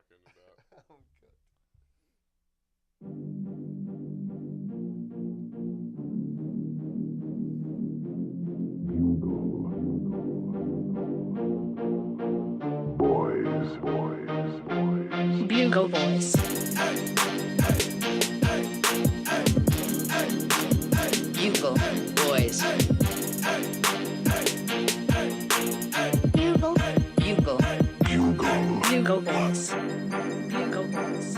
talking about. I'm good. Bugle Boys. Bugle Boys. Bugle. Bugle. Bugle Boys. Bugle Boys.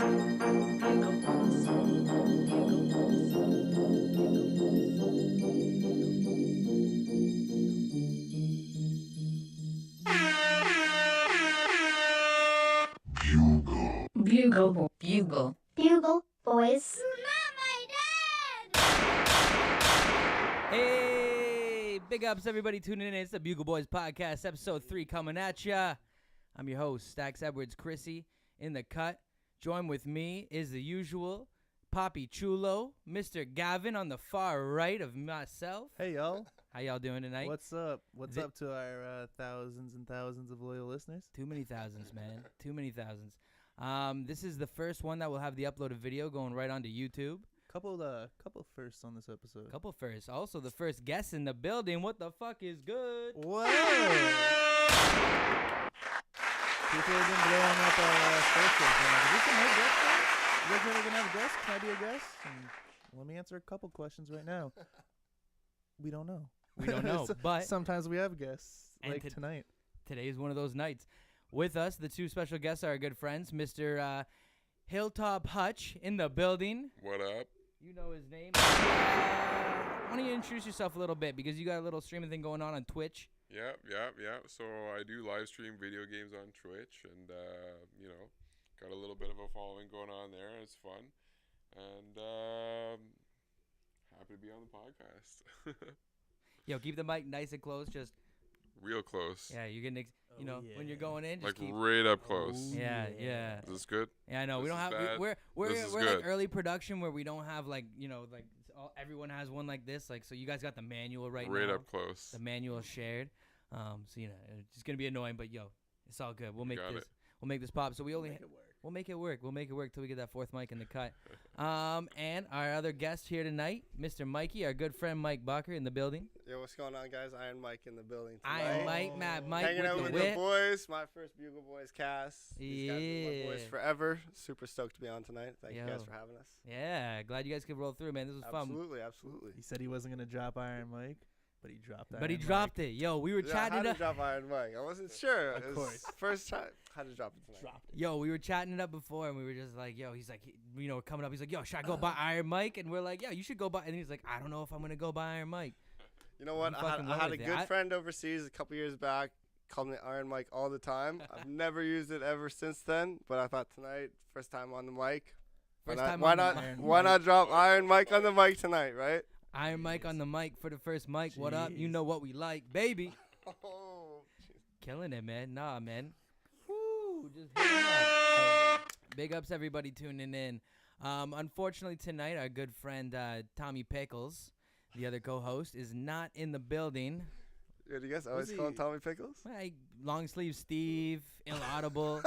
Bugle Boys. Bugle. Bugle. Bugle Boys. Hey, big ups everybody tuning in. It's the Bugle Boys podcast, episode 3 coming at ya. I'm your host, Stax Edwards Chrissy, in the cut. Join with me is the usual Poppy Chulo, Mr. Gavin on the far right of myself. Hey, y'all. How y'all doing tonight? What's up? What's up to our thousands and thousands of loyal listeners? Too many thousands, man. Too many thousands. This is the first one that will have the uploaded video going right onto YouTube. Couple firsts on this episode. Couple firsts. Also, the first guest in the building. What the fuck is good? Whoa! People have been blowing up our socials. Is this a no guest thing? You guys ever gonna have a guest? Can I be a guest? And let me answer a couple questions right now. We don't know. We don't know, but sometimes we have guests, and like tonight. Today is one of those nights. With us, the two special guests are our good friends, Mr. Hilltop Hutch in the building. What up? You know his name. Why don't you introduce yourself a little bit, because you got a little streaming thing going on Twitch. Yep. So I do live stream video games on Twitch, and got a little bit of a following going on there. It's fun, and happy to be on the podcast. Yo, keep the mic nice and close, just real close. yeah. You're getting, when you're going in, just Like keep. right up close. Yeah. Is this good? Yeah, I know. We This don't is have. bad. We're This is like good. early production where we don't have everyone has one like this. Like, so you guys got the manual right Right now. up close. The manual shared. So it's just gonna be annoying, but yo, it's all good. We'll make Got this. it. We'll make this pop. So we only. Make it work. We'll make it work. We'll make it work till we get that fourth mic in the cut. And our other guest here tonight, Mr. Mikey, our good friend Mike Bucker in the building. Yo, what's going on, guys? Iron Mike in the building tonight. I am Mike, Mad Mike Hanging out with with the the whip. boys. My first Bugle Boys cast. These guys have been my boys Yeah. forever. Super stoked to be on tonight. Thank you guys Yo. for having us. Yeah, glad you guys could roll through, man. This was fun. Absolutely. He said he wasn't gonna drop Iron Mike, but he dropped. But he dropped it. Yo, we were Yeah, I chatting had it to up. drop Iron Mike. I wasn't sure. Of It was course. First time. Had to drop it tonight. Yo, we were chatting it up before, and we were just like, yo, he's like, coming up. He's like, yo, should I go buy Iron Mike? And we're like, yeah, you should go buy. And he's like, I don't know if I'm gonna go buy Iron Mike. You know what? I'm I fucking had a with it. good friend overseas a couple years back. Called me Iron Mike all the time. I've never used it ever since then. But I thought tonight, first time on the mic. First time Why on the not? mic. Why not drop Iron Mike on the mic tonight, right? Iron Mike on the mic for the first mic. What up? You Jeez. know what we like, baby. Oh, Killing it, man. Nah, man. Woo, just hitting up. Big ups, everybody tuning in. Unfortunately, tonight, our good friend Tommy Pickles, the other co-host, is not in the building. do you guys always Was call him he- Tommy Pickles? Hey, long sleeve Steve, Inaudible.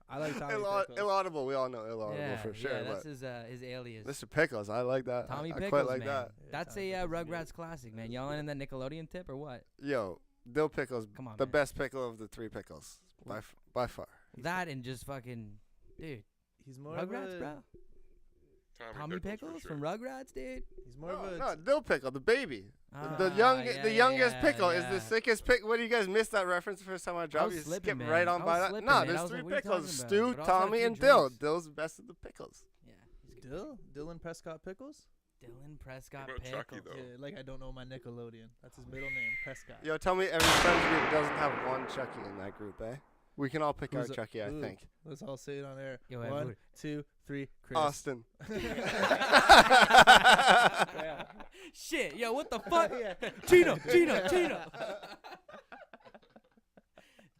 I like Tommy Pickles. Illaudible. We all know Illaudible for sure. Yeah, that's but his alias. Mr. Pickles, I like that. Tommy I Pickles, quite like man. that. That's Tommy a Pickles is Rugrats classic, man. Y'all in that Nickelodeon tip or what? Yo, Dill Pickles, Come on, the man. best pickle of the 3 pickles by far. That and just fucking, dude, He's more of Rugrats, a, bro. Tommy for Pickles sure. from Rugrats, dude. He's more of a. No, Dill Pickle, the baby. Ah, The yeah, youngest yeah, pickle is yeah. the sickest pickle. What do you guys miss that reference the first time I dropped? was You slipping, skip man. right on I by was that. slipping, No, man. I there's was 3 like, what are you pickles: talking Stu, about? But also had a Tommy, few and Dill. drinks. Dill's the best of the pickles. Yeah, he's good. Dylan Prescott Pickles. Dylan Prescott What about Chucky, Pickles. though? Yeah, like I don't know my Nickelodeon. That's his middle name, Prescott. Yo, tell me every friends group doesn't have one Chucky in that group, eh? We can all pick our Who's a- Chucky, I ooh, think. Let's all say it on air. Yo, 1, 2, 3. Chris. Austin. Shit, yo, what the fuck? Yeah. Chino.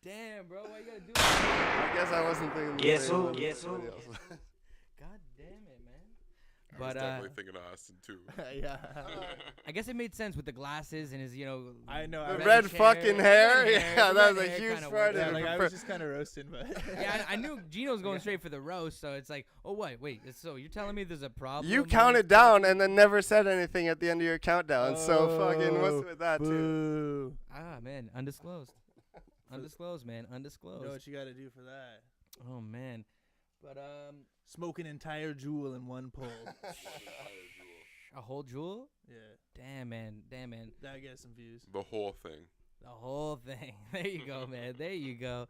Damn, bro, why you gotta do that? I guess I wasn't thinking. Guess the same who? as Guess who? everybody else. God damn it, man. I was But definitely thinking of Austin too. Yeah. I guess it made sense with the glasses and his, I know. The I red was- fucking hair. Yeah, the that was red a hair huge kinda part worked. of Yeah, it. like I was just kind of roasting, but Yeah, I knew Gino's going straight for the roast, so it's like, oh wait, so you're telling me there's a problem? You with counted down and then never said anything at the end of your countdown. So fucking what's with that too? Boo. Ah, man, undisclosed. Undisclosed, man, You undisclosed. know what you got to do for that? Oh man, but Smoke an entire jewel in one pull. a whole jewel? Yeah, Damn, man. that gets some views. The whole thing. The whole thing. There you go, man. There you go.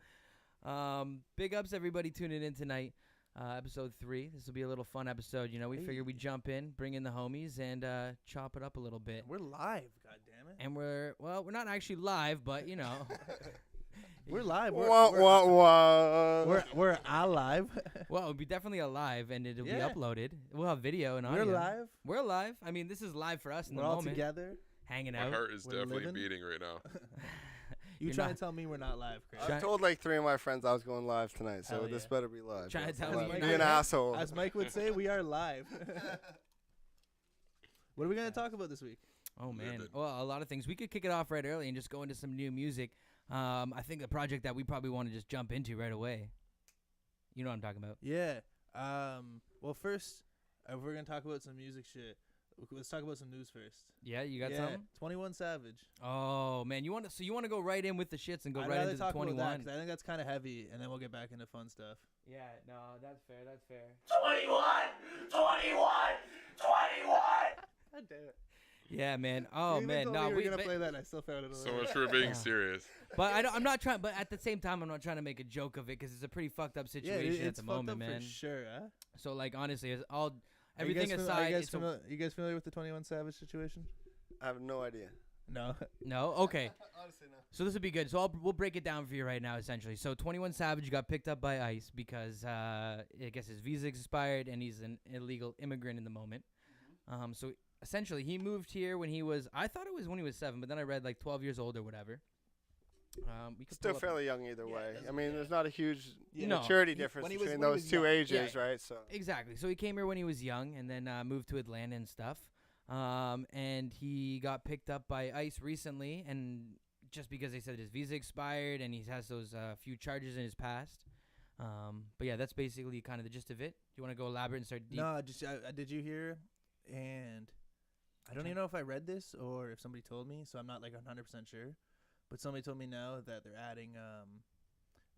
Big ups, everybody tuning in tonight. Episode 3. This will be a little fun episode. We figured we'd jump in, bring in the homies, and chop it up a little bit. We're live, god damn it. And we're not actually live, but We're live. Wah, wah, wah. We're alive. well, it'll be definitely alive, and it'll Yeah. be uploaded. We'll have video and audio. We're live. We're live. I mean, this is live for us in We're the all moment. together. Hanging My out. heart is We're definitely living. beating right now. You You're trying not- to tell me we're not live, Chris? Try- I've told like 3 of my friends I was going live tonight, so Hell this yeah. better be live. Trying to bro. tell me Be you're an not live? asshole. As Mike would say, we are live. What are we going to talk about this week? Oh man, Vivid. well, a lot of things. We could kick it off right early and just go into some new music. I think the project that we probably want to just jump into right away. You know what I'm talking about? Yeah. Well, first, if we're going to talk about some music shit, let's talk about some news first. Yeah, you got yeah, something? 21 Savage. Oh man, you want to go right in with the shits and go I'd right rather into the talk about 21? that 'cause I think that's kind of heavy, and then we'll get back into fun stuff. Yeah, no, that's fair. That's fair. 21! God damn it. Yeah, man. Oh You even man, told no, me we. we were going to But, play that, and I still found it So hilarious. much for being Yeah. serious. but I'm not trying. But at the same time, I'm not trying to make a joke of it because it's a pretty fucked up Yeah, situation it's at the fucked moment, up man. for sure, huh? So like honestly, it's all Are you everything guys aside, it's you guys familiar with the 21 Savage situation? I have no idea. No. no. Okay. Honestly, no. So this would be good. So we'll break it down for you right now, essentially. So 21 Savage got picked up by ICE because I guess his visa expired and he's an illegal immigrant in the moment. So essentially, he moved here when he was, I thought it was when he was 7, but then I read like 12 years old or whatever. We could Still pull up- fairly young either Yeah, way. doesn't- I mean, yeah. there's not a huge Yeah. No. maturity He- difference when he was- between when he those was 2 young. ages, Yeah. right? So Exactly. So he came here when he was young and then moved to Atlanta and stuff. And he got picked up by ICE recently, and just because they said his visa expired and he has those few charges in his past. But yeah, that's basically kind of the gist of it. Do you want to go elaborate and start deep? No, just did you hear? And I don't even know if I read this or if somebody told me, so I'm not like 100% sure. But somebody told me now that they're adding.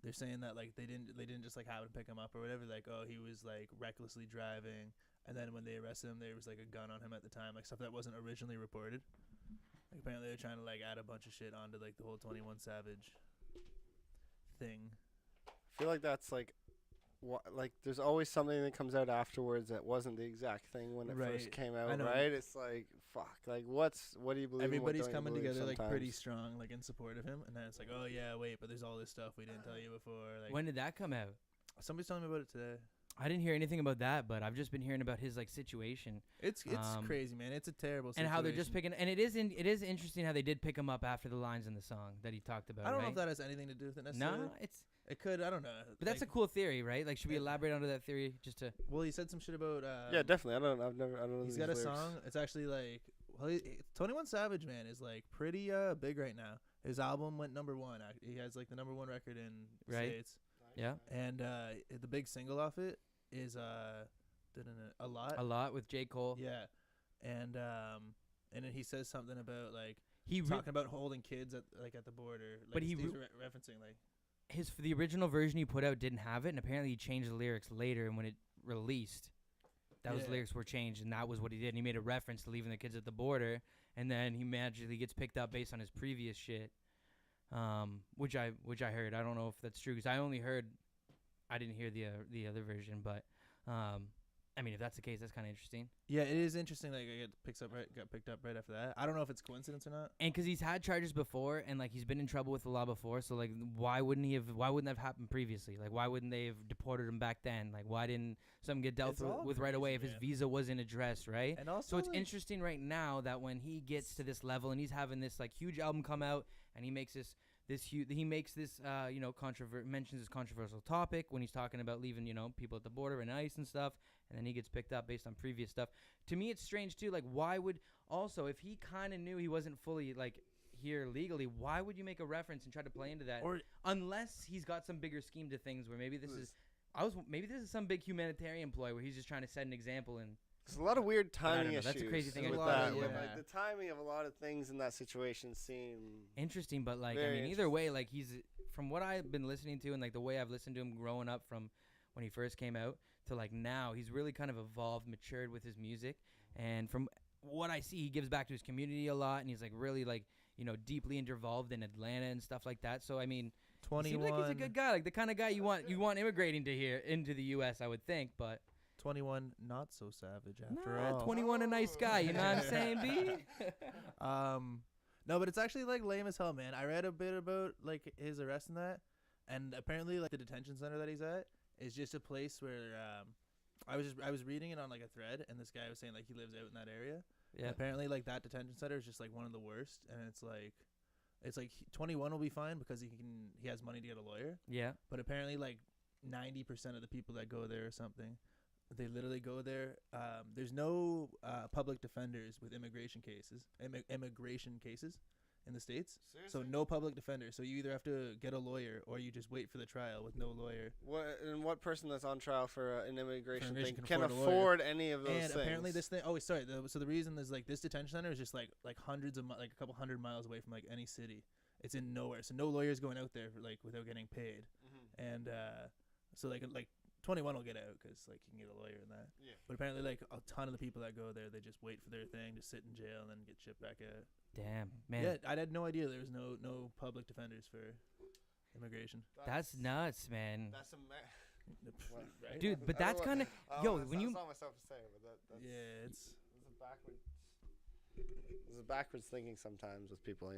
They're saying that like they didn't just like happen to pick him up or whatever. Like, oh, he was like recklessly driving, and then when they arrested him, there was like a gun on him at the time, like stuff that wasn't originally reported. Like apparently they're trying to like add a bunch of shit onto like the whole 21 Savage thing. I feel like that's like there's always something that comes out afterwards that wasn't the exact thing when it Right. first came I out, know. right? It's like fuck. Like what do you believe? and what Everybody's don't you coming believe together like pretty sometimes? strong, like in support of him, and then it's like, oh yeah, wait, but there's all this stuff we didn't tell you before. Like When did that come out? somebody's telling me about it today. I didn't hear anything about that, but I've just been hearing about his like situation It's Um, crazy, man. It's a terrible situation. and how they're just picking. And it is interesting how they did pick him up after the lines in the song that he talked about. I don't know right? if that has anything to do with it necessarily. No, it's. It could. I don't know. But that's a cool theory, right? Like, should we Yeah. elaborate onto that theory just to? Well, he said some shit about. Yeah, definitely. I don't know. He's these got a lyrics. song. It's actually like. Well, 21 Savage, man, is like pretty big right now. His album went #1. He has like the #1 record in the Right. States, Yeah, and the big single off it is a lot. a lot with J. Cole. Yeah, and then he says something about like He re- talking about holding kids at the border. Like But he he's referencing like the original version he put out didn't have it, and apparently he changed the lyrics later. And when it released, those Yeah. lyrics were changed, and that was what he did. And he made a reference to leaving the kids at the border, and then he magically gets picked up based on his previous shit, which I heard. I don't know if that's true because I didn't hear the other version, but I mean, if that's the case, that's kind of interesting. yeah, it is interesting. Like it got picked up right after that. I don't know if it's coincidence or not. And because he's had charges before, and like he's been in trouble with the law before, so like why wouldn't that have happened previously? Like why wouldn't they have deported him back then? Like why didn't something get dealt It's all with right away if crazy, his man. visa wasn't addressed, right? And also, So it's like, interesting right now that when he gets to this level and he's having this like huge album come out and he makes this he makes this mentions this controversial topic when he's talking about leaving people at the border and ICE and stuff, and then he gets picked up based on previous stuff. To me, it's strange too. Like, why would also if he kind of knew he wasn't fully like here legally, why would you make a reference and try to play into that? Or unless he's got some bigger scheme to things where maybe this is some big humanitarian ploy where he's just trying to set an example and. There's a lot of weird timing issues. That's a crazy thing with about that. it, With, yeah. like, the timing of a lot of things in that situation seem interesting, but like very either way, like he's from what I've been listening to and like the way I've listened to him growing up from when he first came out to like now, he's really kind of evolved, matured with his music, and from what I see, he gives back to his community a lot, and he's like really like deeply involved in Atlanta and stuff like that. So I mean, 21. he seems like he's a good guy, like the kind of guy you want immigrating to here into the U.S. I would think, but. 21, not so savage after all. 21, a nice guy. You know what I'm saying, B? No, but it's actually like lame as hell, man. I read a bit about like his arrest and that, and apparently like the detention center that he's at is just a place where I was reading it on like a thread, and this guy was saying like he lives out in that area. Yeah. Apparently like that detention center is just like one of the worst, and it's like 21 will be fine because he has money to get a lawyer. Yeah. But apparently like 90% of the people that go there or something. They literally go there. There's no public defenders with immigration cases in the States. Seriously? So no public defender. So you either have to get a lawyer or you just wait for the trial with no lawyer. What person that's on trial for an immigration thing can can afford a lawyer. afford any of those And things? apparently this thing. Oh, sorry. So the reason is like this detention center is just like hundreds of like a couple hundred miles away from like any city. It's in nowhere. So no lawyers going out there like without getting paid. Mm-hmm. And so like 21 will get out because like you can get a lawyer in that. Yeah. But apparently like a ton of the people that go there, they just wait for their thing, just sit in jail and then get shipped back out. Damn, man. Yeah, I had no idea there was no public defenders for immigration. That's nuts, man. That's Right? Dude, but that's kind of when you. That's not myself to say, but that's Yeah, it's backwards thinking sometimes with people,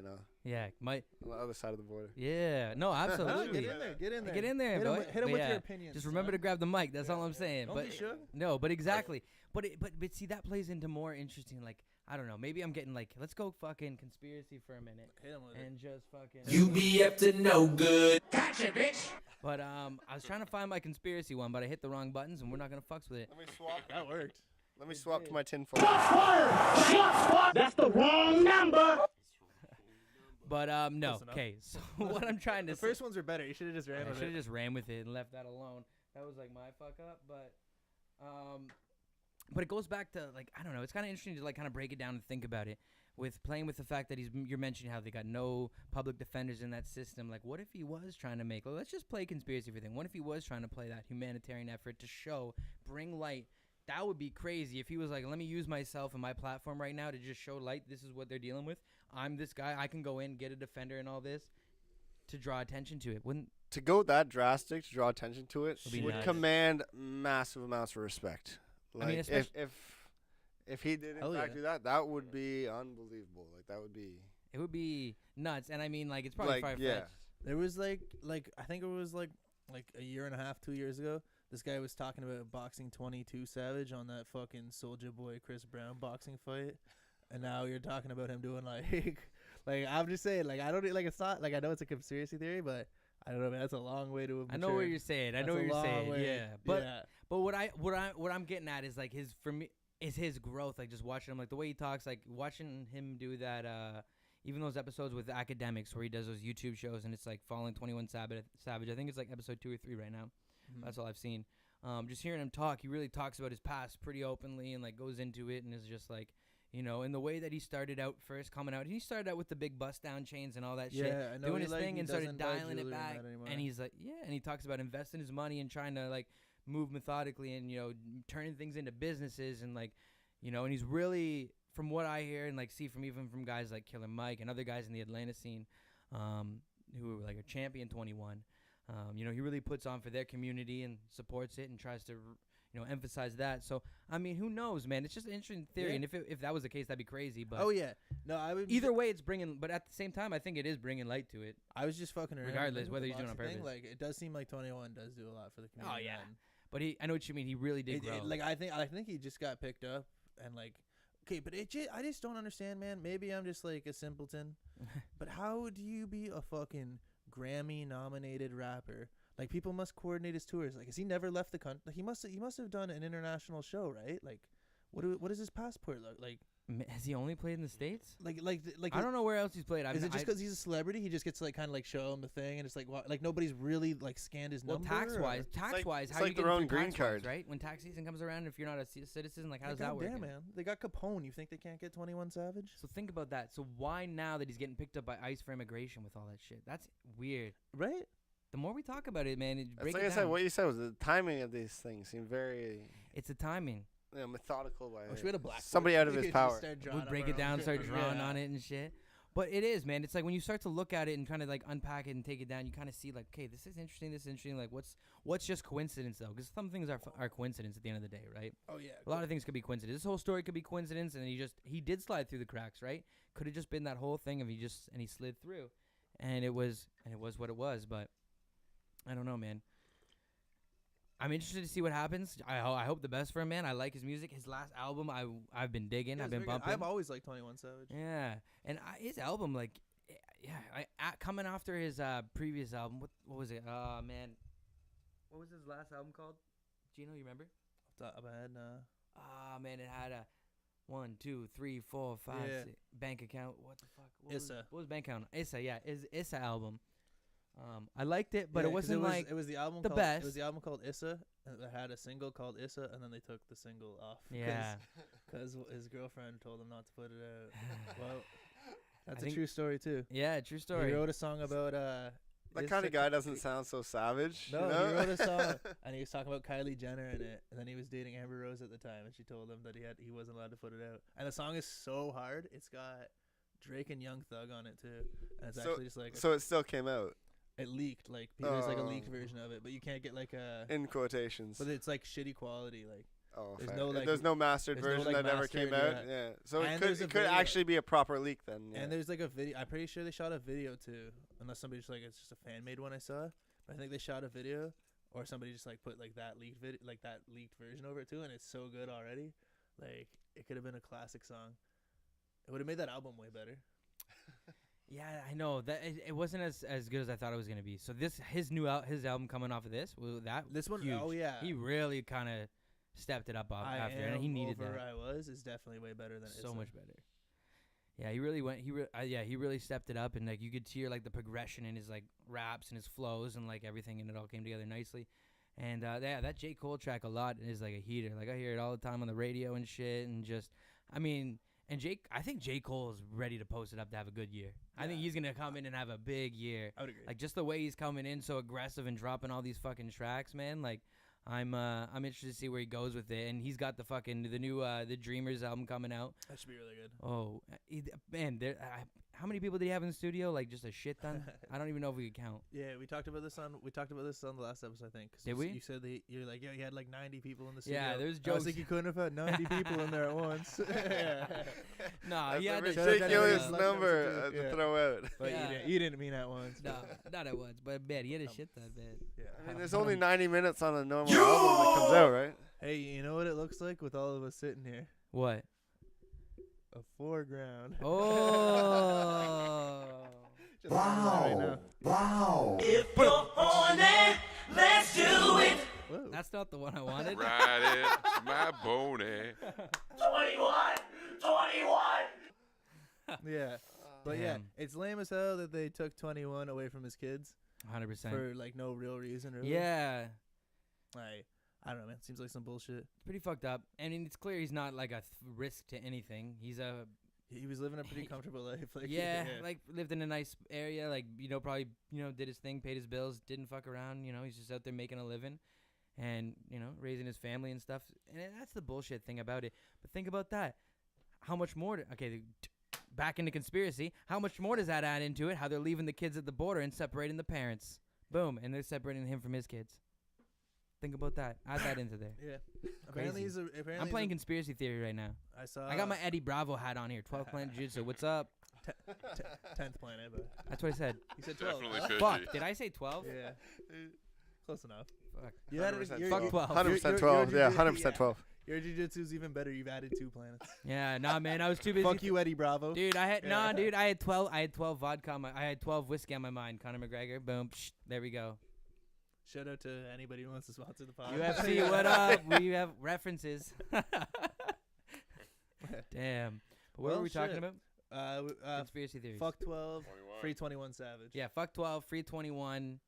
Yeah, on the other side of the border. Yeah, no, absolutely. Get in there. Get in there, Hit him bro. with But your yeah, opinions. just remember to grab the mic. That's all I'm saying. Don't But be sure. no, but exactly. But see, that plays into more interesting. Like I don't know. Maybe I'm getting like, let's go fucking conspiracy for a minute Hit him with it. and just fucking. You be up to no good. Gotcha, bitch. But I was trying to find my conspiracy one, but I hit the wrong buttons, and we're not gonna fucks with it. Let me swap. That worked. Let me swap to my tinfoil. That's the wrong number. But no. Close enough. Okay. So what I'm trying to The first ones were better. You should have just ran I with should have it. just ran with it and left that alone. That was like my fuck up, but it goes back to like I don't know. It's kind of interesting to like kind of break it down and think about it. With playing with the fact that you're mentioning how they got no public defenders in that system. Like, what if he was trying to make? Well, let's just play conspiracy for thing. What if he was trying to play that humanitarian effort to bring light? That would be crazy if he was like, let me use myself and my platform right now to just show light. This is what they're dealing with. I'm this guy. I can go in, get a defender and all this to draw attention to it. Wouldn't To go that drastic to draw attention to it Would be would nuts. command massive amounts of respect. Like, I mean, if he did in Hell fact yeah. do that, that would be unbelievable. Like that would be it would be nuts. And I mean, like it's probably like far-fetched. yeah. There was like I think it was like a year and a half, 2 years ago. This guy was talking about boxing 22 Savage on that fucking Soulja Boy Chris Brown boxing fight, and now you're talking about him doing like I'm just saying like I don't like it's not like I know it's a conspiracy theory, but I don't know, man. That's a long way to. I know what you're saying. I know what you're saying. Yeah, but what I'm getting at is like his growth. Like just watching him, like the way he talks, like watching him do that. Even those episodes with academics where he does those YouTube shows and it's like following 21 Savage. I think it's like episode 2 or 3 right now. That's all I've seen. Just hearing him talk, he really talks about his past pretty openly and like goes into it and is just like, in the way that he started out first coming out. He started out with the big bust down chains and all that shit, I know doing he, his like, thing he and started doesn't buy dialing it jewelry back. that anymore. And he's like, and he talks about investing his money and trying to like move methodically and turning things into businesses and like, and he's really, from what I hear and like see from even from guys like Killer Mike and other guys in the Atlanta scene, who like are champion 21. He really puts on for their community and supports it and tries to, emphasize that. So, I mean, who knows, man? It's just an interesting theory. Yeah. And if that was the case, that'd be crazy. But Oh yeah, no, I would. either way, it's bringing. But at the same time, I think it is bringing light to it. I was just fucking around. Regardless, with whether the he's doing it on boxing thing, purpose. Like it does seem like 21 does do a lot for the community. yeah. man. But I know what you mean. He really did grow. Like I think he just got picked up and like Okay, but I just don't understand, man. Maybe I'm just like a simpleton. But how do you be a fucking Grammy-nominated rapper? Like, people must coordinate his tours. Like, has he never left the country? Like, he must have done an international show, right? Like, what does his passport look like? Has he only played in the States? Like I don't know where else he's played. Is it just because he's a celebrity? He just gets to like kind of like show him the thing, and it's like like nobody's really like scanned his number. Tax wise, it's how like you their get own green card, right? When tax season comes around, if you're not a citizen, like how does that work? Damn, man, they got Capone. You think they can't get 21 Savage? So think about that. So why now that he's getting picked up by ICE for immigration with all that shit? That's weird, right? The more we talk about it, man, It's like I said, what you said was the timing of these things seemed very. It's the timing. Methodical way. I wish we had a blackboard. Somebody out of his power. We'd break it down, start drawing on it and shit. But it is, man. It's like when you start to look at it and kind of like unpack it and take it down, you kind of see like, okay, this is interesting. This is interesting. Like, what's just coincidence though? Because some things are coincidence at the end of the day, right? Oh yeah. A lot of things could be coincidence. This whole story could be coincidence, and he did slide through the cracks, right? Could have just been that whole thing if he slid through, and it was what it was. But I don't know, man. I'm interested to see what happens. I hope the best for him, man. I like his music. His last album, I've been digging. I've been bumping. I've always liked 21 Savage. Yeah, and his album, like, coming after his previous album. What was it? Man, what was his last album called? Gino, you remember? Off the top of my head, man, it had a 1, 2, 3, 4, 5, 6 bank account. What the fuck? What was bank account? Issa, yeah, Issa album. I liked it, but it wasn't it was the album the called, best. It was the album called Issa. That had a single called Issa, and then they took the single off. Yeah, because his girlfriend told him not to put it out. Well, that's a true story too. Yeah, true story. He wrote a song about that kind of guy doesn't sound so savage. No, you know? he wrote a song, and he was talking about Kylie Jenner in it, and then he was dating Amber Rose at the time, and she told him that he wasn't allowed to put it out. And the song is so hard. It's got Drake and Young Thug on it too, and it's actually just like. So it still came out. It leaked, like there's like a leaked version of it, but you can't get like a in quotations. But it's like shitty quality, like there's no mastered version that ever came out. Yeah, so it could actually be a proper leak then. Yeah. And there's like a video. I'm pretty sure they shot a video too, unless somebody just like it's just a fan made one I saw. But I think they shot a video, or somebody just like put like that leaked video, like that leaked version over it too, and it's so good already. Like it could have been a classic song. It would have made that album way better. Yeah, I know that it wasn't as good as I thought it was gonna be. So his album coming off of this one, huge. oh yeah, he really kind of stepped it up after, and he needed that. I Was is definitely way better than so much better. Yeah, he really went. He really stepped it up, and like you could hear like the progression in his like raps and his flows and like everything, and it all came together nicely. And that J. Cole track a lot is like a heater. Like I hear it all the time on the radio and shit, and just I mean. And I think J. Cole is ready to post it up to have a good year. Yeah. I think he's gonna come in and have a big year. I would agree. Like just the way he's coming in, so aggressive and dropping all these fucking tracks, man. Like I'm interested to see where he goes with it. And he's got the new the Dreamers album coming out. That should be really good. Oh, man, how many people did he have in the studio? Like just a shit ton. I don't even know if we could count. Yeah, we talked about this on the last episode, I think. Did we? You said you're like, yeah, he had like 90 people in the studio. Yeah, there's jokes. I was like, you couldn't have had 90 people in there at once. No, he had a ridiculous number to throw out. But you didn't mean at once. No, not at once. But man, he had a shit ton, man. Yeah. I mean, there's only 90 minutes on a normal album that comes out, right? Hey, you know what it looks like with all of us sitting here? What? A foreground. Oh. Wow. Wow. If you're horny, let's do it. Whoa. That's not the one I wanted. Ride it, my boney. 21. Yeah. But yeah, it's lame as hell that they took 21 away from his kids. 100%. For like no real reason, really. Yeah. I don't know, man. Seems like some bullshit. It's pretty fucked up. I mean, it's clear he's not like a risk to anything. He was living a pretty comfortable life. Like like lived in a nice area. Like probably did his thing, paid his bills, didn't fuck around. He's just out there making a living, and raising his family and stuff. And that's the bullshit thing about it. But think about that. How much more? Back into conspiracy. How much more does that add into it? How they're leaving the kids at the border and separating the parents. Boom, and they're separating him from his kids. Think about that. Add that into there. Yeah. Apparently I'm playing conspiracy theory right now. I got my Eddie Bravo hat on here. 12th Planet Jiu-Jitsu. What's up? 10th planet, but that's what I said. You said 12. Fuck. Did I say 12? Yeah. Close enough. Fuck. You had 100% it, Fuck 12. 100% 12. Yeah, 100% 12. Your jiu-jitsu's even better. You've added 2 planets. Yeah, nah, man, I was too busy. Fuck you, Eddie Bravo. Dude, I had dude, I had 12. I had 12 vodka. I had 12 whiskey on my mind. Conor McGregor, boom, there we go. Shout out to anybody who wants to sponsor the pod. UFC, what up? We have references. Damn. But what Well, were we talking shit. about? Conspiracy theories. Fuck 12, 21. free 21 Savage. Yeah, fuck 12, free 21, and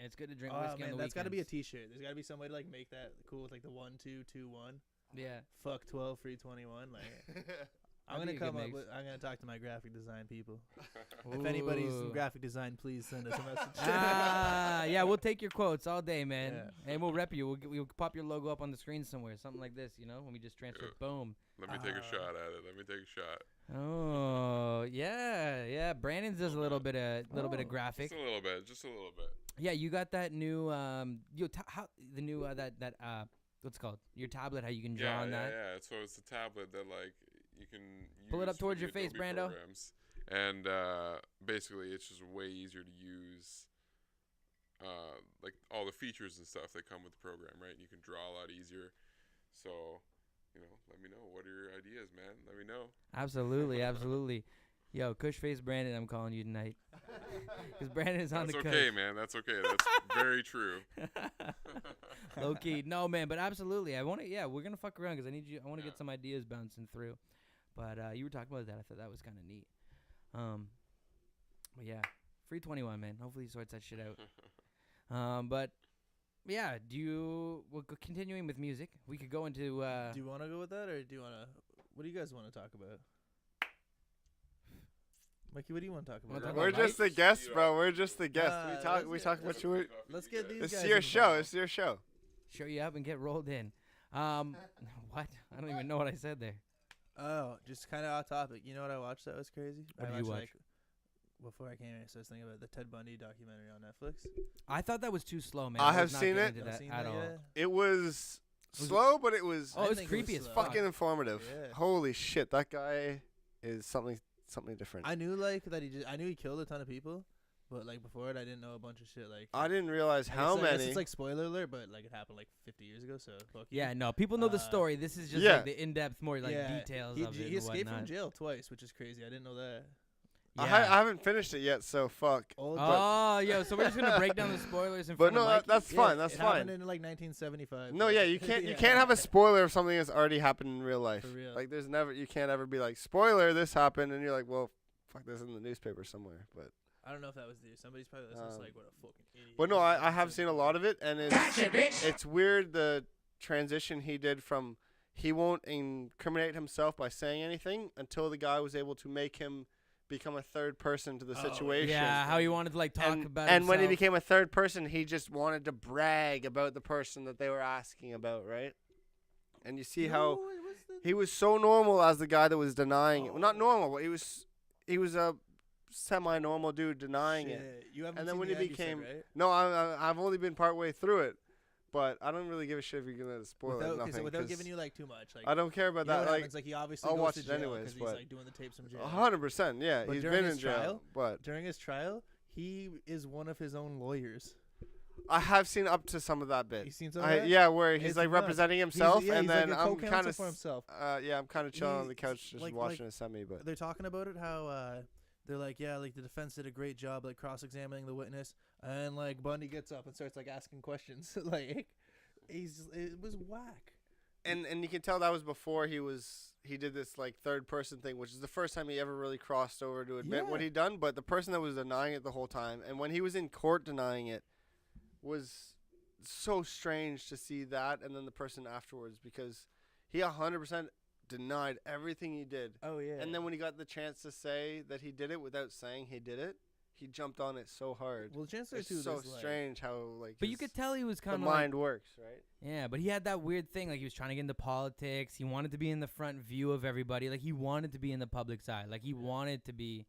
it's good to drink Oh whiskey on man, the that's got to be a weekends. T-shirt. There's got to be some way to like make that cool with like the 1 2 2 1. Yeah. Fuck 12, free 21. Like I'm That'd gonna be a good come up mix. with. I'm gonna talk to my graphic design people. If Ooh. anybody's in graphic design, please send us a message. Yeah, we'll take your quotes all day, man. Yeah. And we'll rep you. We'll pop your logo up on the screen somewhere, something like this, when we just transfer. Yeah. Boom. Let me take a shot at it. Let me take a shot. Oh yeah. Brandon does a little bit of graphic. Just a little bit. Just a little bit. Yeah, you got that new the new that what's it called? Your tablet, how you can draw on that. Yeah. So it's a tablet that like you can Pull it use up towards for your the face, Adobe Brando. programs. And basically, it's just way easier to use. Like all the features and stuff that come with the program, right? You can draw a lot easier. So, let me know. What are your ideas, man? Let me know. Absolutely. Yo, Cushface Brandon, I'm calling you tonight. Because Brandon is on That's the okay, cush. man. That's okay. That's very true. Low key. No, man, but absolutely. We're going to fuck around because I want to get some ideas bouncing through. But you were talking about that. I thought that was kind of neat. But yeah, free 21, man. Hopefully he sorts that shit out. But yeah, continuing with music, we could go into. Do you want to go with that, or do you want to? What do you guys want to talk about? Mikey, what do you want to talk about? Wanna talk We're about just the guests, bro. We're just the guests. let's We get- talk about you. Let's get these It's guys. your show. involved. It's your show. show you up and get rolled in. What? I don't even know what I said there. Oh, just kind of off topic. You know what I watched that was crazy? What I did you watched, watch? before I came here, so I was thinking about the Ted Bundy documentary on Netflix. I thought that was too slow, man. I was have not seen getting it. into Y'all that seen at that all. yet? It was slow, but it was Oh, it was think it creepy was as slow. fuck. fucking informative. Yeah. Holy shit, that guy is something different. I knew like that I knew he killed a ton of people, but like before it, I didn't know a bunch of shit. Like I didn't realize I how guess, I guess many. it's like spoiler alert, but like it happened like 50 years ago. So fuck you. Yeah, no, people know the Uh, story. This is just yeah. like the in-depth, more like Yeah, details He, of it he and escaped whatnot. from jail twice, which is crazy. I didn't know that. I Yeah. haven't finished it yet, so fuck. Old, Oh, yo, so we're just gonna break down the spoilers in But front no, of that, Mikey? that's fine. That's it fine. happened in like 1975. No, yeah, you can't. Yeah. You can't have a spoiler of something that's already happened in real life. For real. Like, you can't ever be like, spoiler, this happened, and you're like, well, fuck, this is in the newspaper somewhere. But I don't know if that was there. Somebody's probably listening like, what a fucking idiot. no, I have seen a lot of it, and it's weird the transition he did from he won't incriminate himself by saying anything until the guy was able to make him become a third person to the situation. Yeah, how he wanted to like talk about and when he himself. became a third person, he just wanted to brag about the person that they were asking about, right? And you see how he was so normal as the guy that was denying it. Well, not normal, but he was a semi-normal dude denying it. You haven't And then seen when the he end, you said, became right? no, I've only been partway through it, but I don't really give a shit if you're gonna spoil without, it. Nothing, without 'cause giving you like too much. Like I don't care about you know that. what Like happens, like he obviously I'll goes watch to it jail anyways, 'cause he's but like doing the tapes from jail. 100%. Yeah, But he's during been his in jail, trial- but During his trial, he is one of his own lawyers. I have seen up to some of that bit. You seen some of that? Yeah, where he's It's like nuts. representing He's- himself, yeah, and he's like then a I'm co-counsel kind of for himself. I'm kind of chilling on the He's couch just like- watching a semi, but They're talking about it how they're like, yeah, like the defense did a great job like cross-examining the witness, and like Bundy gets up and starts like asking questions. Like it was whack. and you can tell that was before he did this like third person thing, which is the first time he ever really crossed over to admit what Yeah. he'd done. But the person that was denying it the whole time, and when he was in court denying it, was so strange to see that, and then the person afterwards, because he 100% denied everything he did. Oh yeah. And then when he got the chance to say that he did it without saying he did it, he jumped on it so hard. well, Chancellor It's too. so there's, like- strange how like. But you his- could tell he was the kind of mind works, right? yeah, but he had that weird thing, like he was trying to get into politics. He wanted to be in the front view of everybody. Like he wanted to be in the public side. Like he wanted to be,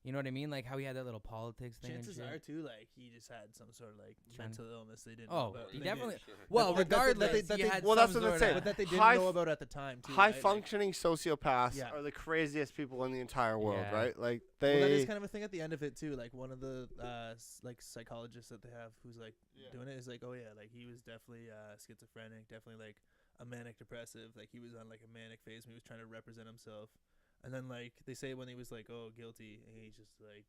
you know what I mean? Like how he had that little politics thing. Chances and are shit. too, like he just had some sort of like Trying- mental illness they didn't. Oh, know about. he They definitely. didn't- Well, that- that- that- regardless, that he they- had well, some that's what they sort say. of- but that they didn't High know f- about at the time too. High right? Like- functioning sociopaths Yeah. are the craziest people in the entire world, Yeah. right? Like Well, that is they. kind of a thing at the end of it too. Like one of the like psychologists that they have who's like doing it is like, oh yeah, like he was definitely schizophrenic, definitely like a manic depressive. Like he was on like a manic phase when he was trying to represent himself. And then like they say when he was like, oh, guilty, and he's just like,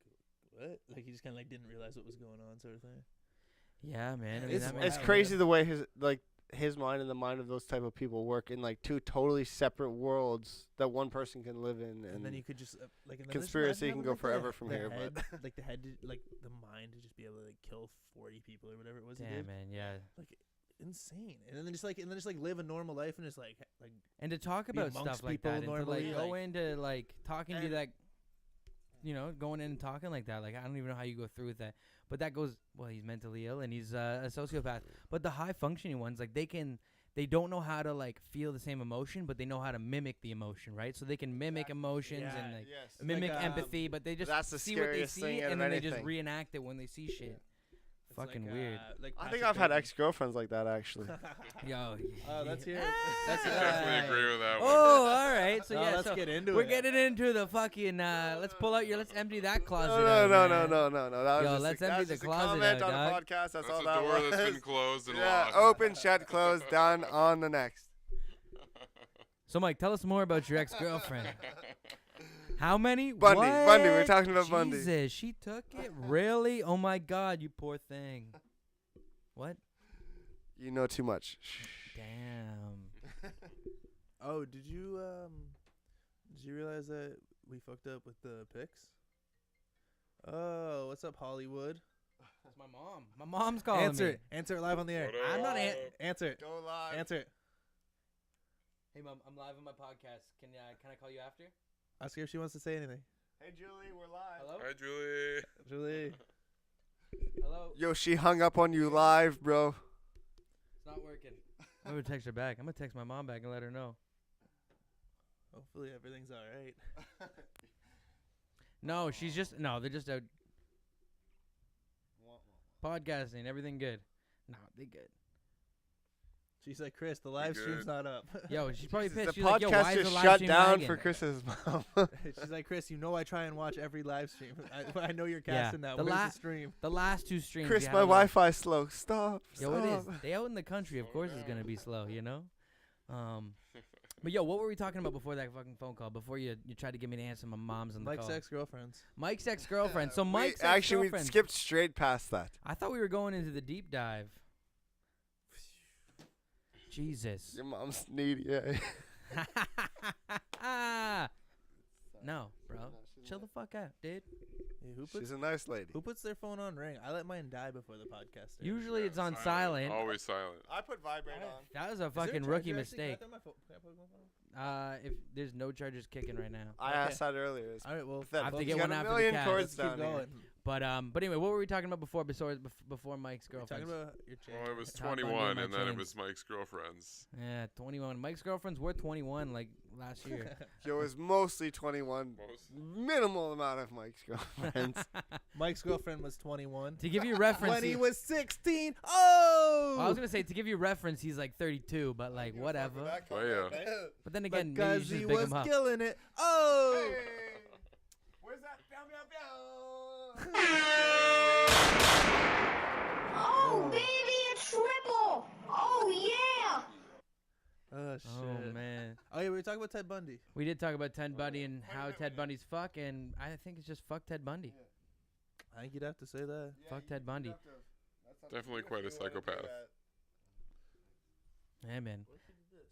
what? Like he just kind of like didn't realize what was going on, sort of thing. Yeah, man. I mean, It's- that makes It's Wow, crazy yeah. the way his mind and the mind of those type of people work in like two totally separate worlds that one person can live in, And then you could just like and then just conspiracy imagine can having, go like, forever from here, head, but like the head, like the mind to just be able to like kill 40 people or whatever it was. he damn, did. man. Yeah. Like insane. And then just like live a normal life and just like And to talk be about amongst stuff like people that, and to normally, like go like- into like talking to And- that, you know, going in and talking like that. Like I don't even know how you go through with that. But that goes. Well, he's mentally ill and he's a sociopath. But the high functioning ones, like they don't know how to like feel the same emotion, but they know how to mimic the emotion, right? So they can mimic emotions Yeah, and like yes. mimic Like, empathy, but they just that's the see what they scariest see thing out and of then they just anything. reenact it when they see shit. it's Fucking like, weird. Like I think Patrick I've had Bateman. ex-girlfriends like that actually. Yo. Oh, let's hear it. That's I definitely agree with that one. Oh, all right. So No, yeah, let's so get into we're it. getting into the fucking. Let's pull out your. Let's empty that closet. No, out, no, man. no. That was Yo, just let's a, empty that's the just a closet comment out, on dog. a podcast. That's That's all a that door was. that's been closed and Yeah, locked. open, shut, closed, done. On the next. So Mike, tell us more about your ex-girlfriend. How many? Bundy, What? Bundy, we're talking about Bundy. Jesus, she took it really. Oh my God, you poor thing. What? You know too much. Damn. Oh, did you realize that we fucked up with the pics? Oh, what's up, Hollywood? That's my mom. My mom's calling Answer me. it. Answer it live on the air. What I'm not up? Answer it. Go live. Answer it. Hey mom, I'm live on my podcast. Can I call you after? Ask her if she wants to say anything. Hey Julie, we're live. Hello. Hi, Julie. Julie. Hello. Yo, she hung up on you live, bro. It's not working. I'm gonna text her back. I'm gonna text my mom back and let her know. Hopefully everything's all right. No, she's just no. They're just out podcasting. Everything good. No, they good. She's like, Chris, the live stream's good. not up. Yo, she's probably Jesus, pissed. the She's like, yo, podcast why is the just live shut stream down lagging? for Chris's mom. She's like, Chris, you know I try and watch every live stream. I know you're Yeah, casting now. the Where's la- the stream? The last two streams. Chris, we my had on- Wi-Fi's slow. Stop. Yo, it is. Stop. They out in the country. Of Slow course, it's down. gonna be slow. You know. But yo, what were we talking about before that fucking phone call? Before you tried to get me to answer my mom's on the Mike's call. ex-girlfriends. Mike's ex-girlfriend. So We- Mike's actually, we ex-girlfriend. skipped straight past that. I thought we were going into the deep dive. Jesus. Your mom's needy. Yeah. No, bro. Chill the fuck out, dude. Yeah, She's a nice lady. who puts their phone on ring? I let mine die before the podcast started. Usually Yeah, it's on silent. Always silent. I put vibrate on. That was a Is there a fucking rookie charger actually? Can I mistake. throw my phone- can I plug my phone? If there's no chargers kicking right now. I Okay. asked that earlier. It's All right, well, pathetic. I have to You get got one a after the million cast. cords let's keep down here. going. But anyway, what were we talking about before Mike's We're talking girlfriend? about your chain. Well, it was Top Bundy 21, my and then it chains. was Mike's girlfriends. Yeah, 21. Mike's girlfriends were 21 like last year. Yo, it was mostly 21. Most. Minimal amount of Mike's girlfriends. Mike's girlfriend was 21. To give you reference, When he he- was 16. Oh! I was gonna say to give you reference, he's like 32, but like whatever. Oh, yeah. But then again, maybe you because should he just big was him up. killing it. Oh! Where's that? Oh, baby, a triple! Oh, yeah! Oh, shit. Oh man, Oh, yeah, we were talking about Ted Bundy. we did talk about Ted Bundy and how Ted Bundy's fuck, and I think it's just fuck Ted Bundy. I think you'd have to say that. Fuck Ted Bundy. Definitely quite a psychopath. Yeah, man. What if we did this?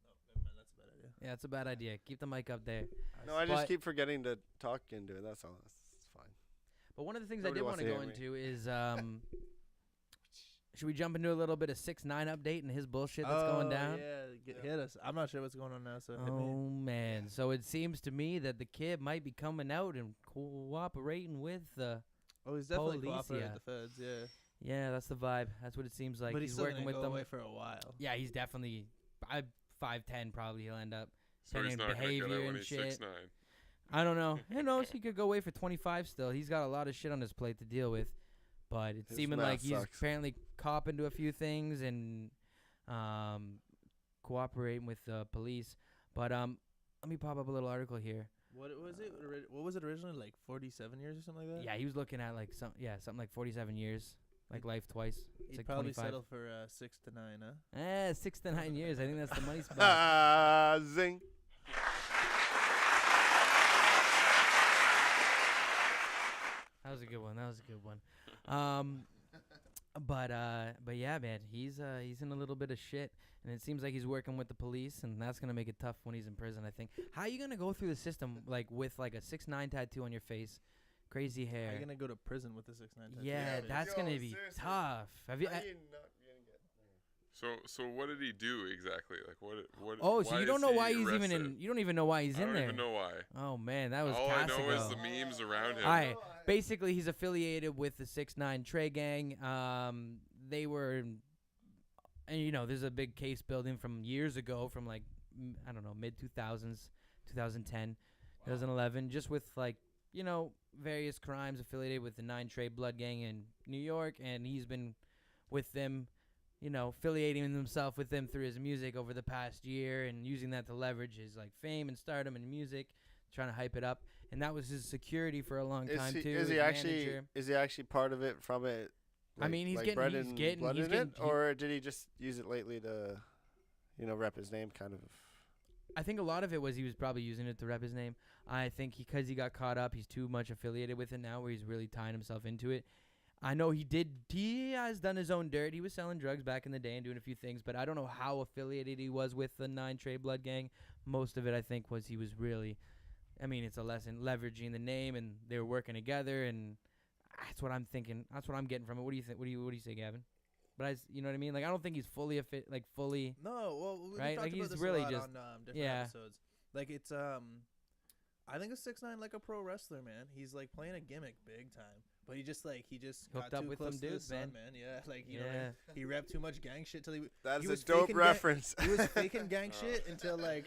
No, never mind. That's a bad idea. Yeah, it's a bad idea. Keep the mic up there. No, I just But- keep forgetting to talk into it. That's all. It's fine. But one of the things Nobody I did wants want to to go hear me. into is should we jump into a little bit of 6ix9ine update and his bullshit that's going down? Yeah, hit us. I'm not sure what's going on now, so hit me. Oh man, so it seems to me that the kid might be coming out and cooperating with the. Oh, he's definitely Policia. cooperating with the feds, yeah. Yeah, that's the vibe. That's what it seems like. But he's He's still working gonna with go them. away for a while. Yeah, he's definitely. 5'10" probably he'll end up. So he's Depending not on going to get behavior it when and he's shit. 6'9". I don't know. Who knows? He could go away for 25 still. He's got a lot of shit on his plate to deal with. But it's His seeming math like he's sucks. apparently copping to a few things and cooperating with the police. But let me pop up a little article here. What was it? What was it originally? Like 47 years or something like that? Yeah, he was looking at like something like 47 years. Like life twice. It's He'd like probably 25. settle for 6 to 9, huh? 6 to 9 years. I think that's the money spot. Zing. That was a good one. But yeah, man, he's in a little bit of shit, and it seems like he's working with the police, and that's gonna make it tough when he's in prison. I think. How are you gonna go through the system like with like a 6'9" tattoo on your face, crazy Are hair? you gonna go to prison with the 6'9" tattoo? Yeah, that's gonna be tough. Have you? So what did he do exactly? Like what? Oh, so why you don't is know he why he's even arrested? in. You don't even know why he's I in don't there. even know why. Oh man, that was. All I know is Cassico. the memes around him. All right. Basically, he's affiliated with the 6ix9ine Trey gang. They were, and you know, there's a big case building from years ago, from like I don't know, mid 2000s, 2010, 2011, just with like various crimes affiliated with the 9 Trey Blood gang in New York, and he's been with them, affiliating himself with them through his music over the past year, and using that to leverage his like fame and stardom in music, trying to hype it up. And that was his security for a long time too. Is his he actually? manager. Is he actually part of it from it? I mean, he's like getting- bread he's and getting- blood he's in getting- it, or did he just use it lately to, rep his name, kind of? I think a lot of it was he was probably using it to rep his name. I think because he got caught up, he's too much affiliated with it now, where he's really tying himself into it. I know he has done his own dirt. He was selling drugs back in the day and doing a few things, but I don't know how affiliated he was with the 9 Trey Blood gang. Most of it, I think, was he was really, I mean, it's a lesson leveraging the name, and they were working together, and that's what I'm thinking. That's what I'm getting from it. What do you think? What do you say, Gavin? But you know what I mean? Like, I don't think he's fully fully. No, well, we've Right? talked Like, about he's this really a lot just- on different yeah. episodes. Like, it's I think it's 6ix9ine like a pro wrestler, man. He's like playing a gimmick big time, but he just Hooked got up too with close them to the dudes, sun, man. Yeah, like you know, Yeah. he repped too much gang shit till he. That's he a was dope faking reference. He was faking gang shit until like.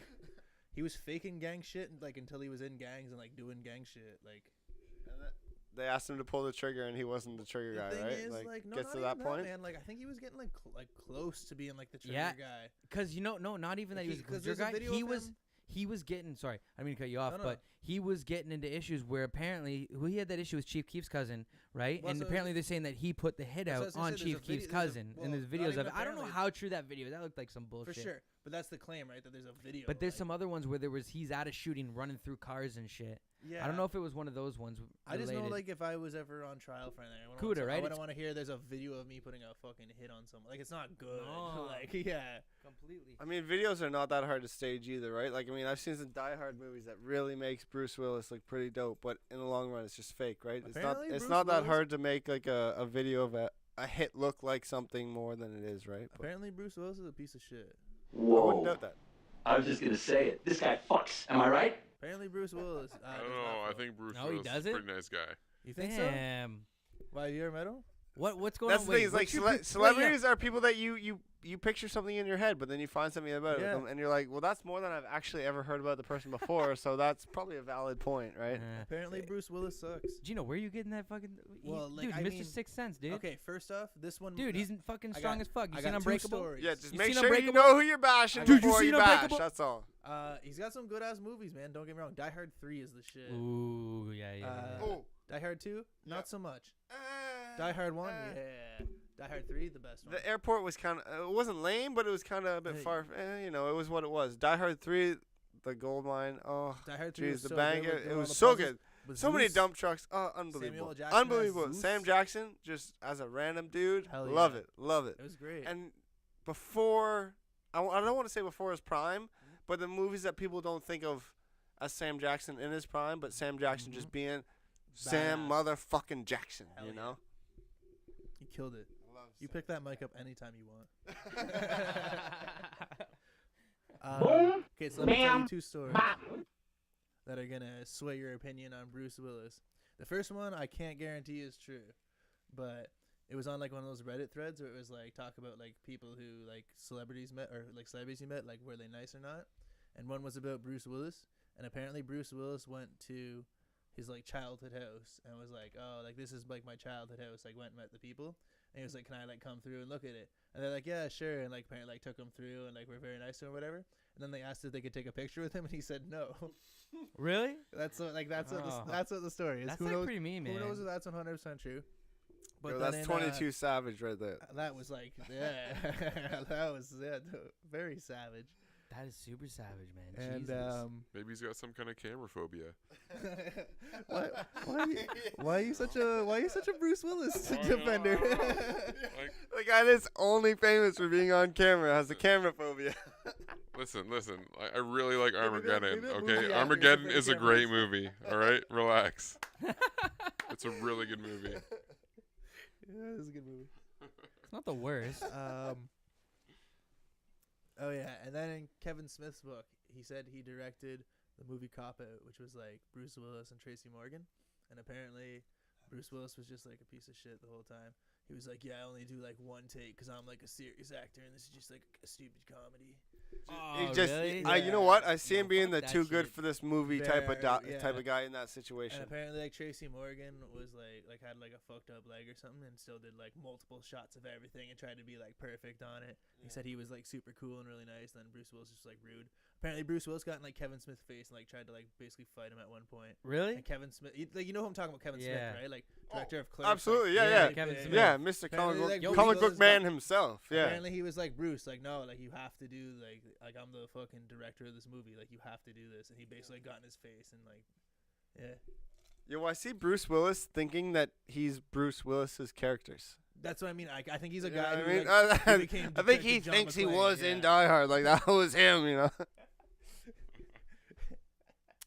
He was faking gang shit like until he was in gangs and like doing gang shit like. They asked him to pull the trigger, and he wasn't the trigger The guy, thing right? is, like, no, gets not to that even point. man. Like I think he was getting like close to being like the trigger Yeah. guy. Because no, not even that he was a 'cause trigger there's a guy. video He of was him- he was getting. Sorry, I didn't mean to cut you off, No. but he was getting into issues where apparently he had that issue with Chief Keef's cousin, right? Well, and so apparently they're saying that he put the hit That's what I out was gonna on say, there's a Chief video- Keef's there's a- cousin, well, and there's not videos of even it. I don't know apparently. how true that video is. That looked like some bullshit. For sure, but that's the claim, right? That there's a video. But there's like- some other ones where he's at a shooting, running through cars and shit. Yeah. I don't know if it was one of those ones. I just know, related. like, if I was ever on trial for anything, Cuda, right? I It's- wouldn't want to hear there's a video of me putting a fucking hit on someone. Like, it's not good. No. Like, yeah. completely. I mean, videos are not that hard to stage either, right? Like, I mean, I've seen some Die Hard movies that really makes Bruce Willis look pretty dope, but in the long run, it's just fake, right? Apparently, It's Bruce not that Willis- hard to make like a video of a hit look like something more than it is, right? But Apparently, Bruce Willis is a piece of shit. I wouldn't doubt that. I was just gonna say it. This guy fucks. Am I right? Apparently, Bruce Willis. I don't know. I think Bruce No, he Willis is a doesn't? pretty nice guy. You think so? Damn. Why, you ever met him? What's going That's on? the thing. Wait, Is like what's your wait, celebrities are people that you picture something in your head, but then you find something about Yeah. them, and you're like, well, that's more than I've actually ever heard about the person before. So that's probably a valid point, right? Apparently, Bruce Willis sucks. Gino, where are you getting that fucking? Well, like, dude, I Mr. mean- Sixth Sense, dude. Okay, first off, this one. Dude, he's fucking I strong got- as fuck. You I seen got two Unbreakable? stories. Yeah, just You make seen sure you Unbreakable? know who you're bashing Dude, you before seen you bash. Unbreakable? That's all. He's got some good ass movies, man. Don't get me wrong. Die Hard 3 is the shit. Ooh, yeah. Oh. Die Hard 2, Yeah. not so much. Die Hard 1, yeah. Die Hard 3, the best one. The airport was kind of, it wasn't lame, but it was kind of a bit Hey. far. You know, it was what it was. Die Hard 3, the gold mine. Oh, Die Hard 3 jeez, was the so bang. good with It all was the so puzzles. good. With So many Zeus. dump trucks. Oh, unbelievable. L. Jackson as Unbelievable. Zeus. Sam Jackson, just as a random dude. Hell Love yeah. it. Love it. It was great. And before, I don't want to say before his prime, but the movies that people don't think of as Sam Jackson in his prime, but Sam Jackson just being Sam Badass. motherfucking Jackson, Hell you yeah. know? You killed it. You pick that mic up anytime you want. Boom, Okay, so let me tell you bam, two stories bop. that are gonna sway your opinion on Bruce Willis. The first one I can't guarantee is true, but it was on like one of those Reddit threads where it was like talk about like people who like celebrities met or like celebrities you met, like were they nice or not? And one was about Bruce Willis, and apparently Bruce Willis went to his like childhood house and was like, oh, like this is like my childhood house. Like went and met the people, and he was like, can I like come through and look at it? And they're like, yeah, sure. And like apparently like took him through and like were very nice to him or whatever. And then they asked if they could take a picture with him, and he said no. Really? That's what like that's what Oh. that's what the story is. That's Who like knows? pretty mean, man. Who knows if that's 100% true? But Yo, then that's in, 22 Savage right there. That was like, that was very savage. That is super savage, man. And Jesus. Maybe he's got some kind of camera phobia. why are you such a Bruce Willis defender? Like, The guy that's only famous for being on camera has a camera phobia. listen. I really like Armageddon. maybe that Okay, movie Armageddon actor is is a afraid of great cameras. movie. All right, relax. It's a really good movie. Yeah, it's a good movie. It's not the worst. Oh yeah, and then in Kevin Smith's book, he said he directed the movie Cop Out, which was like Bruce Willis and Tracy Morgan, and apparently Bruce Willis was just like a piece of shit the whole time. He was like, "Yeah, I only do like one take because I'm like a serious actor, and this is just like a stupid comedy." Oh, He just, really? you know what? I see No, him being fuck the that too good shit. for this movie type of Very, type yeah. of guy in that situation. And apparently, like Tracy Morgan was like had like a fucked up leg or something, and still did like multiple shots of everything and tried to be like perfect on it. He said he was like super cool and really nice. Then Bruce Willis was just like rude. Apparently, Bruce Willis got in like Kevin Smith's face and like tried to like basically fight him at one point. Really? And Kevin Smith, like you know who I'm talking about, Kevin Yeah. Smith, right? Like director of Clerks. Absolutely, like, yeah. really Kevin big. Smith. Yeah, Mr. Apparently, like, Bruce Comic Willis book man got- himself. Yeah. Apparently he was like, Bruce, like no, like you have to do like I'm the fucking director of this movie, like you have to do this, and he basically got in his face and like, yeah, Yo, I see Bruce Willis thinking that he's Bruce Willis's characters. that's what I mean. I think he's a You know guy. what Who, I mean, like, who became I think he Detective John thinks he McClane, was yeah. in Die Hard. Like that was him, you know.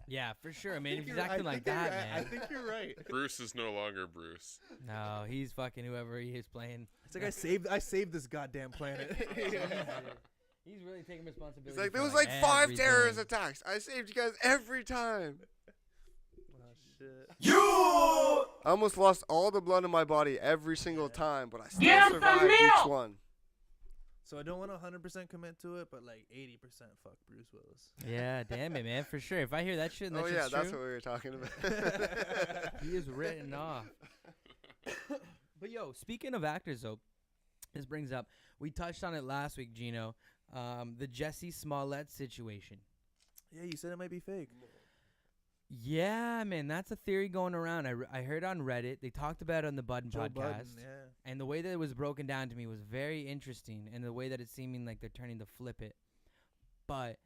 Yeah, for sure, I man. think If he's you're- I acting like think you're- that, I man. think you're right. Bruce is no longer Bruce. No, he's fucking whoever he is playing. It's like I saved this goddamn planet. He's really taking responsibility. He's like, for, there was like 5 everything. terrorist attacks. I saved you guys every time. Oh shit. I almost lost all the blood in my body every single time, but I still survived each one. So I don't want to 100% commit to it, but like 80% fuck Bruce Willis. Yeah, damn it, man, for sure. If I hear that shit, and that Oh shit's yeah, that's true, what we were talking about. he is written off. But yo, speaking of actors, though, this brings up. We touched on it last week, Gino. The Jussie Smollett situation. Yeah, you said it might be fake. Yeah, man, that's a theory going around. I heard on Reddit. They talked about it on the Budden Joe podcast. Budden, yeah. And the way that it was broken down to me was very interesting, and the way that it's seeming like they're turning to flip it. But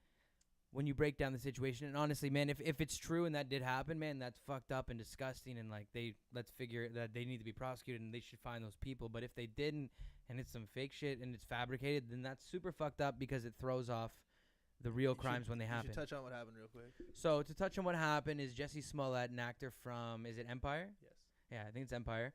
when you break down the situation, and honestly, man, if it's true and that did happen, man, that's fucked up and disgusting, and like let's figure that they need to be prosecuted and they should find those people. But if they didn't, and it's some fake shit and it's fabricated, then that's super fucked up because it throws off the real crimes when they You happen. should touch on what happened real quick. So to touch on what happened is Jussie Smollett, an actor from, is it Empire? Yes. Yeah, I think it's Empire.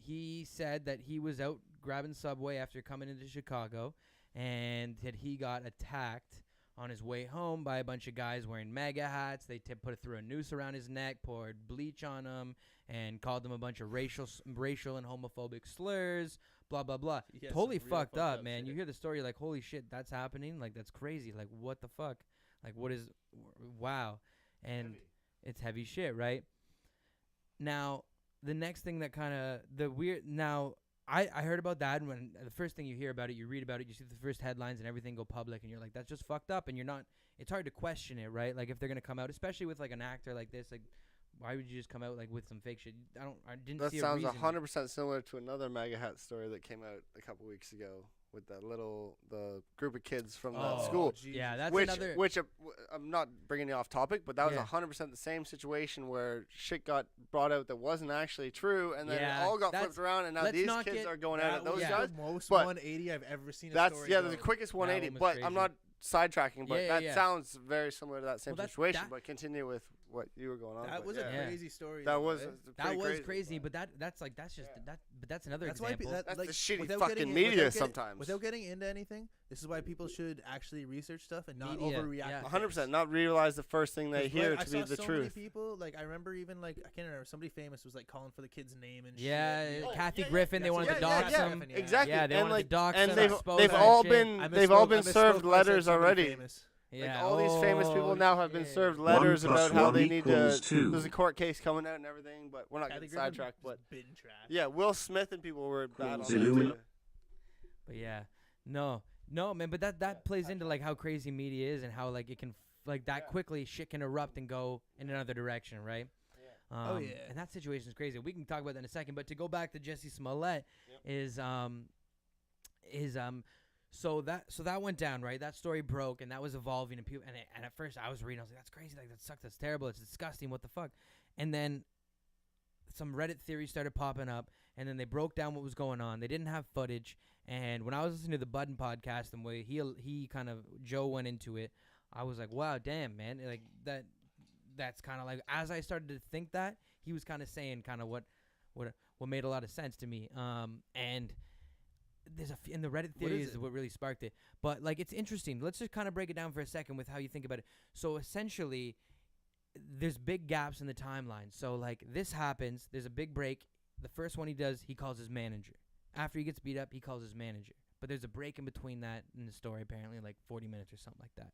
He said that he was out grabbing Subway after coming into Chicago, and that he got attacked on his way home by a bunch of guys wearing MAGA hats. They threw a noose around his neck, poured bleach on him, and called him a bunch of racial and homophobic slurs. Blah blah blah. Yeah, Totally some real fucked up, man. shit. You hear the story, like, holy shit, that's happening. Like, that's crazy. Like, what the fuck? Like, what is? Wow. And it's heavy shit, right? Now, the next thing that kind of the weird. Now, I heard about that, and when the first thing you hear about it, you read about it, you see the first headlines and everything go public, and you're like, that's just fucked up, and you're not. It's hard to question it, right? Like, if they're gonna come out, especially with like an actor like this, like, why would you just come out like with some fake shit? I didn't That see sounds a reason. 100% similar to another MAGA hat story that came out a couple weeks ago with the group of kids from that school. Yeah, that's Which another. I'm not bringing it off topic, but that was Yeah. 100% the same situation where shit got brought out that wasn't actually true, and then Yeah, it all got that's- flipped around, and now let's these not kids get- are going at it. Those yeah. guys. The most but 180 I've ever seen. That's a story the go. quickest 180. was But crazy. I'm not sidetracking, but Yeah, that yeah. sounds very similar to that same Well, that's- situation. that- But continue with what you were going on. That with, was yeah. a crazy story. That though, was right? That was pretty crazy, but that's just that. But that's another That's why example. That's like, the shitty without fucking getting media without getting- sometimes. Without getting into anything, this is why people should actually research stuff and not Media, overreact. yeah. to 100%. things. Not realize the first thing they 'Cause, hear like, to be I saw the so truth. Many people, like I remember even like I can't remember somebody famous was like calling for the kid's name and Yeah, shit. Kathy yeah, Griffin. They That's wanted what- to yeah, dox yeah, him. yeah. Exactly. Yeah, they and wanted like, to dox and him, they've expose they've that all shit. been I they've all misspoke- been I misspoke served when I said letters somebody already. famous. Yeah. Like all these famous people Oh, now have been shit. served letters One plus about how one they need to. equals two. There's a court case coming out and everything, but we're not Kathy getting Griffin sidetracked. was But bin trash. yeah, Will Smith and people were bad on that Zilluminati. too. But yeah, no, man. But that plays into like how crazy media is and how like it can like that quickly shit can erupt and go in another direction, right? Yeah. And that situation is crazy. We can talk about that in a second. But to go back to Jussie Smollett so that went down, right? That story broke, and that was evolving, and people, and at first I was reading, I was like, that's crazy, like that sucks, that's terrible, it's disgusting, what the fuck? And then some Reddit theories started popping up, and then they broke down what was going on. They didn't have footage, and when I was listening to the Budden podcast, and way he kind of Joe went into it, I was like, wow, damn, man, like that's kind of like, as I started to think that, he was kind of saying kind of what made a lot of sense to me, and there's in the Reddit theory is what really sparked it. But like, it's interesting. Let's just kind of break it down for a second with how you think about it. So essentially, there's big gaps in the timeline. So like, this happens. There's a big break. The first one he does, he calls his manager. After he gets beat up, he calls his manager. But there's a break in between that in the story, apparently, like 40 minutes or something like that.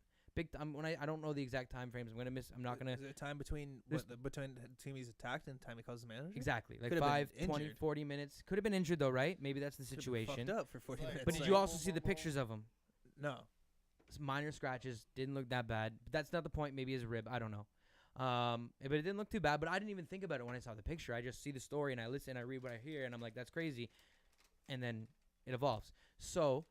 When I don't know the exact time frames. I'm not gonna. Is there a time between between the team he's attacked and the time he calls the manager? Exactly, like Could've 5, been 20, injured. 40 minutes. Could have been injured though, right? Maybe that's the Could've been situation. fucked up for 40 minutes. But did you also see the pictures of him? No. Minor scratches, didn't look that bad. But that's not the point. Maybe his rib, I don't know. But it didn't look too bad. But I didn't even think about it when I saw the picture. I just see the story and I listen, I read what I hear, and I'm like, that's crazy. And then it evolves. So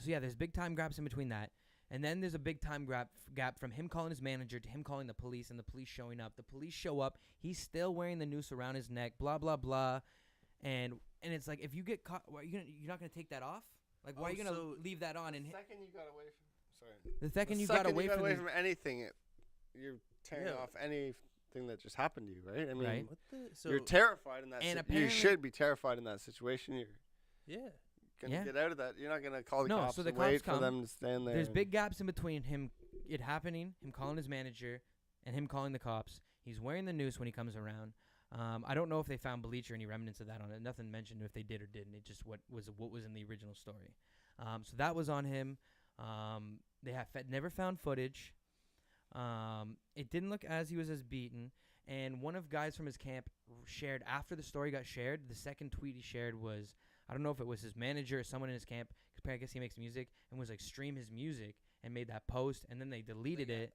yeah, there's big time gaps in between that. And then there's a big time gap from him calling his manager to him calling the police and the police showing up. The police show up. He's still wearing the noose around his neck, blah, blah, blah. And it's like, if you get caught, you're not going to take that off? Like, why are you going to leave that on? And The second you got away from... the second you got away from anything, you're tearing off anything that just happened to you, right? I mean, Right. you're terrified in that And situation. You should be terrified in that situation. You're Yeah. gonna get out of that. You're not gonna call the No, cops so the and wait cops for them to stand there. There's big gaps in between it happening, him calling his manager, and him calling the cops. He's wearing the noose when he comes around. I don't know if they found bleach or any remnants of that on it. Nothing mentioned if they did or didn't. It just what was in the original story. So that was on him. They have never found footage. It didn't look as he was as beaten. And one of guys from his camp shared after the story got shared. The second tweet he shared was, I don't know if it was his manager or someone in his camp, because I guess he makes music, and was like, stream his music, and made that post, and then they deleted it,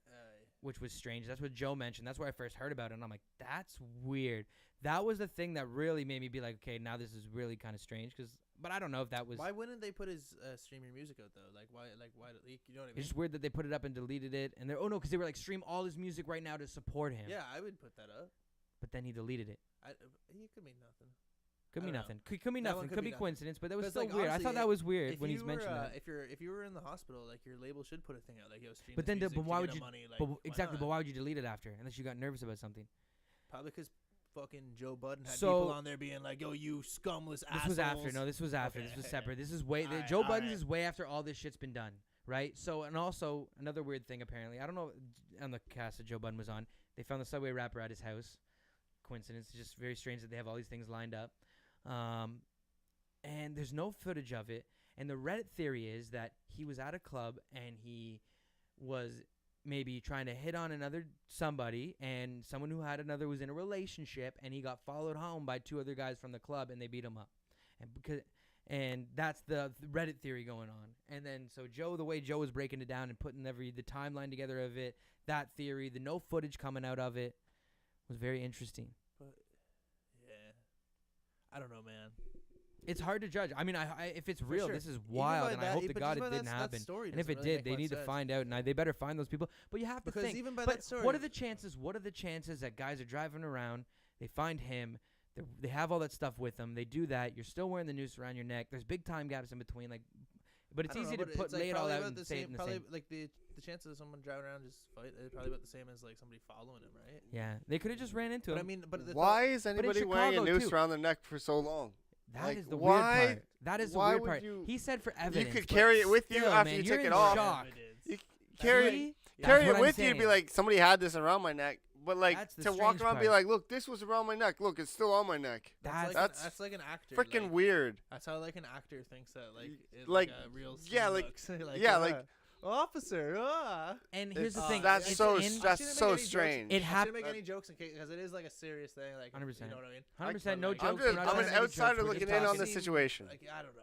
which was strange. That's what Joe mentioned. That's where I first heard about it, and I'm like, that's weird. That was the thing that really made me be like, okay, now this is really kind of strange, but I don't know if that was... Why wouldn't they put his stream your music out, though? Like, why leak? You know what I mean? It's just weird that they put it up and deleted it, and they're, because they were like, stream all his music right now to support him. Yeah, I would put that up. But then he deleted it. He could mean nothing. Could I be don't nothing. know. Could be That nothing. one Could could be be nothing. coincidence, but that was 'Cause, still like, weird. I honestly, thought that was weird when he's you mentioned were, that. if you were in the hospital, like, your label should put a thing out, like, yo, stream But this then, music but to why get would him you? money, like, But why exactly. not? But why would you delete it after? Unless you got nervous about something. Probably because fucking Joe Budden had So- people on there being like, yo, you scumless assholes. This was after. No, this was after. This was Okay. separate. This is way. Alright, Joe Budden's alright. is way after all this shit's been done, right? So, and also another weird thing. Apparently, I don't know on the cast that Joe Budden was on. They found the Subway rapper at his house. Coincidence. It's just very strange that they have all these things lined up. And there's no footage of it. And the Reddit theory is that he was at a club and he was maybe trying to hit on somebody, and someone who had another was in a relationship, and he got followed home by two other guys from the club, and they beat him up. And that's the Reddit theory going on. And then so Joe, the way Joe was breaking it down and putting the timeline together of it, that theory, the no footage coming out of it, was very interesting. But, yeah. I don't know, man. It's hard to judge. I mean, if it's For real, sure. this is Even wild, by and I that- hope to but God even it by didn't that happen. story And if it doesn't really did, they make need much to sense. find out, and they better find those people. But you have to Because think. even by but that story, what are the chances? What are the chances that guys are driving around, they find him, they have all that stuff with them, they do that, you're still wearing the noose around your neck. There's big time gaps in between, like. But it's I don't easy know, to but it's, like, lay it all probably out about and the say it same, in the probably same. like the chances of someone driving around just fight is probably about the same as like somebody following him, right? Yeah, they could have just ran into But him. I mean, but the Why is in anybody wearing a Chicago, noose too. around their neck for so long? That like, is the why- weird part. That is the why weird would part. you- He said for You evidence. could but carry it with you still, after man, you you're took in it off. shock. You That's carry Really? carry That's it what with I'm you and be saying. like, somebody had this around my neck. But like That's the to walk strange around and be part. like, look, this was around my neck. Look, it's still on my neck. That's like an actor. Freaking like, weird. That's how like an actor thinks that like Like, a real yeah, scene like- looks. yeah, like- officer. And here's the It's- thing. that's it's so in- I shouldn't that's make so any jokes. strange. It I hap- shouldn't make any jokes in case because it is like a serious thing. Like 100%. You know what I mean? 100% no Like, jokes. I'm we're just not I'm trying an to make any outsider jokes, we're looking just in on talking. the situation. Like I don't know.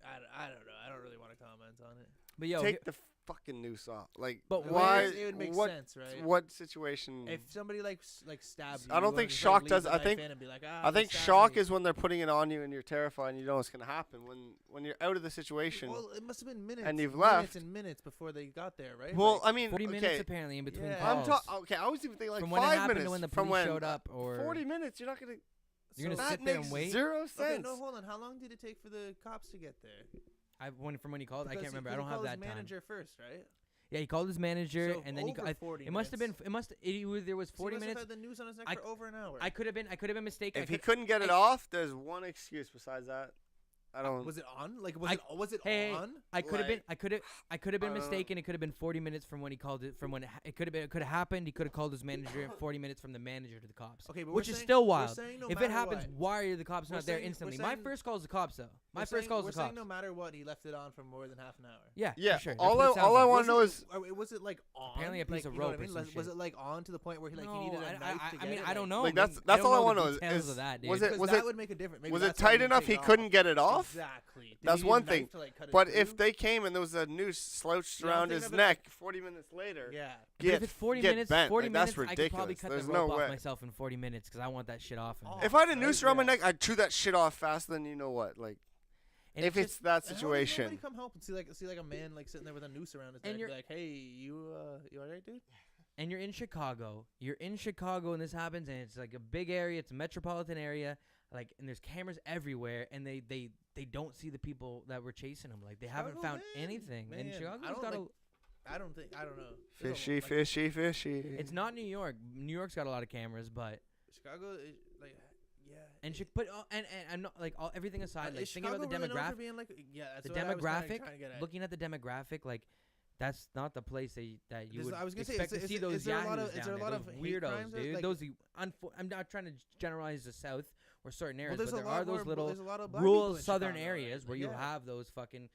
I don't know. I don't really want to comment on it. But yo, Take the fucking noose off. Like, But why? It would make what, sense, right? What situation? If somebody like stabs you, I don't you think wouldn't just, shock leave does- the I knife think- in and be like, I think they stabbed shock me. is when they're putting it on you and you're terrified and you know what's gonna happen. When you're out of the situation. Well, it must have been minutes. And you've minutes left. and minutes before they got there, right? Well, Like, I mean, 40 okay. minutes apparently in between Yeah. calls. Okay, I was even thinking like From when it 5 happened to minutes when the from police when showed up, or 40 minutes. You're not gonna. You're gonna that sit there and makes wait? Zero okay, sense. no, hold on. How long did it take for the cops to get there? From when he called, I Because can't remember. he I don't have called that his time. manager first, right? Yeah, he called his manager, So and then over 40 it must have been. minutes. It must. It either was So he 40 must minutes. have had the news on his neck I- for over an hour. I could have been mistaken. If he couldn't get it off, there's one excuse besides that. I don't. Was it on? Like, was it Hey, on? I could have been. like- I could have been I don't know. mistaken. It could have been 40 minutes from when he called it. From when it could have been. It could have happened. He could have called his manager. 40 minutes from the manager to the cops. Okay, but which we're is saying- still we're wild. saying no If it matter happens, what. why are the cops We're not there saying- we're instantly? saying- My first call is the cops, though. My We're first saying- call is we're the saying cops. no matter what, he left it on for more than half an hour. Yeah, Yeah. for sure. All That's what it I sounds want like. to know is Was it like on? Apparently a piece like, of you know what rope I or mean? some Like, was shit. it like on to the point where he No, needed a knife to get mean, it? I don't know. Like, man. that's I don't all I know want the to know details is of that, dude. was it Because that would make a difference. Maybe was it that's why tight he enough take he it off. couldn't get it off? Exactly. Did That's he use one a thing. knife to, like, cut it But through? if they came and there was a noose slouched Yeah, I'm around thinking his of it neck 40 minutes later, Yeah. But if get, it's 40 get minutes, bent. 40 like, minutes, that's I could probably ridiculous. cut There's the no rope off way. myself in 40 minutes because I want that shit off. Oh. If I had a Right, noose around my yeah. neck, I'd chew that shit off faster than you know what. Like, And if it's it's that And how does situation. nobody come help and see like a man like sitting there with a noose around his And neck, and you're- be like, hey, you alright, dude? and you're in Chicago. You're in Chicago and this happens, and it's like a big area. It's a metropolitan area. Like, and there's cameras everywhere, and they don't see the people that were chasing them. Like, they haven't Chicago, found man, anything. And man, Chicago's I don't got like- I don't know. There's a- Fishy, like, fishy, fishy. It's not New York. New York's got a lot of cameras, but Chicago, like, yeah. and not, like everything aside, like Is thinking about the Chicago really known for demographic, being like, yeah, that's the what I was kinda demographic, trying to get at. looking at the demographic, like that's not the place that you There's- would I was gonna say, expect is- to is- see is those there a lot yahoos of- is down there a there, lot those of hate weirdos, crimes or, dude. like- Those I'm not trying to generalize the South or certain areas, Well, but there are those there's little a lot of black people rural in southern Chicago, areas right? where you Yeah. have those fucking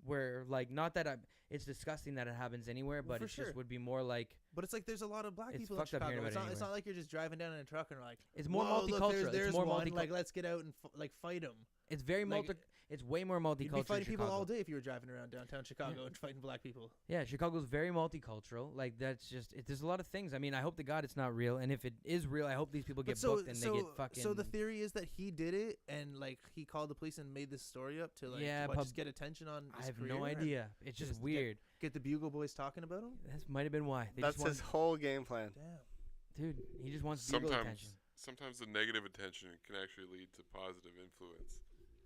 where like not that it's disgusting that it happens anywhere, Well, but for it sure. just would be more like But it's like there's a lot of black It's people in fucked up hearing Chicago. It's about not, it it's anyway. not like you're just driving down in a truck and like, it's more "Whoa, look, multicultural. there's It's more one. multicultural. Like, let's get out and like fight them. It's very like, it's way more multicultural. You'd be fighting in people all Chicago. day if you were driving around downtown Chicago and fighting black people. Yeah, Chicago's very multicultural. Like that's just there's a lot of things. I mean, I hope to God it's not real, and if it is real, I hope these people get booked and they get fucking. So the theory is that he did it and like he called the police and made this story up to like Yeah, just get attention on his I have career no and idea. It's just just weird. Get the Bugle Boys talking about him. That might have been why. They That's just his whole game plan. Damn. dude. He just wants Bugle attention. Sometimes the negative attention can actually lead to positive influence.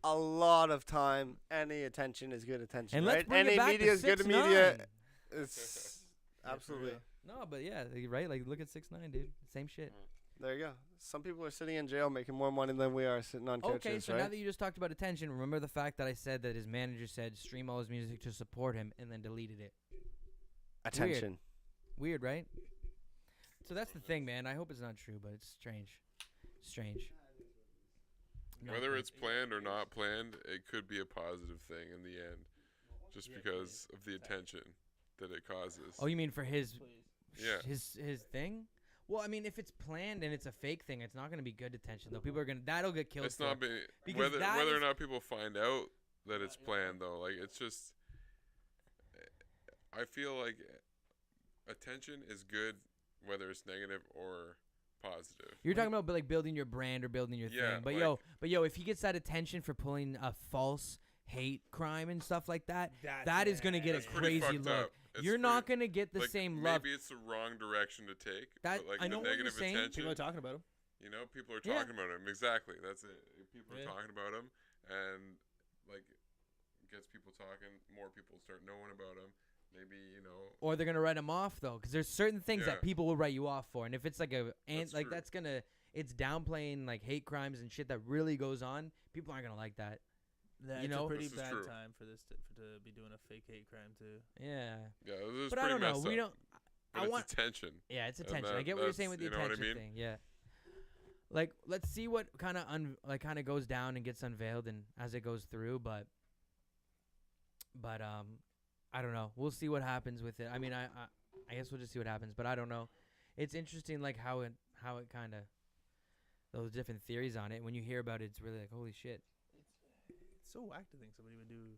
A lot of time, any attention is good attention, And right? let's bring it Any back media to is good 6ix9ine. media. It's Yeah, for absolutely. real. No, but yeah, right. Like look at 6ix9ine, dude. Same shit. There you go. Some people are sitting in jail making more money than we are sitting on couches, Okay, so right? now that you just talked about attention, remember the fact that I said that his manager said stream all his music to support him, and then deleted it. Attention. Weird, right? So that's the thing, man. I hope it's not true, but it's strange. Strange. No, Whether but- it's planned or not planned, it could be a positive thing in the end, just because of the attention that it causes. Oh, you mean for his Yeah. his thing? Well, I mean, if it's planned and it's a fake thing, it's not gonna be good attention though. People are gonna that'll get killed. It's not being Because whether that or is- not people find out that it's planned though. Like it's just, I feel like attention is good whether it's negative or positive. You're talking about like building your brand or building your Yeah, thing. But like- yo, if he gets that attention for pulling a false hate crime and stuff like that, that is gonna get That's a pretty crazy fucked look. up. It's You're not pretty- gonna get the like, same love. Maybe it's the wrong direction to take. That- but like I know the what you're negative saying. attention. People are talking about him. You know, people are Yeah. talking about him. Exactly. That's it. People are Yeah. talking about him, and like gets people talking. More people start knowing about him. Maybe Or they're gonna write him off though, because there's certain things Yeah. that people will write you off for, and if it's like That's true. that's gonna it's downplaying like hate crimes and shit that really goes on. People aren't gonna like that. Yeah, You it's know? a pretty This is bad true. time for this to be doing a fake hate crime too. Yeah, Yeah, this is but I pretty don't know. messed We up. don't. But I it's want. attention. Yeah, it's And attention. I get what you're saying with the you know what I attention mean? thing. Yeah. Like, let's see what kind of goes down and gets unveiled, and as it goes through. But I don't know. We'll see what happens with it. I mean, I guess we'll just see what happens. But I don't know. It's interesting, like how it kind of those different theories on it. When you hear about it, it's really like, holy shit. It's so whack to think somebody would do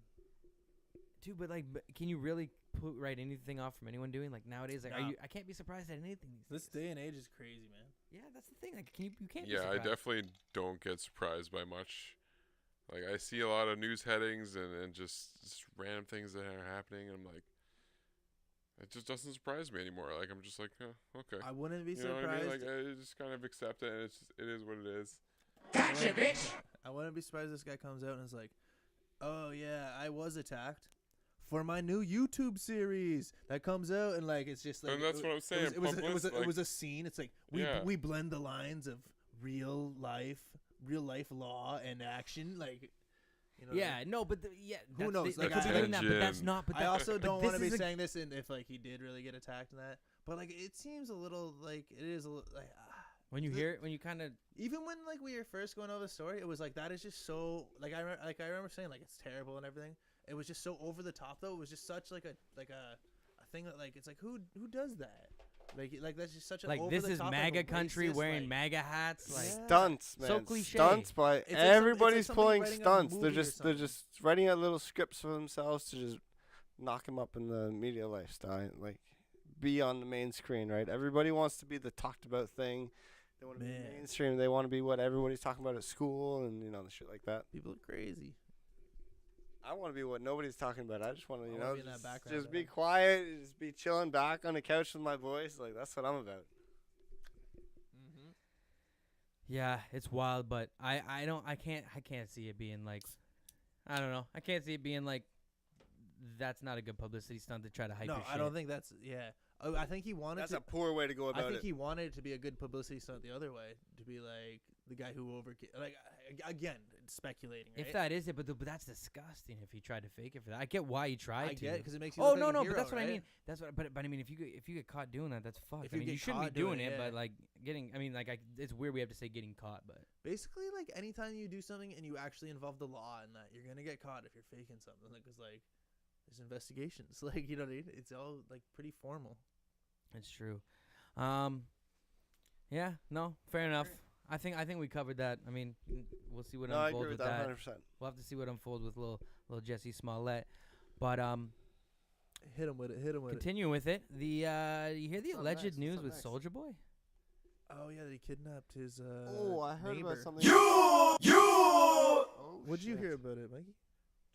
Dude, but like, can you really write anything off from anyone doing like nowadays? Like, Nah. I can't be surprised at anything these This days. day and age is crazy, man. Yeah, that's the thing. Like, you can't. be Yeah, I surprised. definitely don't get surprised by much. Like, I see a lot of news headings and just random things that are happening, and I'm like, it just doesn't surprise me anymore. Like, I'm just like, okay. I wouldn't be You know what I surprised. mean? Like, I just kind of accept it, and it is what it is. Gotcha, bitch. I wouldn't be surprised if this guy comes out and is like, "Oh yeah, I was attacked for my new YouTube series that comes out," and like it's just like And that's what I'm saying. It was Public- a scene. It's like Yeah. we blend the lines of real life law and action, like. You know what I Yeah, mean? no, but Who knows? They Like, could be doing that, but that's Attention. not. But I that, also but don't this want to be is a- saying this, and if like he did really get attacked in that, but like it seems a little like it is a little like. when you hear it, when you kind of Even when like we were first going over the story, it was like that is just so like I remember saying like it's terrible and everything. It was just so over the top though. It was just such like a thing that like it's like who does that? Like that's just such a like over this the is top, MAGA like, country racist, wearing like, MAGA hats. Like Yeah. Stunts, man. So cliche. Stunts by It's like everybody's somebody pulling writing a stunts. They're movie or just something. writing out little scripts for themselves to just knock them up in the media lifestyle, like be on the main screen, right? Everybody wants to be the talked about thing. They want to be Man. mainstream. They want to be what everybody's talking about at school and the shit like that. People are crazy. I want to be what nobody's talking about. I just want to, I you wanna know, be in that just, background, just be man. quiet, just be chilling back on the couch with my boys. Like that's what I'm about. Mm-hmm. yeah, it's wild, but I can't see it being like, I don't know. I can't see it being like, that's not a good publicity stunt to try to hype No, your shit. I don't think that's Oh, I think he wanted That's to. a poor way to go I about think it. he wanted it to be a good publicity stunt the other way, to be like the guy who like again speculating. Right? If that is it, but that's disgusting. If he tried to fake it for that, I get why he tried I to. get because it makes you. Oh look no, like a no, hero, but that's what I right? mean. That's what. But I mean, if you get caught doing that, that's fucked. If I you mean, get you shouldn't be caught doing doing it, it, but yeah. like getting. I mean, like it's weird we have to say getting caught, but Basically, like anytime you do something and you actually involve the law in that, you're gonna get caught if you're faking something. Like, 'cause like there's investigations. Like you know what I mean? It's all like pretty formal. it's true. Yeah, no, fair enough. I think we covered that. I mean, we'll see what No, I unfolds agree with with that that. 100%. We'll have to see what unfolds with little Jussie Smollett. But Hit him with it. Hit him with it. continuing with it, the you hear the What's up alleged next? news What's up with next? Soldier Boy? Oh yeah, they kidnapped his. Oh, I heard neighbor. about something. Oh, What'd you shit. hear about it, Mikey?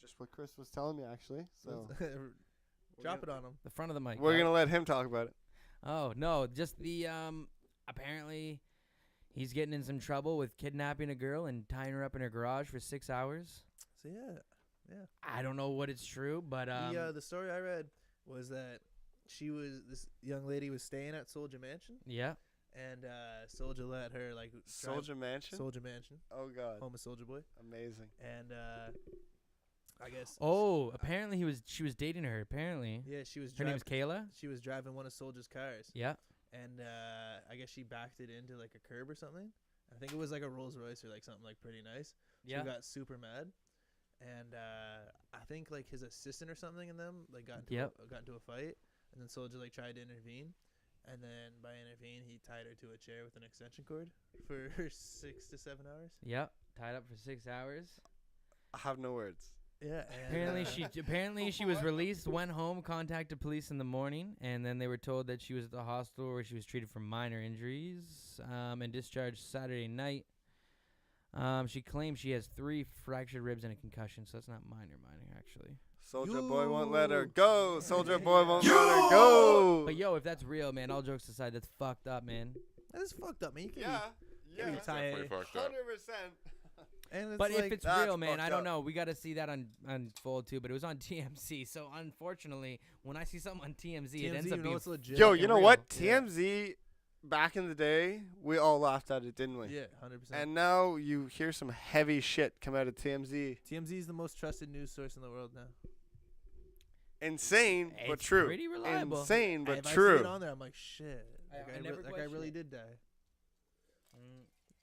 Just what Chris was telling me, actually. So Drop it on him. The front of the mic. we're right? gonna let him talk about it. Oh no, just the apparently he's getting in some trouble with kidnapping a girl and tying her up in her garage for 6 hours. So yeah. I don't know what it's true, but The story I read was that this young lady was staying at Soldier Mansion, yeah. and Soldier let her like Soldier Mansion. Soldier Mansion, Oh God, home of Soldier Boy, amazing. and I guess Oh, apparently she was dating her. Apparently, yeah, she was her name's Kayla. she was driving one of Soldier's cars, Yeah. and I guess she backed it into like a curb or something. I think it was like a Rolls Royce or like something like pretty nice. Yeah. She got super mad, and I think like his assistant or something in them like got into Yep. got into a fight, and then Soldier like tried to intervene, and then by intervene he tied her to a chair with an extension cord for 6 to 7 hours. Yep. Tied up for 6 hours. I have no words. Yeah. Apparently she was released, went home, contacted police in the morning, and then they were told that she was at the hospital where she was treated for minor injuries, and discharged Saturday night. She claims she has 3 fractured ribs and a concussion, so that's not minor actually. Soldier Boy won't let her You- go. Soldier Boy won't let her go. But yo, if that's real, man, all jokes aside, that's fucked up, man. That's fucked up, man. You can Yeah, you yeah, can That's tie definitely fucked up. 100%. and it's But like, if it's that's real, man, fucked I don't up. know. We got to see that unfold too. But it was on TMZ, so unfortunately, when I see something on TMZ, it ends TMZ, up you know being it's legit. Yo, fucking you know real. what? Yeah. TMZ, back in the day, we all laughed at it, didn't we? Yeah, 100%. And now you hear some heavy shit come out of TMZ. TMZ is the most trusted news source in the world now. Insane, but It's true. pretty reliable. Insane, but If I see true. it on there, I'm like, shit. I never that guy question really it. did die.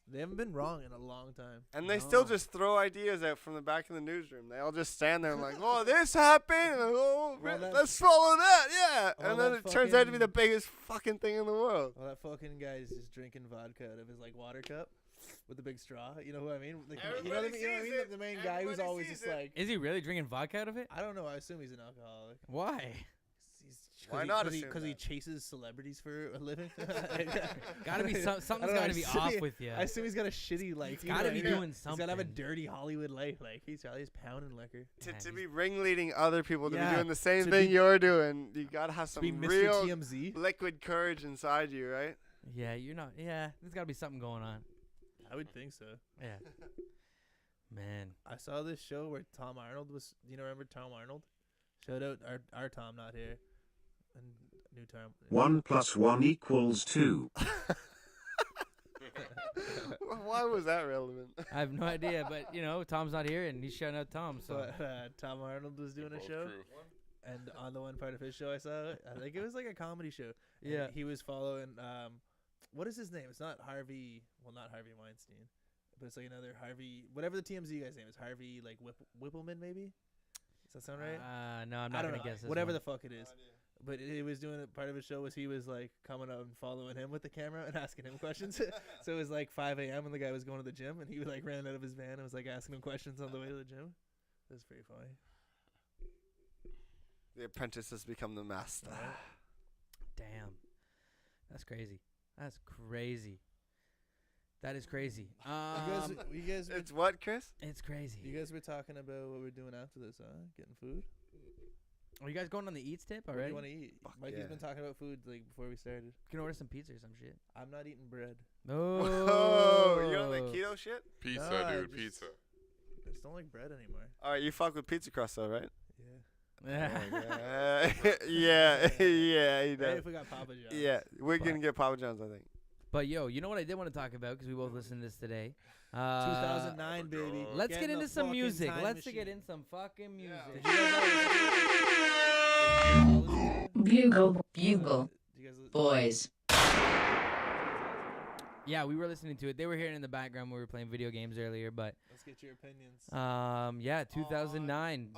They haven't been wrong in a long time. And they still No. just throw ideas out from the back of the newsroom. They all just stand there and like, oh, this happened. And oh, Well, that- let's follow that. Yeah. Well, and then that it turns out to be fucking- the biggest fucking thing in the world. Well, that fucking guy is just drinking vodka out of his like water cup. with the big straw. You know who I mean? Like, you know what I mean? You know what I mean? The main guy who's Everybody always sees just it. like, Is he really drinking vodka out of it? I don't know. I assume he's an alcoholic. Why? Why not assume Because he that? chases celebrities for a living. Gotta be something's I don't know, gotta I be assume off he- with you. I assume he's got a shitty life. He's gotta be doing something. He's gotta have a dirty Hollywood life. Like he's pounding liquor. To be ringleading other people to Yeah, be doing the same to thing be- you're doing, you gotta have To be some Mr. real TMZ. liquid courage inside you, right? Yeah, you're not. Yeah, there's gotta be something going on. I would think so. Yeah. Man. I saw this show where Tom Arnold was. You know, remember Tom Arnold? Shout out our Tom, not here. And new Tom. 1 + 1 = 2. Why was that relevant? I have no idea, but you know, Tom's not here, and he's shouting out Tom. So But Tom Arnold was doing a Both show, true. and on the one part of his show I saw, I think it was like a comedy show. and Yeah. he was following. What is his name? It's not Harvey. Well, not Harvey Weinstein, but it's like another Harvey. Whatever the TMZ guy's name is, Harvey like Whippleman maybe. Does that sound right? no, I'm I not don't gonna know. guess. This Whatever one. the fuck it is. But he was doing part of his show was he was like coming up and following him with the camera and asking him questions. So it was like 5 a.m. when the guy was going to the gym and he like ran out of his van and was like asking him questions on the way to the gym. It was pretty funny. The apprentice has become the master. Damn, that's crazy. That's crazy. That is crazy. You guys, It's what, Chris? It's crazy. you guys were talking about what we're doing after this, huh? Getting food. Are you guys going on the eats tip What do already? you want to eat? Fuck Mikey's yeah. been talking about food like before we started. You can order some pizza or some shit. I'm not eating bread. Oh, you on the keto shit? Pizza, No, I dude, just- pizza. I just don't like bread anymore. All right, you fuck with pizza crust though, right? Yeah. Yeah, yeah, he Hey, does. if we got Papa John's. Yeah, we're gonna get Papa John's, I think. But yo, you know what I did want to talk about because we both listened to this today. 2009, baby. Let's Get get in the into some fucking music. time Let's machine. get in some fucking music. Did you guys all listen to it? Bugle. Did you guys Boys. Yeah, we were listening to it. They were hearing it in the background when we were playing video games earlier. But Let's get your opinions. yeah, 2009.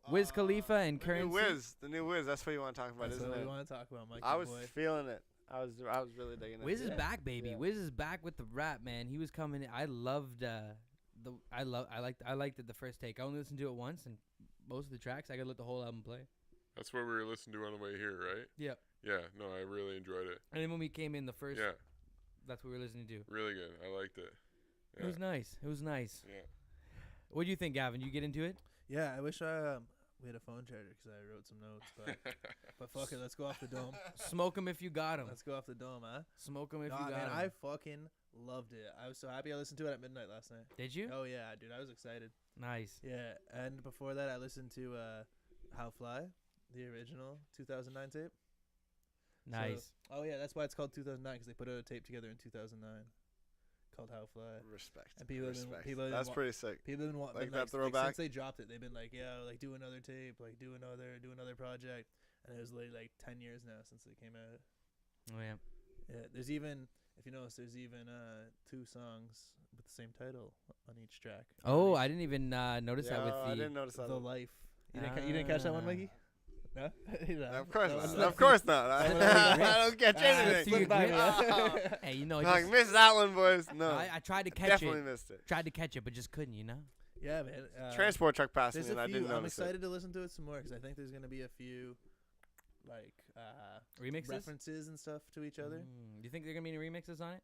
Wiz Khalifa and The new Curren. Wiz, the new Wiz. That's what you want to talk about, That's isn't what we it? want to talk about, Mikey I was boy. feeling it. I was really digging it. Wiz is Yeah. back, baby. Yeah. Wiz is back with the rap, man. He was coming. I loved I liked it the first take. I only listened to it once, and most of the tracks I could let the whole album play. That's what we were listening to on the way here, right? Yep. Yeah, no, I really enjoyed it. And then when we came in the first, Yeah, that's what we were listening to. really good. I liked it. It was nice. It was nice. Yeah. What do you think, Gavin? You get into it? Yeah, I wish we had a phone charger because I wrote some notes. But fuck it, let's go off the dome. Smoke 'em if you got 'em. Let's go off the dome, huh? Smoke 'em if Nah, you got man, 'em. I fucking loved it. I was so happy I listened to it at midnight last night. Did you? Oh yeah, dude, I was excited. Nice. Yeah, and before that, I listened to How Fly, the original 2009 tape. Nice. Oh yeah, that's why it's called 2009 because they put out a tape together in 2009 called How Fly. Respect. And people have been- Respect. people have been That's wa- pretty sick. People have been wanting Like like, that throwback? since they dropped it. They've been like, yeah, like do another tape, like do another project, and it was like 10 years now since they came out. Oh yeah. Yeah, there's even if you notice, there's even 2 songs with the same title on each track. Oh, I didn't even notice that Yeah, with I the. didn't notice that. The Life. You didn't catch that one, Mikey? No. No? Of course That was not. like- Of course not. I, That's I don't catch Ah, anything. Through your by grip. me, Hey, you know, Like, just, missed that one, boys. No. I tried to catch Definitely it. missed it. Tried to catch it, but just couldn't. You know. Yeah, man. Transport truck passed me There's and a I few. didn't I'm notice excited to listen to it some more because I think there's gonna be a few, like, Remixes. references and stuff to each other. Do you think there are gonna be any remixes on it?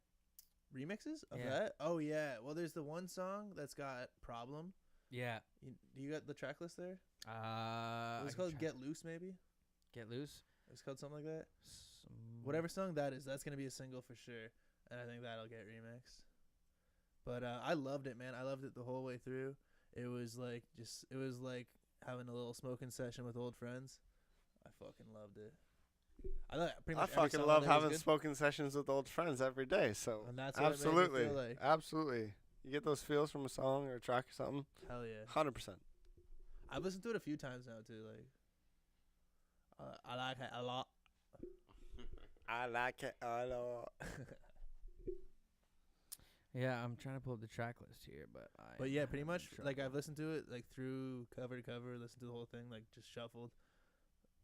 Remixes of Yeah. that? Oh yeah. Well, there's the one song that's got Problem. Yeah. You got the track list there? It I was can called try- Get Loose, maybe. Get Loose. It's called something like that. Some- Whatever song that is, that's gonna be a single for sure, and I think that'll get remixed. But I loved it, man. I loved it the whole way through. It was like having a little smoking session with old friends. I fucking loved it. I thought pretty I much every fucking song love on there was having good. spoken sessions with old friends every day. So And that's what it made me absolutely, feel like. absolutely. You get those feels from a song or a track or something. Hell yeah. 100%. I've listened to it a few times now too. Like, I like it a lot. I like it a lot. Yeah, I'm trying to pull up the track list here, but But yeah, pretty much like I've. I've listened to it like through cover to cover, listened to the whole thing, like just shuffled.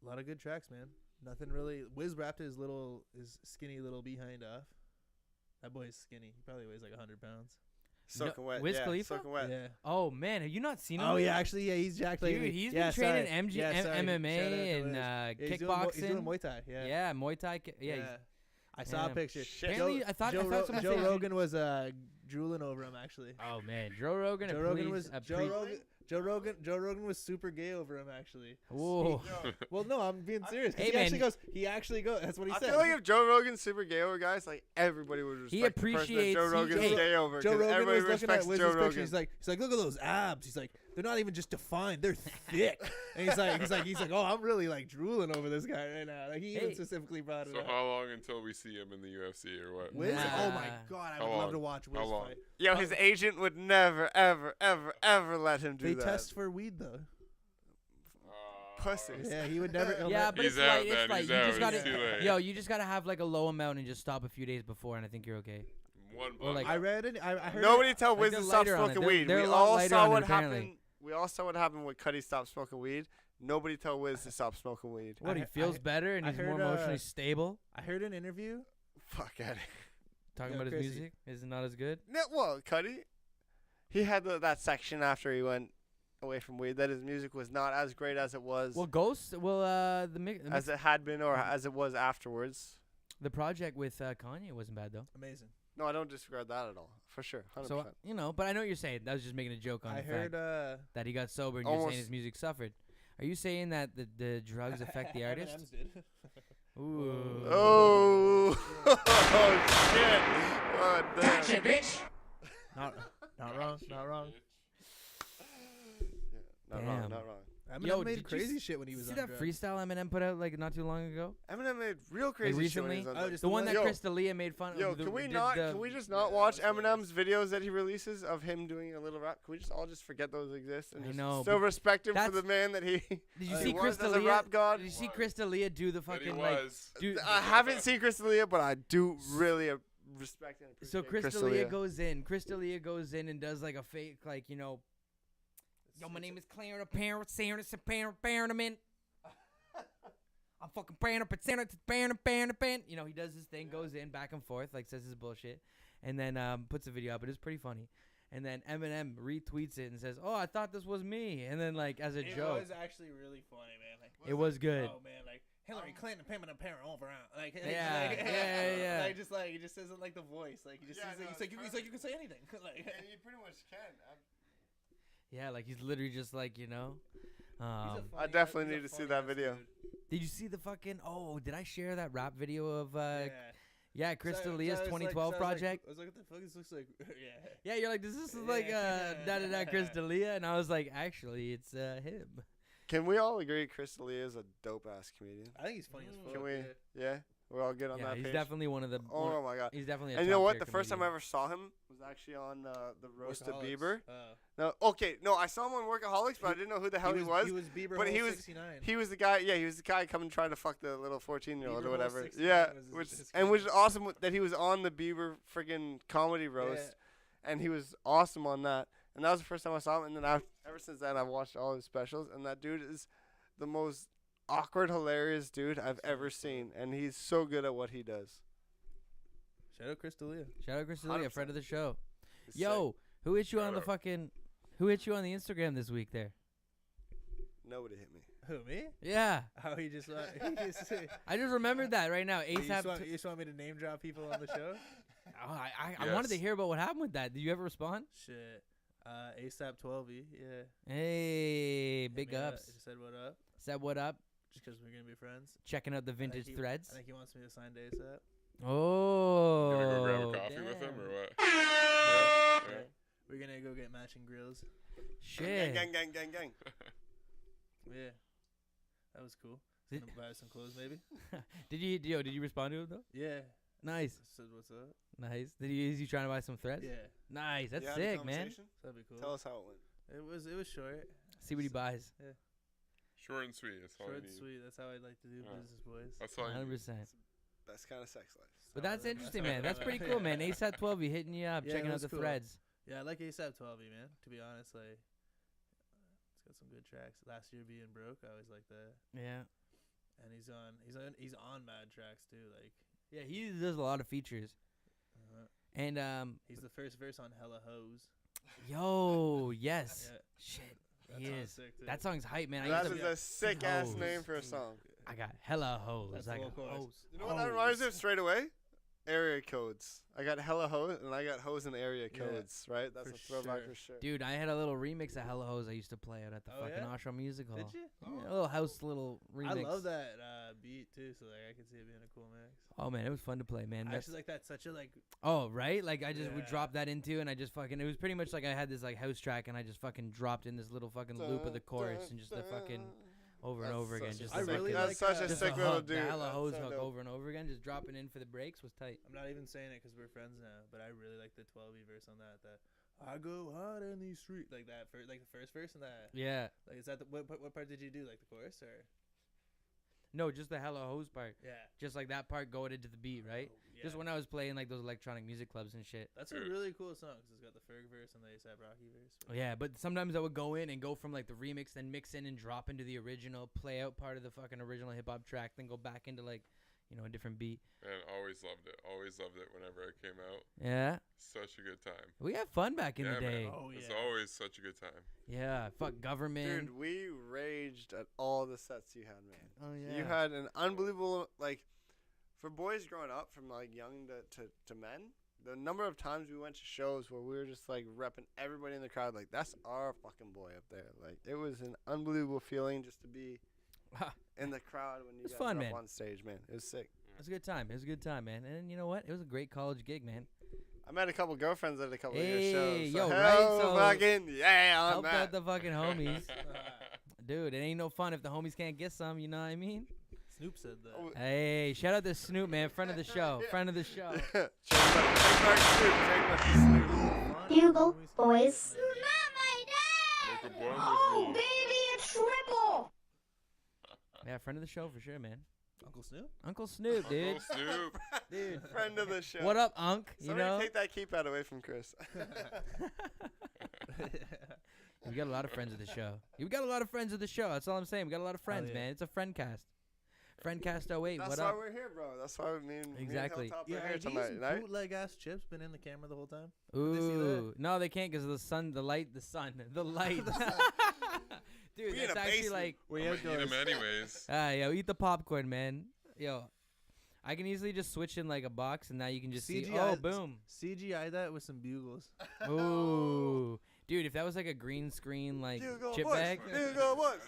A lot of good tracks, man. Nothing really. Wiz wrapped his skinny little behind off. That boy's skinny. He probably weighs like 100 pounds. Soaking wet. Wiz yeah, Khalifa? Soaking wet. Yeah. Oh man, have you not seen him? Oh yeah, actually, yeah, he's jacked. Dude, lately. he's yeah, been training sorry. MMA Yeah, sorry. Shout out to and Wiz. kickboxing. Yeah, he's doing Muay Thai. Yeah. Yeah, Muay Thai. Yeah. I saw a Yeah. picture. Shit. Apparently, I thought someone Joe said- Rogan was drooling over him actually. Oh man, Joe Rogan. Joe Rogan was super gay over him actually. Whoa. Well, no, I'm being serious. 'Cause Hey, man. He actually goes. That's what he I said. feel like if Joe Rogan's super gay over guys, like everybody would respect He the person that appreciates Joe Rogan's CJ. gay over. Joe 'cause Rogan everybody was looking respects at Wiz's Joe picture. Rogan. He's like, look at those abs. He's like, they're not even just defined. They're thick. And he's like, oh, I'm really like drooling over this guy right now. Like he even Hey. specifically brought it So up. how long until we see him in the UFC or what? Wiz? Nah. Oh my god, I How would love long? to watch Wiz How long? fight. Yo, his agent would never, ever, ever, ever let him do They that. test for weed though. Pussies. Yeah, he would never. he'll Yeah, never- but He's it's like out it's then, like he's you out, just it's gotta, too late. yo, you just gotta have like a low amount and just stop a few days before, and I think you're okay. One Or like- I read it. I heard. Nobody tell Like, Wiz they're to stop lighter on it. smoking They're- weed. they're We a lot all lighter saw on it, what apparently. happened. We all saw what happened when Cuddy stopped smoking weed. Nobody tell Wiz to stop smoking weed. What, he I- feels I- better and I he's more heard, emotionally stable. I heard an interview. Fuck at it. Talking Yo, about his Chrissy. music, is it not as good? No, well, Cuddy, he had that section after he went away from weed that his music was not as great as it was, Well, Ghost, the as it had been, or as it was afterwards. the project with Kanye wasn't bad though. Amazing. No, I don't disregard that at all, for sure, 100%. So you know, but I know what you're saying. I was just making a joke on I the heard. fact that he got sober, and you're Almost- saying his music suffered. Are you saying that the drugs affect the artist? Eminem's did. Ooh. Oh, oh shit! Oh, damn. bitch. Not wrong. Not wrong. Not Damn. wrong, not wrong. Eminem Yo, made did you crazy s- shit when he was See on that drugs. freestyle Eminem put out like not too long ago? Eminem made real crazy shit when he recently? was on Oh, drugs. just The one that Yo, Chris D'Elia made fun Yo, of. can we did not? the- Can we just not yeah, watch that's hilarious. Eminem's videos that he releases of him doing a little rap? Can we just all just forget those exist and I just know, still but respect him for that's- the man that he? Did you he see was Chris as a D'Elia? rap god? Did you see Chris D'Elia do the But he fucking like? was. Do, I haven't seen Chris D'Elia, but I do really respect and appreciate so Chris D'Elia. D'Elia goes in. Chris D'Elia goes in and does like a fake, like, you know. Yo, my name is Clarence Apparent, Sarah Apparent. I'm fucking Brandon, You know, he does his thing, goes in back and forth, like says his bullshit, and then puts a video up. It is pretty funny. And then Eminem retweets it and says, "Oh, I thought this was me." And then like as a joke, It was actually really funny, man. Like, it was good. Oh man, like Hillary Clinton, Pamela Parent all around. Like, Yeah, yeah. Like just like he just says it like the voice. Like he just Yeah, says, no, he's like it's you can say anything. Like And you pretty much can. Yeah, like he's literally just like, you know. I definitely need to see that video. Did you see the fucking? Oh, did I share that rap video of? Yeah. Yeah, Chris So- D'Elia's so I was 2012 like- project. I was like, what the fuck? This looks like. Yeah. Yeah, you're like, does this look like da da da Chris D'Elia? And I was like, actually, it's him. Can we all agree Chris D'Elia is a dope ass comedian? I think he's funny as fuck. Can we? yeah. Yeah, we're all good on Yeah, that he's page. definitely one of the. Oh my god! He's definitely. A And you know what? top-tier The first time I comedian. ever saw him was actually on the roast of Workaholics. Bieber. Oh. No, okay, no, I saw him on Workaholics, but I didn't know who the hell he was. He was Bieber. but he Hole was 69. he was the guy. Yeah, he was the guy coming trying to fuck the little 14-year-old Bieber or Hole whatever. 69 Yeah, was his which is character. awesome that he was on the Bieber friggin' comedy roast, and he was awesome on that. And that was the first time I saw him. And then ever since then, I've watched all his specials, and that dude is the most awkward, hilarious dude I've ever seen, and he's so good at what he does. Shout out Chris D'Elia. Shout out Chris D'Elia, friend of the show. He's Yo, who hit you on the Shout out. fucking? Who hit you on the Instagram this week? There. sick. Nobody hit me. Who, me? Yeah, How he just. I just remembered that right now. You ASAP. you just want me to name drop people on the show? Oh, I wanted to Yes. hear about what happened with that. Did you ever respond? Shit. ASAP 12E, yeah. Hey, big Hit me up. ups. Just said what up, Said what up? just because we're gonna be friends. Checking out the I think vintage he- threads. I think he wants me to sign to ASAP. Oh. Gonna go grab a coffee with him damn. or what? Yeah. Yeah. We're gonna go get matching grills. Shit. Gang, gang, gang, gang. Yeah. That was cool. Did- Gonna buy some clothes, maybe. Did you respond to him though? Yeah. Nice, Said what's up. nice. Is he trying to buy some threads? Yeah. Nice. That's You had a sick, man. conversation? That'd be cool. Tell us how it went. It was short. See what he buys. Short and sweet. That's all Short I and need. sweet. That's how I like to do Yeah. business, boys. That's all I need. 100%. Best kind of sex life. But that's Solid. interesting, That's man. how That's I pretty like cool, it. man. ASAP 12, he hitting you up, Yeah, checking it out was the cool. threads. Yeah, I like ASAP 12E, man. To be honest, like, it's got some good tracks. Last year being broke, I always like that. Yeah. And he's on mad tracks too. Like, Yeah, he does a lot of features. And He's the first verse on Hella Hose. yo, yes, Yeah. shit, That he song's is. sick, too. That song's hype, man. That used is to, a sick ass Hoes. name for a song. I got hella hoes. That's I the got whole chorus. hoes. You know what that reminds me of straight away? Area codes. I got hella hoes and I got hoes in area Yeah, codes, right? That's for a throwback sure. for sure. Dude, I had a little remix of Hella Hoes I used to play out at the Oh, fucking yeah? Oshawa Music Hall. Did you? Yeah, a little house, little remix. I love that beat too, so like I could see it being a cool mix. Oh man, it was fun to play, man. I That's, actually like that. Such a like. oh right, like I just would Yeah. drop that into, and I just fucking. It was pretty much like I had this like house track, and I just fucking dropped in this little fucking loop of the chorus, and just the fucking over and over again. Just I the really fucking, like such a just sick the little hook, dude. the Hella That's Hose so hook dope. over and over again, just dropping in for the breaks was tight. I'm not even saying it because we're friends now, but I really like the 12 verse on that. That I go hard in these streets, like that. Like the first verse and that. Yeah. Like is that the what part did you do? Like the chorus or? No, just the Hella Hose part. Yeah. Just like that part going into the beat, right? Oh, Just yeah. when I was playing like those electronic music clubs and shit. That's a really cool song 'cause it's got the Ferg verse and the A$AP Rocky verse. Yeah, but sometimes I would go in and go from like the remix, then mix in and drop into the original, play out part of the fucking original hip hop track, then go back into like, you know, a different beat. And always loved it. Always loved it whenever it came out. Yeah. Such a good time. We had fun back in yeah, the day. man. Oh, It's yeah. always such a good time. Yeah. Fuck government. Dude, we raged at all the sets you had, man. Oh yeah. You had an unbelievable, like, for boys growing up from like young to men, the number of times we went to shows where we were just like repping everybody in the crowd, like that's our fucking boy up there. Like it was an unbelievable feeling just to be in the crowd when you It's guys fun, were man. up on stage, man. It was sick. It was a good time. It was a good time, man. And you know what? It was a great college gig, man. I met a couple girlfriends at a couple of Hey, your shows. yo, so right? hell So fucking yeah on Helped that. out the fucking homies. Dude, it ain't no fun if the homies can't get some, you know what I mean? Snoop said that. Oh, Hey, shout out to Snoop, man. Friend of the show. Friend of the show. Trademark Snoop. Bugle boys. Like a boy Oh, with me. baby, a triple. Yeah, friend of the show for sure, man. Uncle Snoop. Uncle Snoop, dude. Uncle Snoop. Dude. Friend of the show. What up, Unc? You Somebody know? take that keypad away from Chris. We got a lot of friends of the show. We got a lot of friends of the show. That's all I'm saying. We got a lot of friends, yeah. man. It's a friend cast. Friend cast 08. That's What why up? we're here, bro. That's why Exactly. me and Hilltop Yeah, are are here these tonight, right? bootleg ass chips been in the camera the whole time? Ooh. they see that? No, they can't because of the sun, the light. Dude, We in that's a actually basement. like, We I'm gonna eat them anyways. yo, eat the popcorn, man. Yo, I can easily just switch in like a box, and now you can just see. CGI Oh, boom. CGI that with some bugles. Ooh. Dude, if that was like a green screen, like Bugle chip boys. bag. Bugle boys.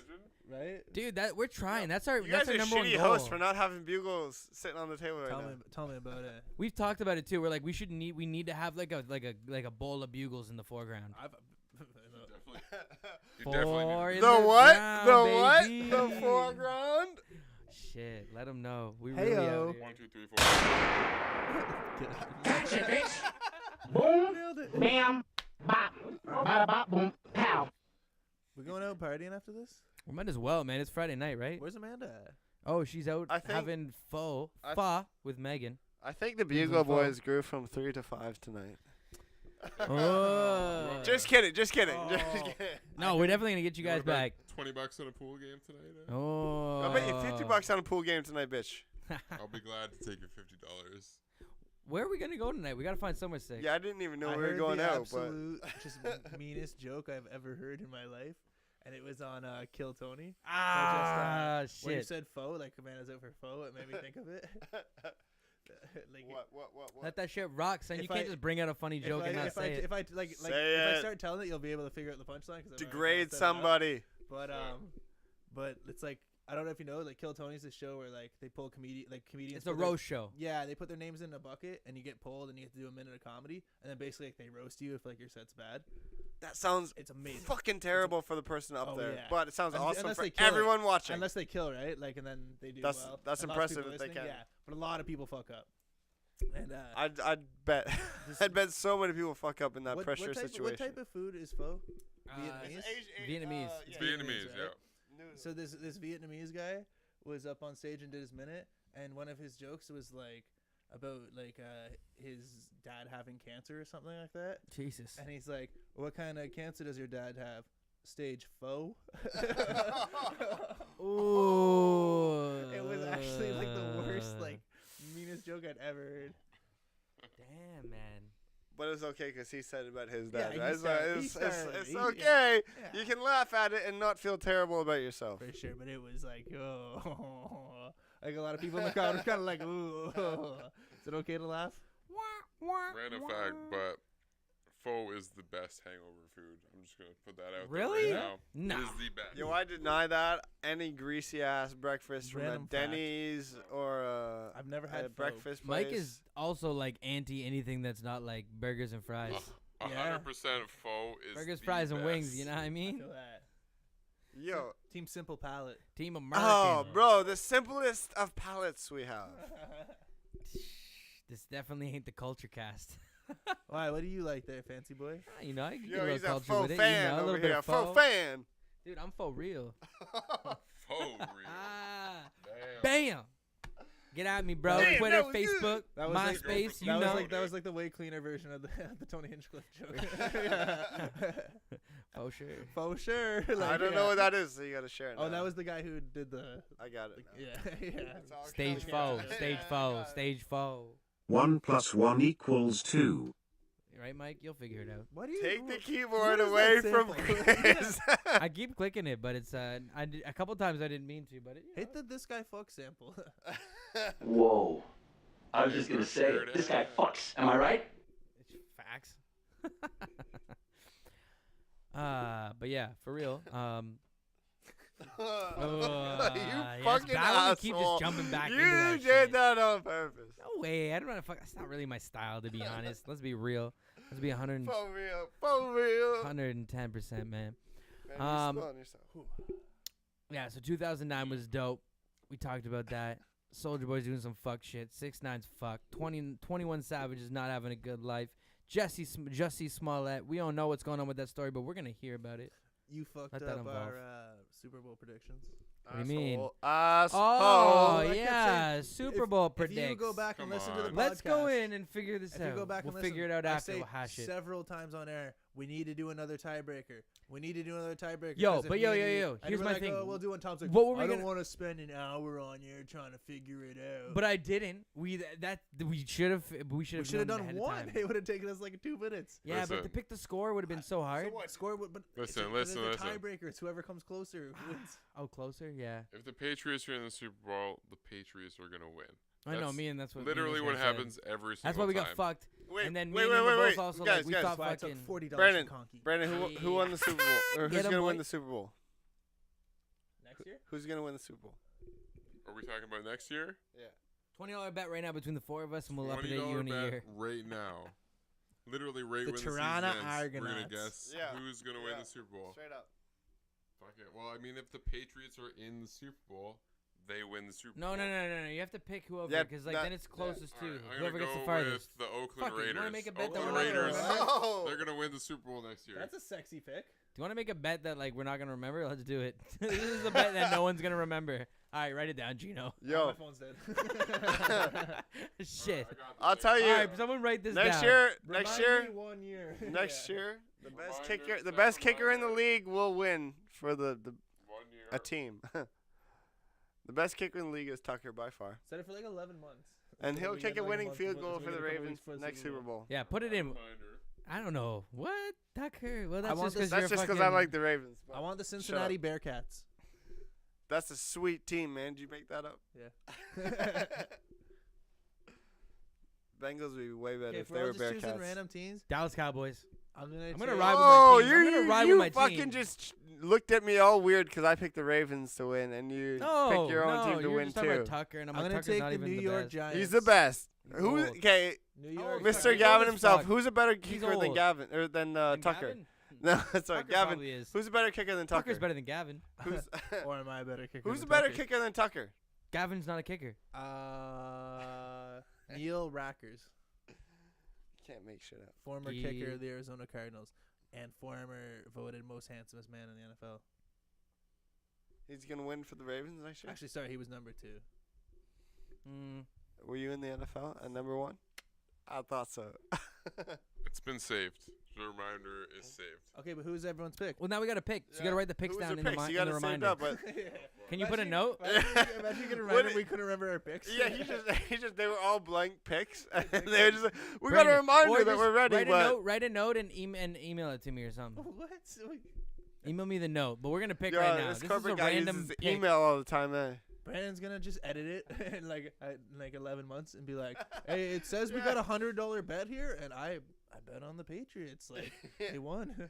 Right? Dude, that we're trying. That's our You that's guys our are number one shitty goal. hosts for not having bugles sitting on the table right now. Tell me about it. We've talked about it too. We're like, we need to have like a bowl of bugles in the foreground. You definitely Four need in The what? ground, The what? baby. The foreground? Shit, let them know. We Hey, really yo. out here. 1, 2, 3, 4. Boom. Nailed it. Bam, bop, bada bop, boom, pow. We going out partying after this? We might as well, man. It's Friday night, right? Where's Amanda at? Oh, she's out I think- having I- pho with Megan. I think the Bugle Bugle phone. boys grew from 3 to 5 tonight. Oh. Just kidding. Just kidding. Oh. Just kidding. No, we're definitely gonna get you You guys wanna back. bet $20 on a pool game tonight? Oh. I'll bet you $50 on a pool game tonight, bitch. I'll be glad to take your $50. Where are we gonna go tonight? We gotta find somewhere sick. Yeah, I didn't even know I we were heard going the out, absolute just meanest joke I've ever heard in my life, and it was on Kill Tony. Ah, When you shit. said faux, like Amanda's out for faux, it made me think of it. Like, What? Let that shit rock, son. If You can't I- just bring out a funny joke and not if say it. if I Say it. start telling it, you'll be able to figure out the punchline. Degrade somebody. But it's like I don't know if you know, like Kill Tony's a show where like they pull comedians. It's a put their- roast show. Yeah, they put their names in a bucket and you get pulled and you have to do a minute of comedy and then basically like, they roast you if like your set's bad. That sounds It's amazing. fucking terrible for the person up Oh, there, yeah. but it sounds awesome Unless for they kill it. everyone watching. Unless they kill, right? Like and then they do That's- well. that's And lots of impressive people if they listening, can. Yeah, but a lot of people fuck up. And I'd bet I'd bet so many people fuck up in that pressure what type, situation. What type of food is pho? Vietnamese. Vietnamese? Vietnamese. It's Vietnamese, right? yeah. So this Vietnamese guy was up on stage and did his minute, and one of his jokes was like about like his dad having cancer or something like that. Jesus. And he's like, "What kind of cancer does your dad have?" Stage faux. Ooh. It was actually like the worst, like meanest joke I'd ever heard. Damn, man. But it's okay because he said about his Yeah, dad. he right? It's started- okay. Yeah. You can laugh at it and not feel terrible about yourself. For sure, but it was like, oh, like a lot of people in the crowd were kind of like, ooh. Is it okay to laugh? Random fact, but pho is the best hangover food. I'm just gonna put that out Really? there right now. No. It is the best. Yo, I deny that. Any greasy ass breakfast from a Random fact. Denny's or I've never a had pho. breakfast place. Mike is also like anti anything that's not like burgers and fries. 100% pho is Burgers, the fries, and wings. best. You know what I I mean? feel that. Yo. Team Simple Palate. Team American. Oh, bro, the simplest of palettes we have. This definitely ain't the culture cast. Why? What do you like there, fancy boy? You know, I can get a Yo, little he's a culture faux with it. fan You know, a over little bit here. of Faux faux. fan. Dude, I'm faux real. Pho, real. Ah, Damn. bam. Get at me, bro. Damn, Twitter, that was good. Facebook, That was like- MySpace. You that know. That was like the way cleaner version of the Tony Hinchcliffe joke. Oh sure. For sure. I Like, don't know what that is, so you gotta share it. Oh, now. that was the guy who did the. I got it. now. Yeah, yeah. It's all Stage coming foe. together. Stage Yeah, foe. got it. Stage foe. 1 + 1 = 2. Right, Mike? You'll figure it out. What do you Take the what keyboard is away that from sample? Chris. I keep clicking it, but it's a couple times I didn't mean to, but it, Hit the this guy fuck sample. Whoa. I was just gonna say it. This guy fucks. Am I right? it's facts. But yeah, for real. you yes, fucking Val would keep asshole. just jumping back you into that did shit. that on purpose. No way. I don't know. That's not really my style, to be honest. Let's be real. Let's be 100, For real. For real. 110%, man. Man, you Um, spun yourself. Yeah, so 2009 was dope. We talked about that. Soldier Boy's doing some fuck shit. 6ix9ine's fucked. 21 Savage is not having a good life. Jussie Smollett. We don't know what's going on with that story, but we're going to hear about it. You fucked Let that up involve. our Super Bowl predictions. What do you mean? Asshole. Oh, I kept yeah. saying, Super Bowl If predicts. you go back and Come listen to the on. podcast, Let's go in and figure this If out. you go back we'll and figure it listen, out I after. say We'll hash it. several times on air, we need to do another tiebreaker. We need to do another tiebreaker. Yo, 'cause if but me yo, and yo, you- yo, and here's we're my like, thing. Oh, we'll do one. Tom's like, What were we I don't gonna- want to spend an hour on here trying to figure it out. But I didn't. We should have. We we should should have done ahead of one. time. It would have taken us like 2 minutes. Yeah, but to Listen. pick the score would have been so hard. So what? Score would, but Listen, it's listen, a listen. tiebreaker. It's whoever comes closer wins. Oh, closer? Yeah. If the Patriots are in the Super Bowl, the Patriots are gonna win. I know, That's me and that's what. Literally me what and this guy said. happens every single That's why we got time. fucked. Wait, And then me wait, and wait, him wait, were wait. both also Guys, like, we guys. thought That's why I took fucking. $40 Brandon, from Conky. Brandon, who won the Super Bowl? Or Get who's him, gonna boy. win the Super Bowl? Next year? Who's gonna win the Super Bowl? Are we talking about next year? $20 bet right now between the four of us, and we'll update $20 you in a bet year. right now. Literally right The when Toronto the season ends, we're gonna Argonauts. guess Yeah. who's gonna win Yeah. the Super Bowl. Straight up. Fuck it. Well, I mean, if the Patriots are in the Super Bowl, they win the Super No, Bowl. no, no, no, no. You have to pick whoever, Yeah, because like that- then it's closest All to right, I'm whoever gonna gets go the farthest. with the Oakland Fuck it, you Raiders. wanna make a bet that Oakland we're not gonna Raiders. remember? No. They're gonna win the Super Bowl next year. That's a sexy pick. Do you want to make a bet that like we're not gonna remember? Let's do it. This is a bet that no one's gonna remember. All right, write it down, Gino. Yo, My phone's dead. Shit. I'll tell you. All right, someone write this Next down. year, Remind next year, me 1 year. next Yeah. year, the best Reminder, kicker, the set best kicker in the reminder. league will win for the 1 year. a team. The best kicker in the league is Tucker by far, Said it for like 11 months. and So he'll we kick got a like winning month field before- goal so for we the got a couple Ravens weeks for the next Super Bowl. Yeah, put it in. Reminder. I don't know what Tucker. Well, that's want just this- because That's you're just because fucking. I like the Ravens. I want the Cincinnati Bearcats. That's a sweet team, man. Did you make that up? Yeah. Bengals would be way better Okay, if if they we're were all just choosing Bearcats. random teams, Dallas Cowboys. I'm gonna. I'm take- gonna ride with Oh, my team. I'm gonna ride you with my fucking team. just looked at me all weird because I picked the Ravens to win, and you No, picked your own no, team to you're win just talking too. about Tucker, and I'm, I'm like, gonna Tucker's take not the even New the York best. Giants. He's the best. He's Who? old. Okay, New Oh, York. he's Mr. old Gavin as himself. fuck. Who's a better He's kicker than old. Gavin or than And Tucker? Gavin? No, sorry, Tucker Gavin. probably is. Who's a better kicker than Tucker? Tucker's better than Gavin. Who's Or am I a better kicker? who's a than better Tucker? kicker than Tucker? Gavin's not a kicker. Neil Rackers, Can't make shit up. former Yeah. kicker of the Arizona Cardinals and former voted most handsomest man in the NFL. He's gonna win for the Ravens next year. Actually, sorry, he was number 2. Mm. Were you in the NFL at number 1? I thought so. I It's been saved. The reminder is saved. Okay, but who's everyone's pick? Well, now we got to pick. So you got to write the picks Who's down your in the, picks? in You the gotta save it reminder. up, but Can you put a note? Imagine you get a reminder we couldn't remember our picks. yeah, he just they were all blank picks. And Blank they were picks. just like, we got a Brandon, reminder or that just we're ready. Write a note and email it to me or something. What? Email me the note. But we're gonna pick Yo, right now. this This is a corporate guy random uses pick. email all the time, eh? Brandon's gonna just edit it in like 11 months and be like, "Hey, it says we got a $100 bet here, and I bet on the Patriots. Like they won."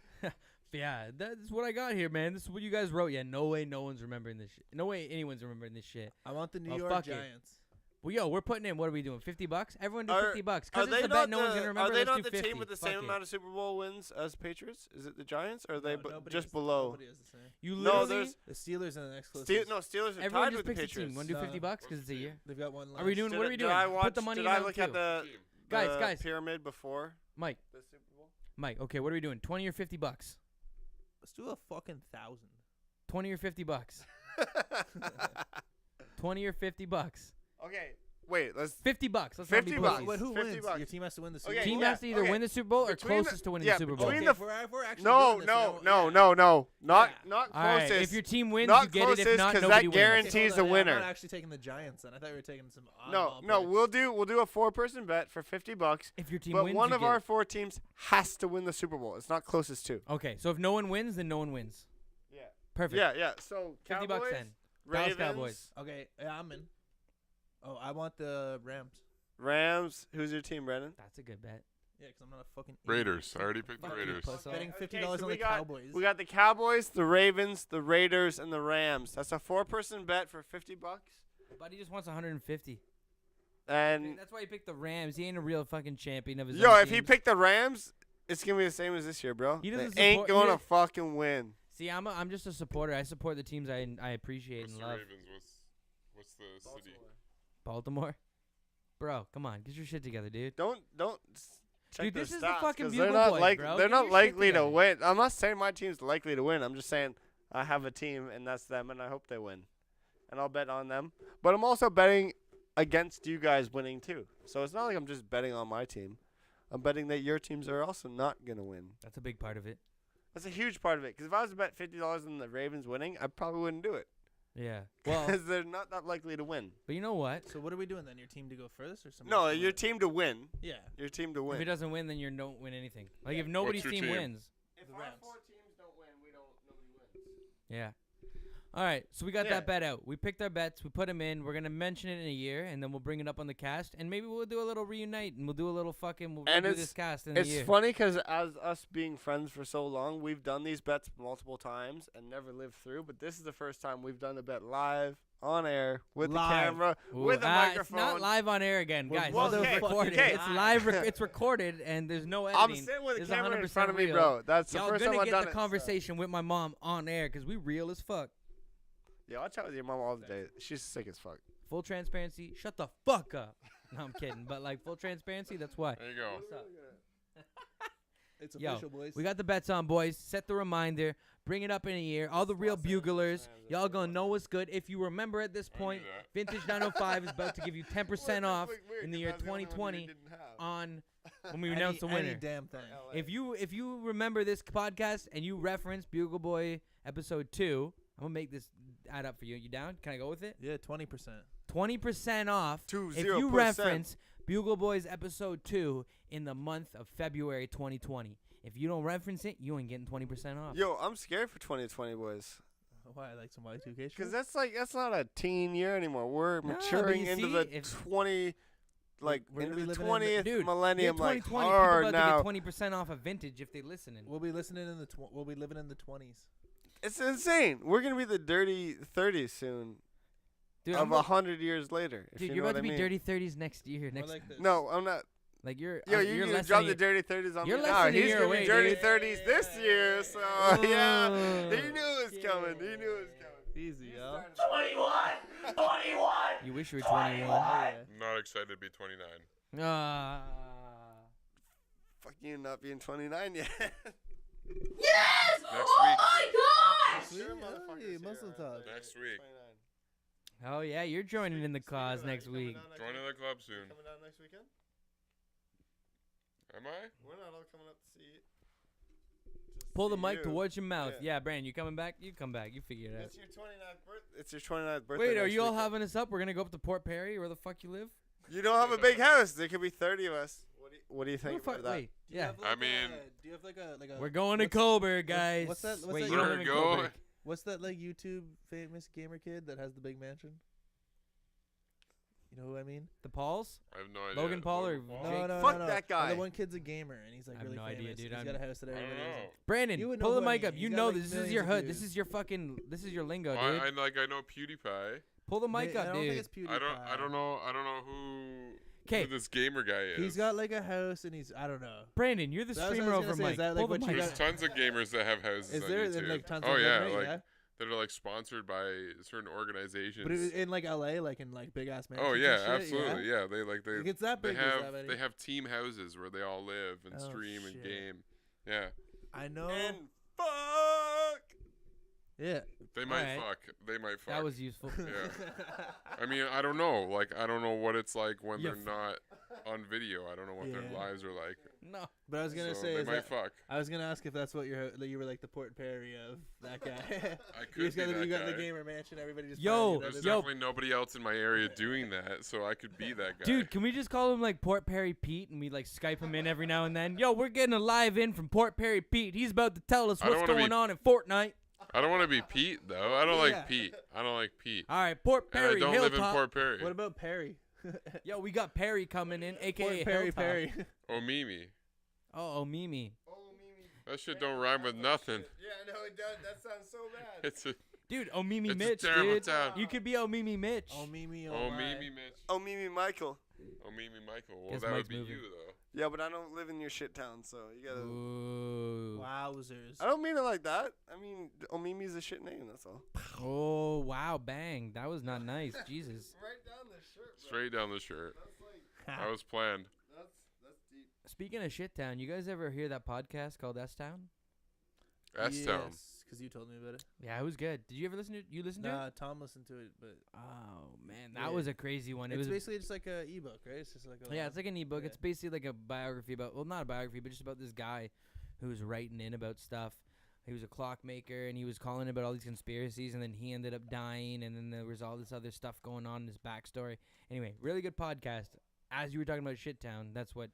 Yeah, that's what I got here, man. This is what you guys wrote. Yeah, no way no one's remembering this shit. No way anyone's remembering this shit. I want the New Oh, York fuck it. Giants. Well, yo, we're putting in. What are we doing? $50? Everyone do Are- $50. Are Because it's they the not bet no one's gonna remember. Are they Let's not do the 50. team with the Fuck same it. amount of Super Bowl wins as Patriots? Is it the Giants or are they No, nobody just is- below? nobody is the same. You No, literally. there's The Steelers are the next closest. Steelers are Everyone tied just with the picks a team. Patriots. Want to do No. $50 because it's a year? They've got one left. Are we doing? What are we doing? Did I Put the money did in I on look too. at the Guys. pyramid before Mike, the Super Bowl? Mike. Okay, what are we doing? 20 or $50? Let's do a fucking 1,000. 20 or $50? 20 or $50? Okay, wait. Let's $50. Let's not be 50 pussies. bucks. But who 50 wins? bucks. Your team has to win the Super Okay, Bowl. Team yeah, has to either okay. win the Super Bowl or Between the- closest to winning yeah, the Super Bowl. between Okay, the if we're actually No, doing this, no, then no, yeah. no, no. Not Yeah. not All right, closest. if your team wins, not you get it. If closest, not, 'cause nobody that wins. guarantees Okay, the hold on, winner. I'm not actually taking the Giants then. I thought we were taking some No, oddball we'll do a 4-person bet for $50. If your team But wins, one you of get our it. 4 teams has to win the Super Bowl. It's not closest to. Okay, so if no one wins, then no one wins. Yeah. Perfect. Yeah. So $50 Cowboys, then. Ravens, Dallas Cowboys. Okay, yeah, I'm in. Oh, I want the Rams. Rams. Who's your team, Brendan? That's a good bet. Yeah, because I'm not a fucking idiot. Raiders. I already picked the Fuck you, Raiders. puss. Betting Okay, $50 so on we the got- Cowboys. We got the Cowboys, the Ravens, the Raiders, and the Rams. That's a 4-person bet for $50. But he just wants 150. And That's why he picked the Rams. He ain't a real fucking champion of his yo, own if he teams. picked the Rams, it's gonna be the same as this year, bro. He They doesn't ain't support- gonna he- fucking win. See, I'm just a supporter. I support the teams I appreciate What's and the love. Ravens? What's the city? Baltimore. Bro, come on, get your shit together, dude. Don't check Dude, their this is the stats, fucking 'cause Bugle they're not Boys, like bro. they're Get not your shit likely to together. win. I'm not saying my team's likely to win. I'm just saying I have a team and that's them, and I hope they win, and I'll bet on them. But I'm also betting against you guys winning too. So it's not like I'm just betting on my team. I'm betting that your teams are also not gonna win. That's a big part of it. That's a huge part of it. Because if I was to bet $50 on the Ravens winning, I probably wouldn't do it. Yeah. Well, Because they're not that likely to win. but you know what? So what are we doing then? Your team to go furthest or something? No, your team to win. Yeah. Your team to If win. he doesn't win, then you don't win anything. Like Yeah. if nobody's your team team? wins. If The our Rams. 4 teams don't win, nobody wins. Yeah. All right, so we got Yeah. that bet out. We picked our bets. We put them in. We're gonna mention it in a year, and then we'll bring it up on the cast, and maybe we'll do a little reunite, and we'll do a little fucking. We'll And do it's- this cast in a It's year. funny because as us being friends for so long, we've done these bets multiple times and never lived through. But this is the first time we've done a bet live on air with Live. the camera, Ooh, with a microphone. It's not live on air again, Well, guys. well, This is okay, recorded. okay. It's live. It's recorded, and there's no editing. I'm sitting with It's the camera in 100% front of me, real. bro. That's the Y'all first gonna time I've get done the it. conversation with my mom on air because we real as fuck. Yeah, I'll chat with your mom all the day. She's sick as fuck. Full transparency. Shut the fuck up. No, I'm kidding. But like full transparency, that's why. There you go. What's up? It's Yo, official, boys. We got the bets on, boys. Set the reminder. Bring it up in a year. All the real buglers, y'all gonna know what's good. If you remember at this point, that. Vintage 905 is about to give you 10% off in the year 2020 on when we announce the Any winner. damn thing. If you remember this podcast and you reference Bugle Boy episode 2, I'm gonna make this add up for you. You down? Can I go with it? Yeah, 20%. 20% off if 20%. you reference Bugle Boys episode 2 in the month of February 2020. If you don't reference it, you ain't getting 20% off. Yo, I'm scared for 2020, boys. Why, like some Y2K shit? Because that's not a teen year anymore. We're Nah, but maturing you into see, the if- 20, like We're gonna into be the living in the- 20th Dude, millennium, year like 2020, hard people about now. to get 20% off of Vintage if they listening. We'll be listening in the we'll be living in the 20s. It's insane. We're gonna be the dirty 30s soon, Dude, of I'm 100 years later. If dude, you you're know about what to I be mean. dirty 30s next year. More Next, like this. No, I'm not. like you're. Yo, you're you're gonna less drop than the a- dirty 30s on you're me less now. than a He's year gonna be away, dirty dude. 30s this year, so yeah. He knew it was coming. He knew it was coming. Easy, yo. 21! You wish you were 21. Yeah. Not excited to be 29. Ah. Fuck you not being 29 yet. Yes! Next Oh week. my gosh! Sweet. Hey, muscle talk. Next week. Oh yeah, you're joining in the cause next week. Joining the club soon. Coming down next weekend? Am I? We're not all coming up to see it. Pull the mic towards your mouth. Yeah, Brandon, you coming back? You come back. You figure it out. It's your 29th birthday. It's your 29th birthday. Wait, are next you all weekend. having us up? We're gonna go up to Port Perry, where the fuck you live? You don't have a big house. There could be 30 of us. What do you think about that? Wait, yeah. I mean, do you have like a? We're going to Coburg, guys. What's that? Wait, that you don't We're live in going. Coburg. What's that like YouTube famous gamer kid that has the big mansion? You know who I mean? The Pauls? I have no idea. Logan Paul or Paul? Jake? No, Fuck no. that guy. The one kid's a gamer and he's like I have really no famous. idea, dude. He's got a house that I don't everybody lives in. know. Brandon, You would pull know the who I mic mean. up. He's You got, know like, this is millions your of hood. views. This is your fucking. This is your lingo, dude. I know PewDiePie. Pull the mic I up, don't think dude. it's PewDiePie. I don't know who 'Kay. this gamer guy is. He's got like a house and I don't know. Brandon, you're the That was what I streamer was gonna over say, is Mike. that, like, Pull the what you mic. There's got- tons of gamers that have houses Is on there YouTube. like tons oh of yeah, them, right? like Yeah. that are like sponsored by certain organizations. But in like LA, like in like big ass mansions. oh and yeah, shit, absolutely. Yeah, they like Like, it's that they big. there's that have many. they have team houses where they all live and Oh, stream and shit. game. Yeah, I know. And fuck. Yeah. they might Alright. fuck. They might fuck. That was useful. Yeah. I mean, I don't know. Like, I don't know what it's like when Yeah. they're not on video. I don't know what their Yeah. lives are like. No. But I was gonna So say, they is might that, fuck. I was gonna ask if that's what you were like the Port Perry of that guy. I you could just be got, that you got the guy. gamer mansion. Everybody just. Yo, There's yo. definitely nobody else in my area doing that, so I could be that guy. Dude, can we just call him like Port Perry Pete and we like Skype him in every now and then? Yo, we're getting a live in from Port Perry Pete. He's about to tell us I don't what's wanna be- going on in Fortnite. I don't want to be Pete though. I don't Yeah. like Pete. I don't like Pete. All right, Port And I Perry, don't live in Hilltop. Port Perry. What about Perry? Yo, we got Perry coming in, aka Port Perry Hilltop. Perry. Oh, Mimi. Oh, Mimi. That shit don't rhyme with nothing. Yeah, no, it does. That sounds so bad. It's a Dude, oh Mimi It's a Mitch, terrible dude. town. You could be oh Mimi Mitch. Oh Mimi. oh my. Mimi Mitch. Oh, Mimi Michael. Oh Mimi Michael. Well, Guess that Mike's would be moving. you though. Yeah, but I don't live in your shit town, so you gotta. Ooh. Wowzers. I don't mean it like that. I mean, Omimi's a shit name. That's all. Oh, wow, bang. That was not nice. Jesus. Right down the shirt. Bro. Straight down the shirt. That's like That was planned. that's deep. Speaking of shit town, you guys ever hear that podcast called S Town? S Town. Yes, because you told me about it. Yeah, it was good. Did you ever listen to it? You listened to Nah, it? Tom listened to it, but Oh, man. Yeah. That was a crazy one. It it's was basically just like a ebook, right? It's just like a. Yeah, it's like an ebook. Yeah. It's basically like a biography about, well, not a biography, but just about this guy who was writing in about stuff. He was a clockmaker, and he was calling about all these conspiracies, and then he ended up dying, and then there was all this other stuff going on in his backstory. Anyway, really good podcast. As you were talking about Shit Town, that's what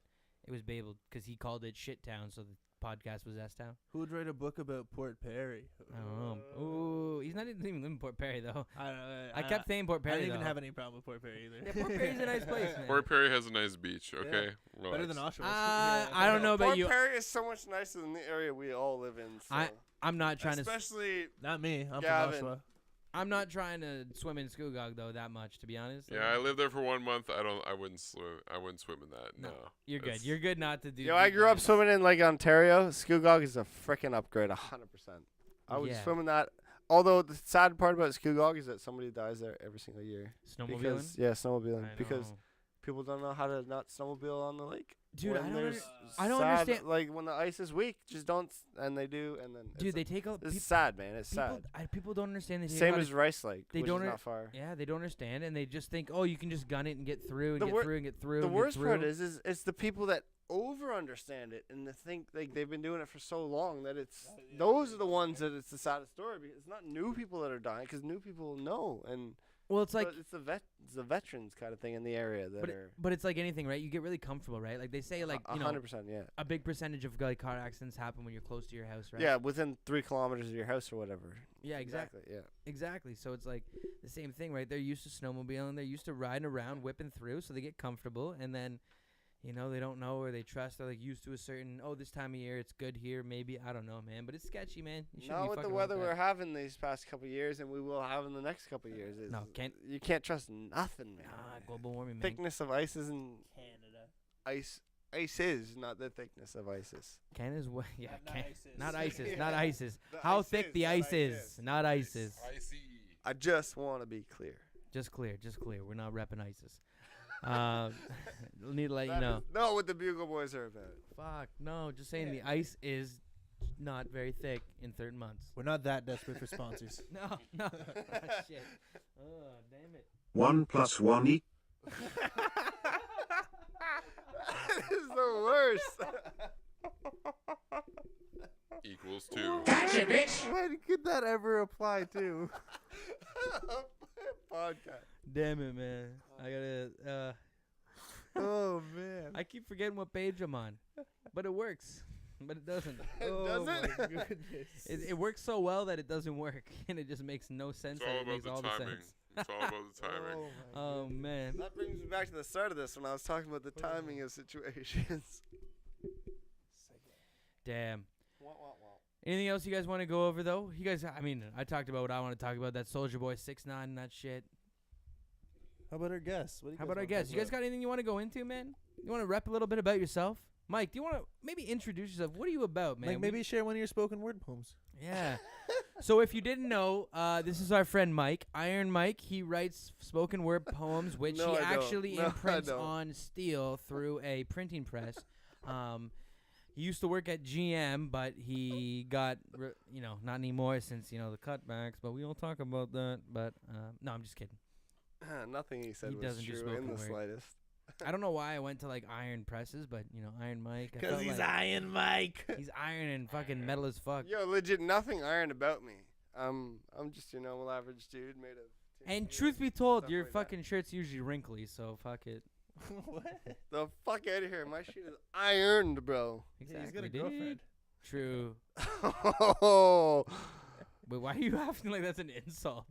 it was labeled, because he called it Shit Town, so the podcast was S Town. Who would write a book about Port Perry? I don't know. Ooh, he's not even living in Port Perry, though. I don't know. I kept saying Port I Perry, didn't even though. have any problem with Port Perry either. Yeah, Port Perry's a nice place, man. Port Perry has a nice beach. Okay. Better Relax. than Oshawa. I don't know about Port you. Perry is so much nicer than the area we all live in. So. I'm not trying to. Especially Not me. I'm Gavin. from Oshawa. I'm not trying to swim in Skoogog though that much, to be honest. Yeah, I lived there for 1 month. I wouldn't swim. I wouldn't swim in that. No. You're good. It's- You're good not to do. Yo, I deep grew up dives. swimming in like Ontario. Skoogog is a freaking upgrade, 100%. I would Yeah. swim in that. Although the sad part about Skoogog is that somebody dies there every single year. Snowmobiling. Because snowmobiling. I Because know. people don't know how to not snowmobile on the lake. Dude, When I don't. there's I don't sad- understand. Like when the ice is weak, just don't. And they do, and then. Dude, they take out. It's sad, man. It's people, sad. people don't understand. They take Same out as it- Rice Lake, they which don't is er- not far. Yeah, they don't understand, and they just think, oh, you can just gun it and get through and The get wor- through and get through. The and worst get part through. is it's the people that over understand it and they think like they've been doing it for so long that it's those are the ones that it's the saddest story because it's not new people that are dying because new people know and Well, it's like, but it's the veterans kind of thing in the area that are but it's like anything, right? You get really comfortable, right? Like they say, like you know, 100%, yeah. a big percentage of like car accidents happen when you're close to your house, right? Yeah, within 3 kilometers of your house or whatever. Yeah, exactly. Yeah. Exactly. So it's like the same thing, right? They're used to snowmobiling. They're used to riding around, whipping through, so they get comfortable. And then, you know, they don't know or they trust. They're like used to a certain, oh, this time of year it's good here. Maybe. I don't know, man. But it's sketchy, man. You shouldn't Not be with the fucking weather around we're with that. having these past couple of years and we will have in the next couple of years. No, can't. You can't trust nothing, man. Global warming, man. Thickness of ice isn't Canada. ice. Ice is not the thickness of ISIS. Canada's what? Yeah, Not ISIS. not ISIS. Yeah. Not ISIS. The How ice thick is, the not ice ice is. is. Not ISIS. I see. I just want to be clear. Just clear. Just clear. We're not repping ISIS. Need to let you That know. is not what the Bugle Boys are about. Fuck. No, just saying the ice is not very thick in certain months. We're not that desperate for sponsors. No, no. Oh, shit. Oh, damn it. 1 + 1 = That is the worst. Equals 2. Gotcha, bitch. When could that ever apply to? Podcast. Damn it, man. I gotta. Oh man. I keep forgetting what page I'm on, but it works. But it doesn't. Oh Does it? my goodness. It works so well that it doesn't work, and it just makes no sense. It's all and it about makes the all timing. the sense. It's all about the timing. my Oh goodness. man. That brings me back to the start of this when I was talking about the timing of situations. Damn. Wah, wah, wah. Anything else you guys want to go over though? You guys, I mean, I talked about what I want to talk about. That Soldier Boy 6ix9ine and that shit. How about our guests? What do you How guys about our wanna guests? talk You guys about? got anything you want to go into, man? You want to rep a little bit about yourself? Mike, do you want to maybe introduce yourself? What are you about, man? Like maybe share one of your spoken word poems. Yeah. So if you didn't know, this is our friend Mike, Iron Mike. He writes spoken word poems, which No, he I don't. actually No, I imprints don't. on steel through a printing press. He used to work at GM, but he got, not anymore since, the cutbacks. But we don't talk about that. But no, I'm just kidding. Nothing he said He was doesn't do true spoken in the word. slightest. I don't know why I went to like iron presses, but Iron Mike. I Because felt he's like Iron Mike. he's iron and fucking metal as fuck. Yo, legit, nothing iron about me. I'm just your normal average dude made of. And tin truth be and told, stuff your like that. fucking shirt's usually wrinkly, so fuck it. What? The fuck out of here! My shit is ironed, bro. Yeah, he's got a dude. girlfriend. True. Oh. Wait, why are you acting like that's an insult?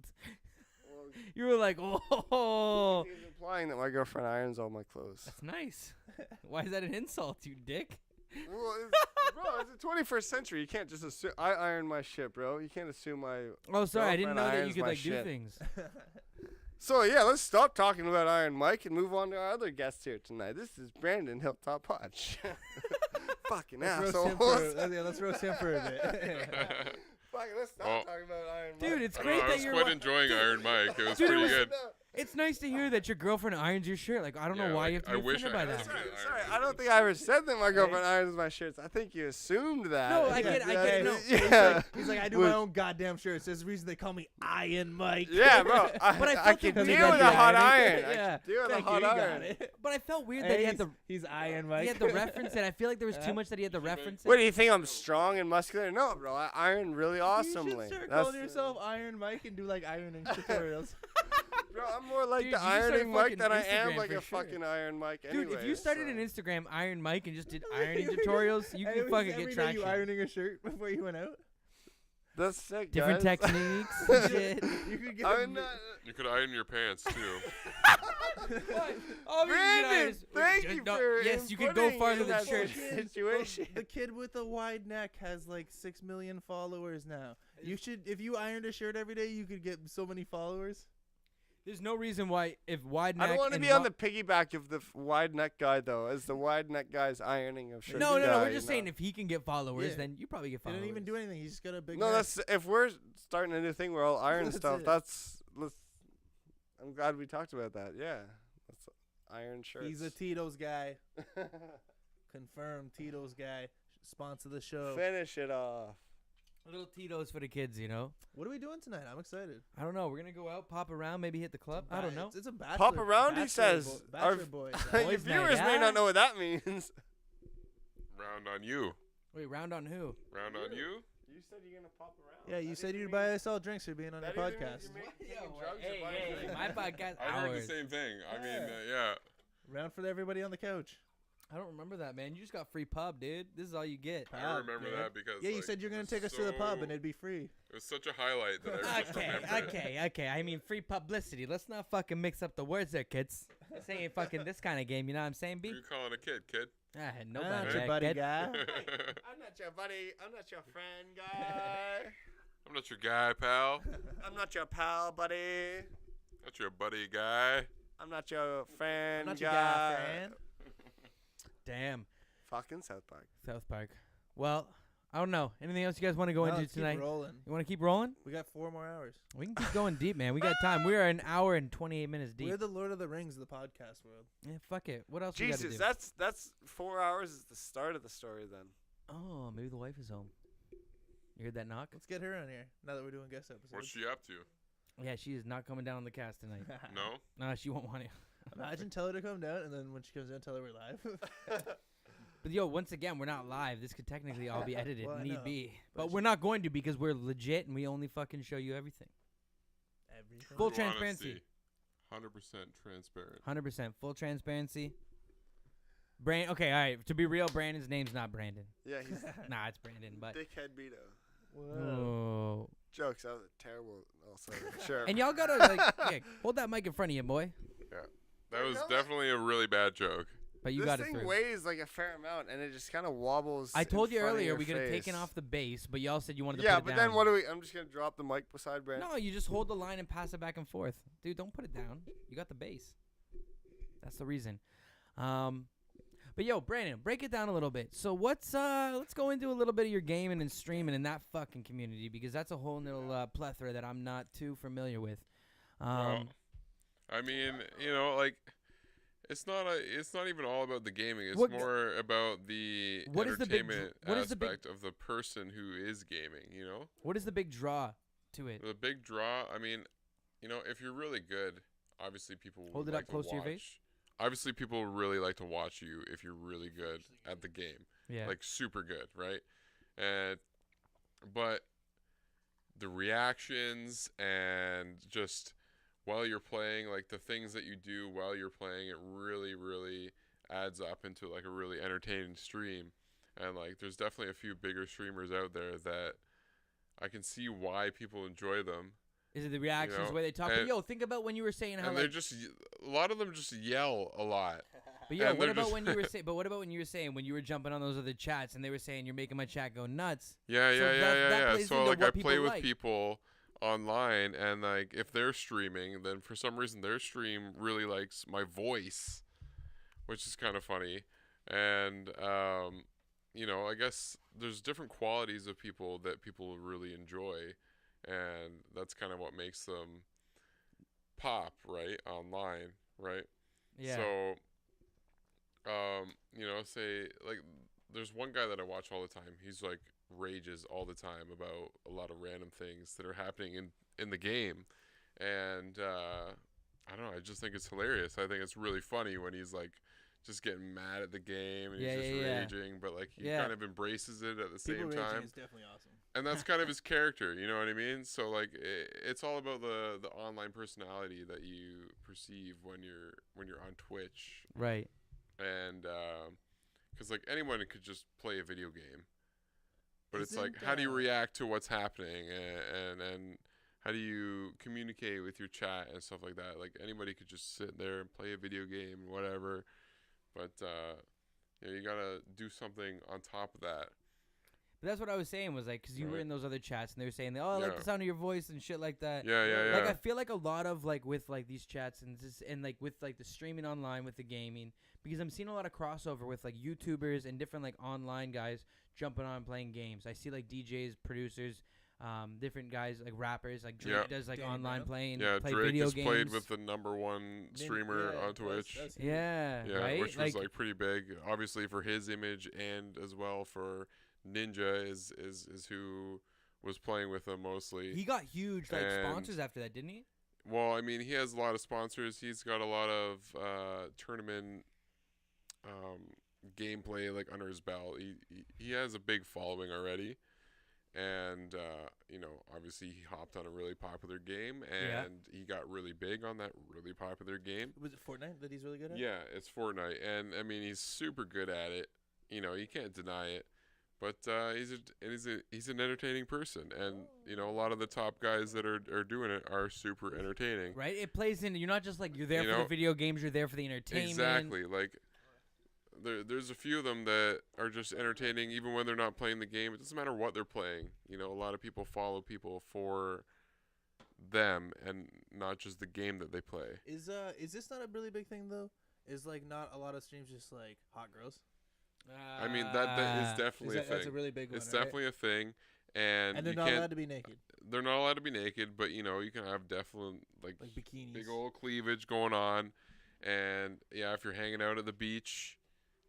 You were like, oh, He's implying that my girlfriend irons all my clothes. that's nice. Why is that an insult, you dick? Well, bro, it's the 21st century. You can't just assume. I iron my shit, bro. You can't assume my. Oh, sorry, I didn't know Girlfriend that you irons could my like do shit. things. So yeah, let's stop talking about Iron Mike and move on to our other guest here tonight. This is Brandon Hilltop Hodge. Fucking Let's assholes. let's roast him for a bit. Fucking let's stop Oh. talking about Iron Mike. Dude, it's I don't know, great I that was you're. quite enjoying Iron Mike. It was Dude, it pretty was- good. It's nice to hear that your girlfriend irons your shirt. Like, I don't know Yeah, why like, you have to I be wish offended I by had that. somebody Sorry, to sorry. iron I don't it. think I ever said that my girlfriend irons my shirts. I think you assumed that. No, I get it, no. Yeah. He's like, I do my own goddamn shirts. There's a reason they call me Iron Mike. Yeah, bro. But I I felt can the deal weird with that a you hot ironed it. iron. I Yeah. can deal with a Thank you, hot you got iron. it. But I felt weird that Hey, he had the he's Iron Mike. he had the reference it. I feel like there was too much that he had to reference it. What do you think? I'm strong and muscular? No, bro. I iron really You awesomely. should start That's- calling yourself Iron Mike and do like ironing tutorials. Bro, I'm more like Dude, the you should start a ironing Mike fucking than I am Instagram like for a sure. fucking Iron Mike. Dude, if you anyways, started so. an Instagram Iron Mike and just did ironing tutorials, you can fucking every get day traction. you ironing a shirt before you went out. That's sick, Different guys. techniques and shit. You could get. I'm not. You could iron your pants too. Oh, Brandon, thank you for yes, you could go inputting farther in than that shirts. situation. The kid with the wide neck has like 6 million followers now. You should, if you ironed a shirt every day, you could get so many followers. There's no reason why if wide neck. I don't want to and be on the piggyback of the wide neck guy though, as the wide neck guy's ironing of shirts. No, guy, we're just you saying know. if he can get followers, Yeah. then you probably get He followers. didn't even do anything. He's just got a big. No, neck. that's if we're starting a new thing where I'll iron That's stuff. it. Let's. I'm glad we talked about that. Yeah, let's iron shirts. He's a Tito's guy. Confirmed Tito's guy. Sponsor the show. Finish it off. Little Tito's for the kids, you know. What are we doing tonight? I'm excited. I don't know. We're gonna go out, pop around, maybe hit the club. I don't know. It's a bachelor. Pop around, he bachelor says. Our- Bachelor boys. Your Boys' night viewers may out. not know what that means. Round on you. Wait, round on who? Round on you. You said you're gonna pop around. Yeah, you said you'd buy us all drinks for being on your podcast. Hey, my podcast I heard the hours. same thing. I mean, Yeah. yeah. Round for everybody on the couch. I don't remember that, man. You just got free pub, dude. This is all you get. I Pub, remember dude. that because Yeah, you like, said you're it gonna was take us to the pub and so- it'd be free. It was such a highlight that I just Okay, remembered. okay. I mean, free publicity. Let's not fucking mix up the words there, kids. This ain't fucking this kind of game. You know what I'm saying, Who B? you calling a kid, kid? Ah, Not nobody. your that buddy kid. guy. I'm not your buddy. I'm not your friend, guy. I'm not your guy, pal. I'm not your pal, buddy. Not your buddy guy. I'm not your friend, I'm not your guy, friend. Damn. Fucking South Park. South Park. Well, I don't know. Anything else you guys want to go No, into let's keep tonight? rolling. You want to keep rolling? We got 4 more hours. We can keep going deep, man. We got time. We are an hour and 28 minutes deep. We're the Lord of the Rings of the podcast world. Yeah, fuck it. What else we got to Jesus, do? that's 4 hours is the start of the story then. Oh, maybe the wife is home. You heard that knock? Let's get her on here now that we're doing guest episodes. What's she up to? Yeah, she is not coming down on the cast tonight. No? No, she won't want to. Imagine tell her to come down, and then when she comes down, tell her we're live. But yo, once again, we're not live. This could technically all be edited, Well, I need know. be. But But we're not going to because we're legit and we only fucking show you everything. Everything. Full True transparency. honesty, 100% transparent. 100% full transparency. Okay, all right. To be real, Brandon's name's not Brandon. Yeah, he's Nah, it's Brandon. But dickhead Beto. oh. Jokes. That was a terrible. Also, sure. And y'all gotta like yeah, hold that mic in front of you, boy. That was know that- definitely a really bad joke. But you this got it thing through. weighs like a fair amount, and it just kind of wobbles. I told in you front of earlier your we could have taken face. off the bass, but y'all said you wanted to Yeah, put it but down. then what do we? I'm just gonna drop the mic beside Brandon. No, you just hold the line and pass it back and forth. Dude, don't put it down. You got the bass. That's the reason. But yo, Brandon, break it down a little bit. So let's go into a little bit of your gaming and streaming in that fucking community because that's a whole little plethora that I'm not too familiar with. Well, I mean, like it's not even all about the gaming. It's What- more about the What is the big dr- entertainment what is the big- aspect of the person who is gaming, what is the big draw to it? The big draw, I mean, if you're really good, obviously people Hold would it like up close to your watch. face. Obviously people really like to watch you if you're really good at the game. Yeah. Like super good, right? But the reactions and just while you're playing, like the things that you do while you're playing, it really, really adds up into like a really entertaining stream. And like there's definitely a few bigger streamers out there that I can see why people enjoy them. Is it the reactions where they talk? But yo, think about when you were saying how And they're just a lot of them just yell a lot. But yo, and what they're about just- when you were saying? But what about when you were saying when you were jumping on those other chats and they were saying you're making my chat go nuts? Yeah, So that plays So into like I what play people with like. people online, and like if they're streaming, then for some reason their stream really likes my voice, which is kind of funny. And I guess there's different qualities of people that people really enjoy, and that's kind of what makes them pop, right, online, right? Yeah. So, say like there's one guy that I watch all the time. He's like rages all the time about a lot of random things that are happening in the game, and I don't know. I just think it's hilarious. I think it's really funny when he's like just getting mad at the game and he's just raging, but like he kind of embraces it at the People same raging time. is definitely awesome. And that's kind of his character, you know what I mean? So like it's all about the online personality that you perceive when you're on Twitch. Right. And cuz like anyone could just play a video game. But it's like Isn't, how do you react to what's happening and how do you communicate with your chat and stuff like that? Like anybody could just sit there and play a video game and whatever. But you got to do something on top of that. But that's what I was saying was like, because you were Right. in those other chats and they were saying, oh, I like Yeah. the sound of your voice and shit like that. Yeah. Like I feel like a lot of like with like these chats and like with like the streaming online with the gaming, because I'm seeing a lot of crossover with like YouTubers and different like online guys jumping on and playing games. I see like DJs, producers, different guys like rappers, like Drake Yeah. does like Danny online Brown. playing, Yeah, play Drake video has games. played with the #1 streamer on Twitch. Yeah, Yeah, right. which was like pretty big, obviously for his image and as well for Ninja is who was playing with him mostly. he got huge like And- sponsors after that, didn't he? Well, I mean, he has a lot of sponsors. He's got a lot of tournament gameplay like under his belt. He has a big following already, and obviously he hopped on a really popular game, and he got really big on that really popular game. Was it Fortnite that he's really good at? Yeah, it's Fortnite, and I mean he's super good at it. You can't deny it. But he's an entertaining person, and a lot of the top guys that are doing it are super entertaining. Right. It plays into you're not just like you're there You for know? the video games. You're there for the entertainment. Exactly. Like there's a few of them that are just entertaining, even when they're not playing the game. It doesn't matter what they're playing. A lot of people follow people for them and not just the game that they play. Is this not a really big thing though? Is like not a lot of streams just like hot girls? I mean that is definitely a thing. That's a really big one. It's right? definitely a thing, and they're you not can't. allowed to be naked. They're not allowed to be naked, but you can have definitely Like bikinis. big old cleavage going on, and yeah, if you're hanging out at the beach,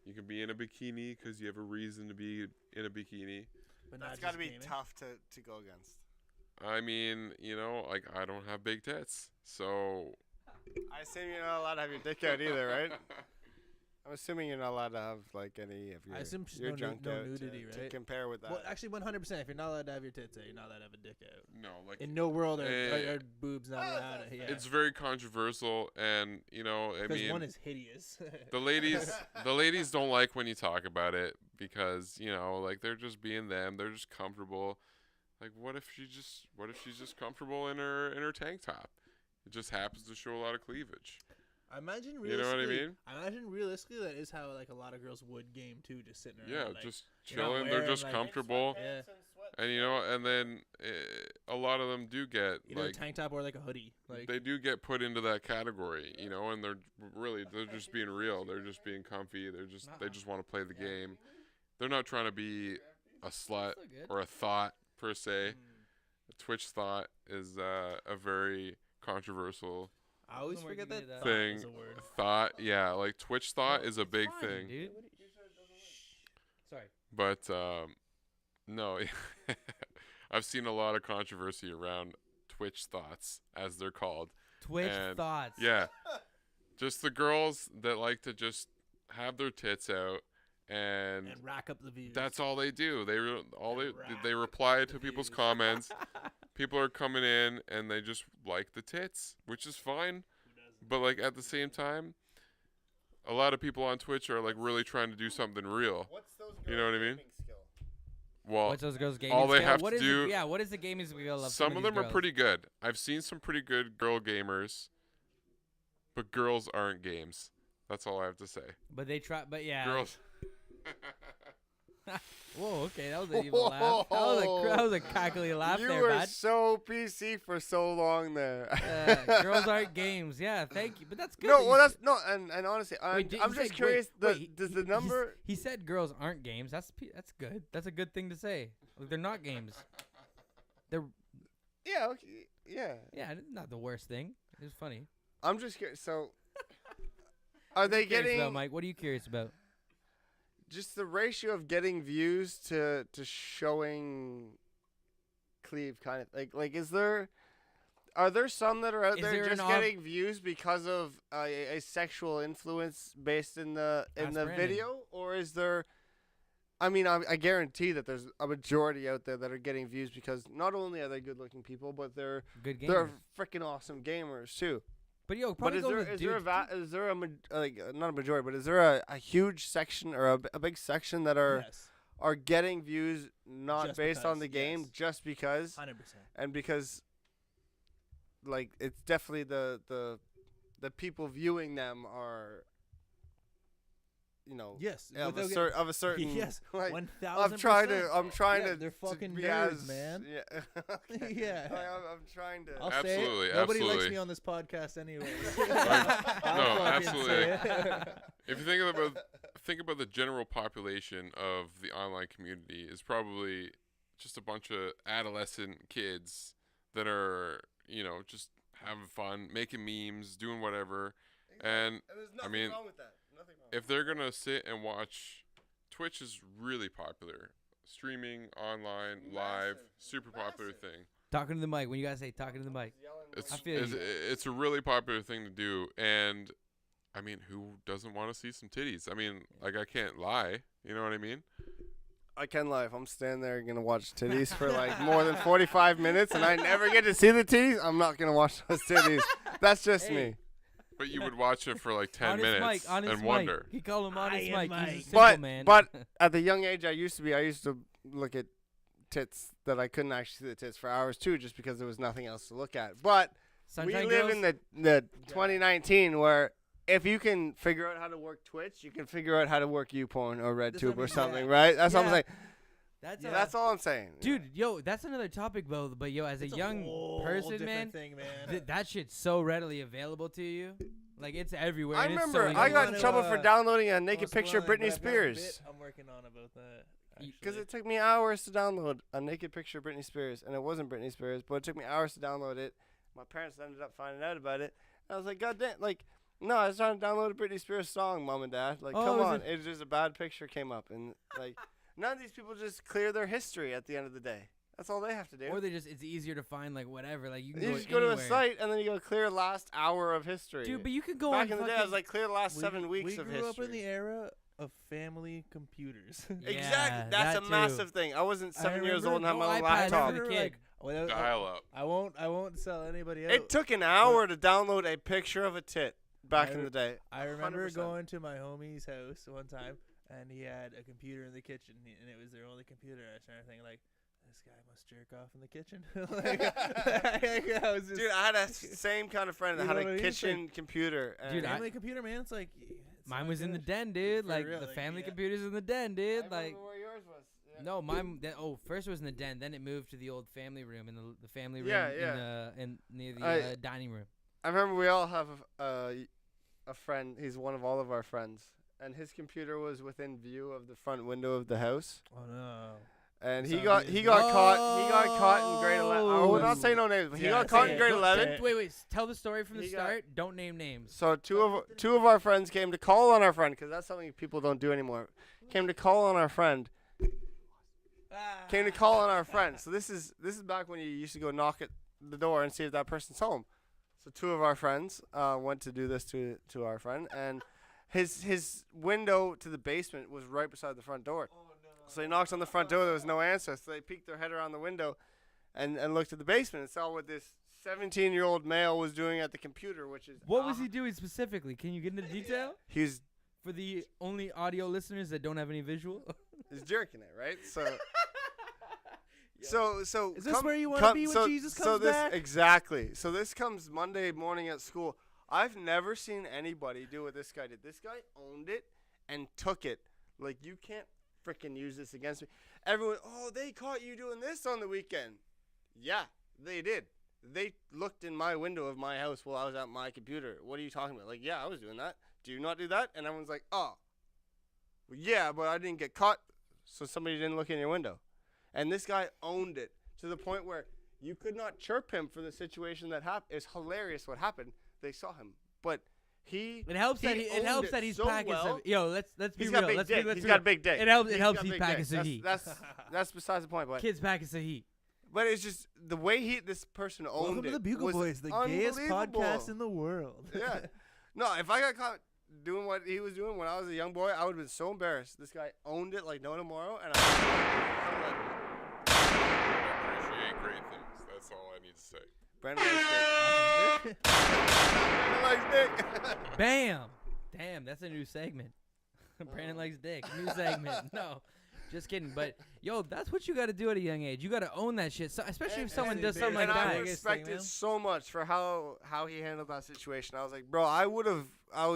you can be in a bikini because you have a reason to be in a bikini. But not That's just got to be gaming. tough to go against. I mean, like I don't have big tits, so I assume you're not allowed to have your dick out either, right? I'm assuming you're not allowed to have like any of your, I assume just your no, junk no out nudity, to right? compare with that. Well, actually, 100%. If you're not allowed to have your tits out, you're not allowed to have a dick out. No, like In no world are boobs not allowed. Yeah. it's very controversial, and you know, I Because mean, one is hideous. the ladies don't like when you talk about it because you know, like they're just being them. They're just comfortable. Like, what if she's just comfortable in her tank top? It just happens to show a lot of cleavage. I imagine You know what I mean? I imagine realistically that is how like a lot of girls would game too, just sitting around. Yeah, like, just you're not chilling. They're wearing, just like, comfortable, Yeah. and you know, and then a lot of them do get Either like a tank top or like a hoodie. Like they do get put into that category, you know, and they're just being real. They're just being comfy. They just want to play the game. They're not trying to be a slut or a thought per se. A Twitch thought is a very controversial I always forget that thing. is a word. Thought, yeah, like Twitch thought is a big Fine, thing. dude. Sorry. But no, I've seen a lot of controversy around Twitch thoughts, as they're called. Twitch And, thoughts. Yeah, just the girls that like to just have their tits out, and rack up the views. that's all they do. They reply to people's comments. People are coming in and they just like the tits, which is fine. But like at the same time, a lot of people on Twitch are like really trying to do something real. What's those You know what I mean? gaming skill? Well, What's those girls' gaming all they skill? have What to is do. what is the gaming skill of Some of them these are girls? pretty good. I've seen some pretty good girl gamers, but girls aren't games. That's all I have to say. But they try. But yeah. Girls. Whoa. Okay, that was an evil laugh. That was a cackly laugh You there, were bud. so PC for so long there. Girls aren't games. Yeah, thank you. But that's good. No, that you well, said- that's no, and honestly, Wait, did- I'm he just said- curious. wait, Does the he's- number? He said girls aren't games. That's good. That's a good thing to say. Like, they're not games. They're Yeah, okay, yeah. yeah, not the worst thing. It's funny. I'm just curious. So, are they Curious getting about, Mike? What are you curious about? just the ratio of getting views to showing cleave kind of like are there some that are out Is there there just an getting views because of a sexual influence based in the Ask Brandon. video, or is there? I mean, I guarantee that there's a majority out there that are getting views because not only are they good-looking people, but they're Good gamers. they're freaking awesome gamers too. But yo, But probably is go there with is there a dudes, is there a not a majority, but is there a huge section or a big section that are Yes. are getting views not Just based on because, the game, yes. just because, 100%. and because like it's definitely the people viewing them are, you know, Yes. of a, without of a certain Yes. like, 1000%. I'm trying Yeah, to they're fucking be nerds, as, man. Yeah. Okay. Yeah. I'm trying to. I'll Absolutely, say it. Nobody likes absolutely. me on this podcast anyway. No, absolutely. If you think about the general population of the online community is probably just a bunch of adolescent kids that are, you know, just having fun, making memes, doing whatever. And there's I mean, wrong with that. Nothing wrong. if they're gonna sit and watch, Twitch is really popular. Streaming online, live, super popular thing. talking to the mic. When you guys say talking to the mic, It's I feel you. it's a really popular thing to do, and I mean, who doesn't want to see some titties? I mean, like I can't lie. You know what I mean? I can lie. If I'm standing there gonna watch titties for like more than 45 minutes and I never get to see the titties, I'm not gonna watch those titties. That's just Hey. me. But you would watch it for like 10 honest minutes Mike, honest and Mike. wonder. He called him honest Iron Mike. He's a Mike. simple man. But at the young age I used to look at tits that I couldn't actually see the tits for hours too, just because there was nothing else to look at. But Sunshine we live Girls? in the 2019 where if you can figure out how to work Twitch, you can figure out how to work YouPorn or That's what RedTube I or mean, something, yeah. right? That's what I'm Yeah. saying. That's That's all I'm saying. dude. Yo, that's another topic though. But yo, as It's a young whole person, different man, thing, man. that shit's so readily available to you. Like it's everywhere. I and it's so remember easy I to got find. in trouble for downloading a naked Most picture of one, Britney but I've got a bit Spears. I'm working on about that. Because actually. it took me hours to download a naked picture of Britney Spears, and it wasn't Britney Spears, but it took me hours to download it. My parents ended up finding out about it. I was like, God damn, like, no, I was trying to download a Britney Spears song, Mom and Dad. Like, Oh, come is on. it- It's just a bad picture came up, and like, none of these people just clear their history at the end of the day. That's all they have to do. Or it's easier to find like whatever. Like you can You go just go to a anywhere. site and then you go clear last hour of history. Dude, but you could go Back on in the day, I was like clear the last 7 weeks of history. We grew up in the era of family computers. Exactly. Yeah, That's that a too. massive thing. I wasn't 7 years old and had no my own iPads laptop. for the kid. Dial up. I won't sell anybody out. It took an hour to download a picture of a tit back in the day. I remember 100%. going to my homie's house one time, and he had a computer in the kitchen, and it was their only computer. I was trying to think, like, this guy must jerk off in the kitchen. I was just, Dude, I had a same kind of friend that You had know what I a mean? It's kitchen computer. And Dude, family computer, man. It's like Mine was in the den, dude. For Like real, the like, family yeah. computer's in the den, dude. Like where yours was. Yeah. no, mine. First it was in the den. Then it moved to the old family room in the family room Yeah, in near the dining room. I remember we all have a friend. He's one of all of our friends, and his computer was within view of the front window of the house. Oh no. And he Sounds got easy. caught in grade 11. I will not say no names, but he Yeah, got caught say in it. grade Don't 11. say it. Wait. Tell the story from the He got- start. Don't name names. So two of our friends came to call on our friend, because that's something people don't do anymore. Came to call on our friend. Came to call on our friend. So this is back when you used to go knock at the door and see if that person's home. So two of our friends went to do this to our friend, and his window to the basement was right beside the front door. So he knocks on the front door. There was no answer. So they peeked their head around the window, and looked at the basement and saw what this 17-year-old male was doing at the computer, which is What was he doing specifically? Can you get into detail he's for the only audio listeners that don't have any visual? he's jerking it, right? So. So Is this where you wanna be when Jesus comes back? Exactly. So this comes Monday morning at school. I've never seen anybody do what this guy did. This guy owned it and took it. Like, you can't freaking use this against me. Everyone, oh, they caught you doing this on the weekend. Yeah, they did. They looked in my window of my house while I was at my computer. What are you talking about? Like, yeah, I was doing that. Do you not do that? And everyone's like, oh, well, yeah, but I didn't get caught, so somebody didn't look in your window. And this guy owned it to the point where you could not chirp him for the situation that happened. It's hilarious what happened. They saw him, but it helps that he's so packing well. some. Yo, let's be He's real. got big Let's dick. be He's real. got a big dick. It helps. He's Helps got he's big packing dick. some heat. That's besides the point. But Kids packing some heat. But it's just the way this person owned Welcome it. to the Bugle was Boys, the gayest unbelievable. podcast in the world. Yeah. No, if I got caught doing what he was doing when I was a young boy, I would have been so embarrassed. This guy owned it like no tomorrow, and I appreciate great things. That's all I need to say. Brandon likes dick. Brandon likes dick. Bam. Damn, that's a new segment. Brandon likes dick. New segment. No. Just kidding, but yo, that's what you got to do at a young age. You got to own that shit, so, especially if someone does something like and that. I respect it so much for how he handled that situation. I was like, bro, I would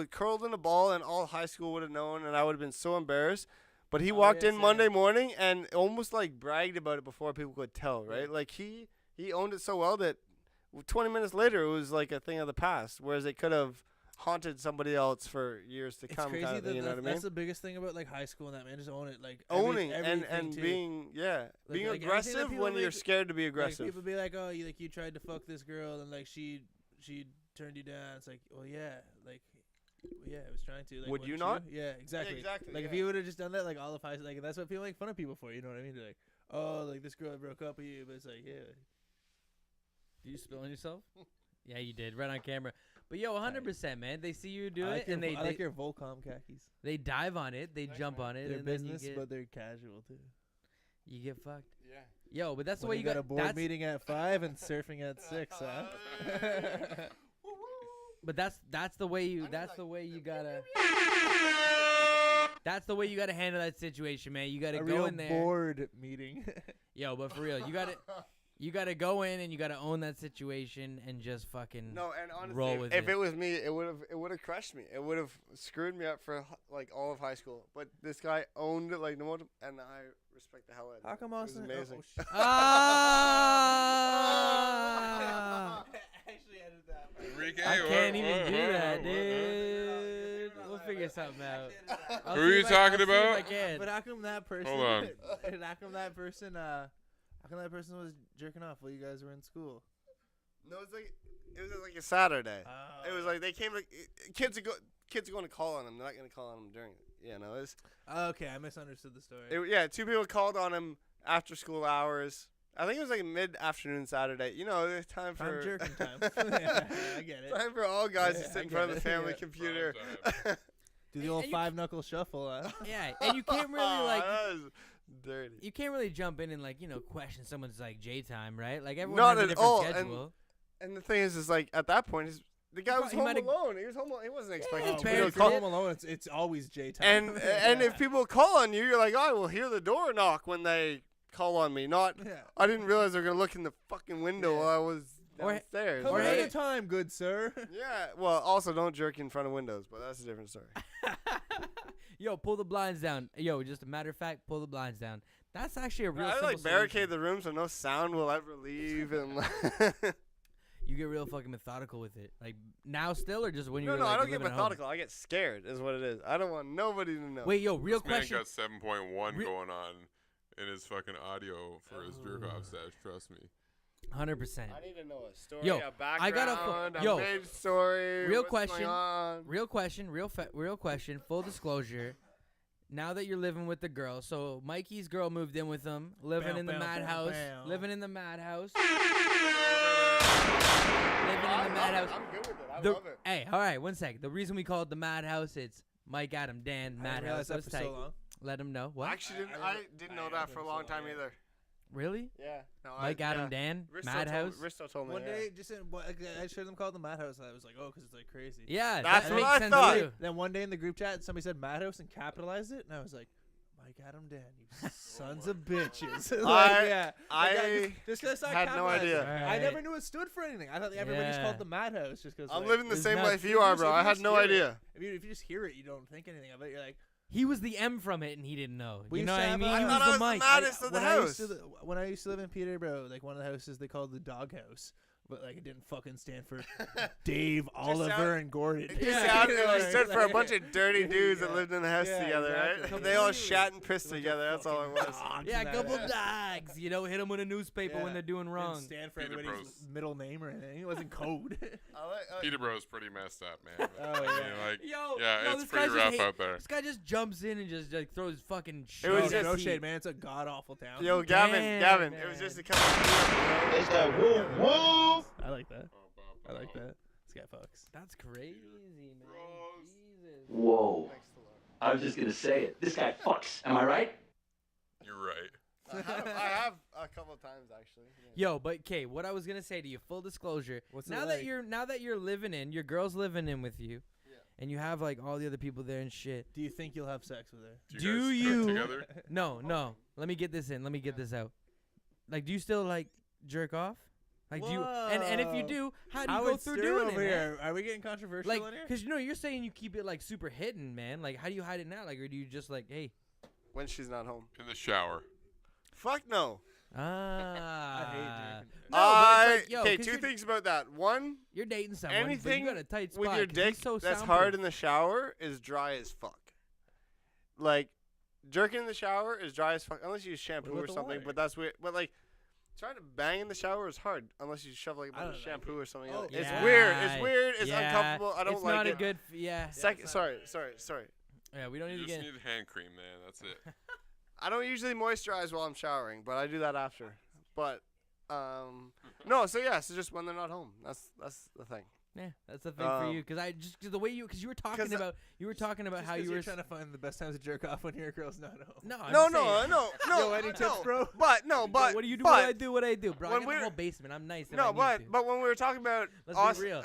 curled in a ball, and all high school would have known, and I would have been so embarrassed. But he walked in Monday morning and almost like bragged about it before people could tell, right? Like he owned it so well that 20 minutes later it was like a thing of the past, whereas it could have haunted somebody else for years to come. Crazy kind of thing, you know what I mean? That's the biggest thing about like high school and that, man. Just own it, like Owning everything and too. being Like anything that aggressive people when you're scared to be Like, aggressive. people be like, oh, you tried to fuck this girl and like she turned you down. It's like, well, yeah, like. Yeah, I was trying to. Like, Would you wouldn't not? Yeah, exactly. Yeah, exactly. Like if you would have just done that, like all of high school, like that's what people make fun of people for. You know what I mean? They're like, oh, like this girl broke up with you, but it's like, yeah. Did you spill on yourself? Yeah, you did, right on camera. But yo, 100%, man. They see you do it, and I like your Volcom khakis. they dive on it, they jump on it, They're and business, then you get, but they're casual too. you get fucked. Yeah. Yo, but that's the When way you got got a board meeting at 5 and surfing at 6, huh? But that's the way you gotta handle that situation, man. You gotta a go real in there. board meeting. Yo, but for real, you gotta go in and you gotta own that situation and just fucking No, and honestly, roll with if it. it was me, it would have crushed me. It would have screwed me up for like all of high school. But this guy owned it like no one, and I respect the hell out of it. How come It was Austin? amazing. Ah! Actually edited that. Enrique, I can't even do that, what? dude. We'll figure something out. I'll Who see are you if I- talking I'll see if about? I can. But how come that person? Hold on. How come that person? How come that person was jerking off while you guys were in school? No, it was like a Saturday. Oh. It was like they came to kids are going to call on him. They're not going to call on him during it. You know, Okay, I misunderstood the story. yeah, two people called on him after school hours, I think it was like mid-afternoon Saturday. You know, it's time for jerking time. Yeah, I get it. time for all guys to Yeah, sit I in front of get the it. family Yeah. computer. Do the old 5-knuckle shuffle. Yeah, and you can't really like. That was dirty. You can't really jump in and like question someone's like J time, right? Like everyone Not has a at different all, schedule. And the thing is like at that point, the guy was He home might've- alone. He was home. He wasn't expecting it's to very be For call. Home Alone, it's always J time. And if people call on you, you're like, oh, I will hear the door knock when they call on me. Not, I didn't realize they're gonna look in the fucking window while I was Or- downstairs. Come Or another hey- time, good sir. Yeah. Well, also don't jerk in front of windows, but that's a different story. Yo, pull the blinds down. Yo, just a matter of fact, pull the blinds down. That's actually a real I simple like barricade solution. the room so no sound will ever leave. And You get real fucking methodical with it. Like now still or just when no, you're no, like I don't get living at home? methodical. I get scared. Is what it is. I don't want nobody to know. Wait, yo, real This man question. got 7.1 Re- going on in his fucking audio for his jerk off stash. Trust me. 100%. I need to know a story, Yo, a I got a background, yo, main story. real what's question, going on. Real question, real question. Full disclosure. Now that you're living with the girl, so Mikey's girl moved in with him, living Bow, in the bow, bow, madhouse, bow. living in the madhouse, living in the madhouse. I'm good with it. I The- love it. Hey, all right, one sec. The reason we call it the madhouse, it's Mike, Adam, Dan, I didn't madhouse. realize So that it's for tight. so long. Let him know. What? Actually, I didn't know that for a long time either. Really? Yeah. No, Mike, Adam, Dan, madhouse. Risto told me. One yeah. day, I heard them call it the Madhouse. I was like, oh, because it's like crazy. Yeah, That's that what makes I sense thought. too. Then one day in the group chat, somebody said Madhouse and capitalized it, and I was like, Mike, Adam, Dan, you sons of bitches. I just because I had no idea. I never knew it stood for anything. I thought everybody just called Yeah. it the Madhouse just because. I'm living the it's same nuts. life you are, bro. I had no idea. If you just hear it, you don't think anything of it. You're like, He was the M from it, and he didn't know. We You used know to what I have mean? a- He I was thought I the was the Mike. maddest of the house. when I used to live in Peterborough, like one of the houses they called the Doghouse, but like it didn't fucking stand for Dave, Oliver, sound- and Gordon. It just sounded like it stood for a bunch of dirty dudes that lived in the house Yeah, together, exactly. right? They all shat and pissed together. That's all it was. Yeah, a couple dogs. You know, hit them with a newspaper when Yeah. they're doing wrong. Didn't stand for Peterborough's- anybody's middle name or anything. It wasn't code. Peterborough's pretty messed up, man. Oh, I mean, yeah. like, Yo, yeah, yo, it's this guy pretty just rough hate- out there. This guy just jumps in and just like throws fucking shit. was no, just- no shade, man. It's a god awful town. Yo, Gavin, Damn, it was man. just a couple of years, It's that woo woo. I like that. I like that. This guy fucks. That's crazy, man. Jesus. Whoa. I was just gonna say it. This guy fucks. Am I right? You're right. I have a couple of times actually. Yo, but okay, what I was gonna say to you, full disclosure. What's it now like? that you're living in, your girl's living in with you, and you have like all the other people there and shit. Do you think you'll have sex with her? Do guys you- cook together? No. Let me get this in. Let me get this out. Like, do you still like jerk off? Like, do you? And if you Whoa. do, how do you How go it's through stir doing over it? Man? here? Are we getting controversial Like, in here? cause you're saying you keep it like super hidden, man. Like, how do you hide it now? Like, or do you just like, hey, When she's not home. In the shower. Fuck no. I hate ah. jerking. No, but it's like, yo, Okay, 'cause two you're- things about that. One, You're dating someone, anything but you got a tight spot with your 'cause he's dick so that's soundproof. hard in the shower is dry as fuck. Like, jerking in the shower is dry as fuck unless you use shampoo about or the something. water? But that's weird. But like, trying to bang in the shower is hard unless you shove like a I bunch don't of like shampoo it. or something. Oh, It's yeah. weird. It's weird. It's Yeah. uncomfortable. I don't it's like not it. a good. Yeah. Sorry. Yeah, we don't You need to just get. need hand cream, man. That's it. I don't usually moisturize while I'm showering, but I do that after. But no. So yeah. So just when they're not home. That's the thing. Yeah, that's the thing for you, because the way you were talking 'cause about how you you're were trying to find the best times to jerk off when your girl's not home. No, I'm No, saying, no. any no. tips, bro? But What do you do? But, What I do, bro? I when got the we're- whole basement. I'm nice. if I No, need to. but when we were talking about Let's us, be real.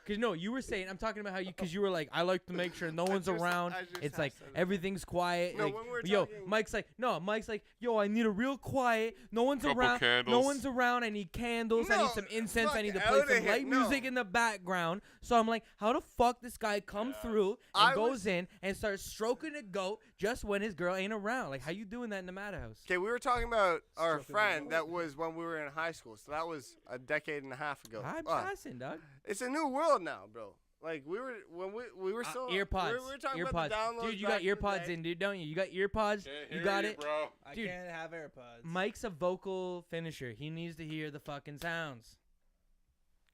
Cause no, you were saying I'm talking about how because you were like I like to make sure no one's just- around. I just It's like have said it. everything's quiet. No, like, when we were yo, talking- Mike's like, yo, I need a real quiet. No one's Couple around. No candles. one's around. I need candles. I No, need some incense. I fuck need to outta play some here, light no. music in the background. So I'm like, how the fuck this guy come through and I goes was- in and starts stroking a goat just when his girl ain't around? Like, how you doing that in the madhouse? Okay, we were talking about our Stroking the friend goat. that was when we were in high school. So that was a decade and a half ago. I'm Fuck. passing, dog. It's a new world now, bro. Like we were when we were still Earpods. We were talking earpods. about the downloads. Dude, you got back in the earpods day. in, dude, don't you? You got earpods. Can't You hear got it. bro. I Dude. can't have AirPods. Mike's a vocal finisher. He needs to hear the fucking sounds.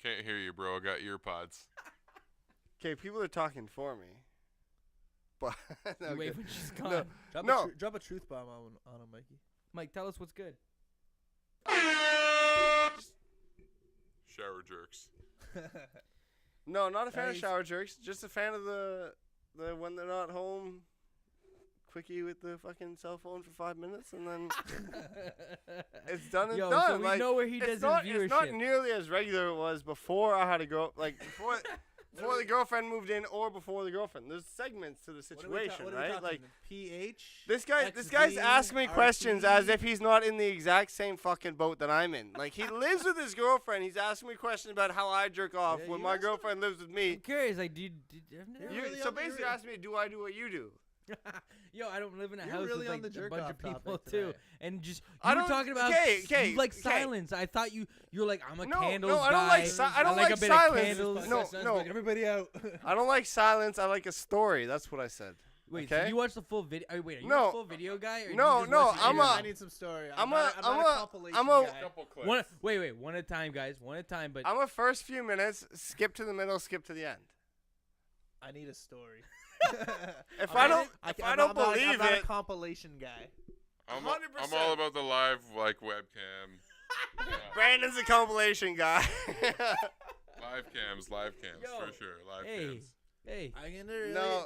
Can't hear you, bro. I got ear pods. Okay, people are talking for me. But You okay. wait when she's gone. No. Drop, No. drop a truth bomb on him, Mikey. Mike, tell us what's good. Shower jerks. No, not a fan of Nice. shower jerks. Just a fan of the when they're not home, quickie with the fucking cell phone for 5 minutes and then it's done and Yo, done. so we like, know where he does it's not, his It's not viewership. nearly as regular it was before I had to go. Like before the girlfriend moved in or before the girlfriend. There's segments to the situation, right? Like PH. this guy's XV, asking me questions RT. as if he's not in the exact same fucking boat that I'm in. Like he lives with his girlfriend. He's asking me questions about how I jerk off Yeah, when you my asked him. girlfriend lives with me. I'm curious, like, do you I've never- You're really So on the- basically, you're- asking me, do I do what you do? Yo, I don't live in a You're house really with on like the a jerk bunch off of people topic too, tonight. and just I you were don't- talking about okay, you like okay. silence. I thought you're like I'm a No, candles no, guy. I don't like I don't like like a bit silence. of candles. No. Everybody out. I don't like silence. I like a story. That's what I said. Wait, okay? so you watch the full video? Wait, are you No. a full video guy? Or do you No, just no, watch the I'm video? a- I need some story. I'm not a- compilation I'm a- guy. Couple clips. Wait, one at a time, guys. One at a time. But I'm a first few minutes, skip to the middle, skip to the end. I need a story. If I don't I'm believe not a it, compilation guy. I'm 100%. all about the live like webcam. Yeah. Brandon's a compilation guy. Live cams Yo, for sure. Live hey, cams. hey. I can really. no.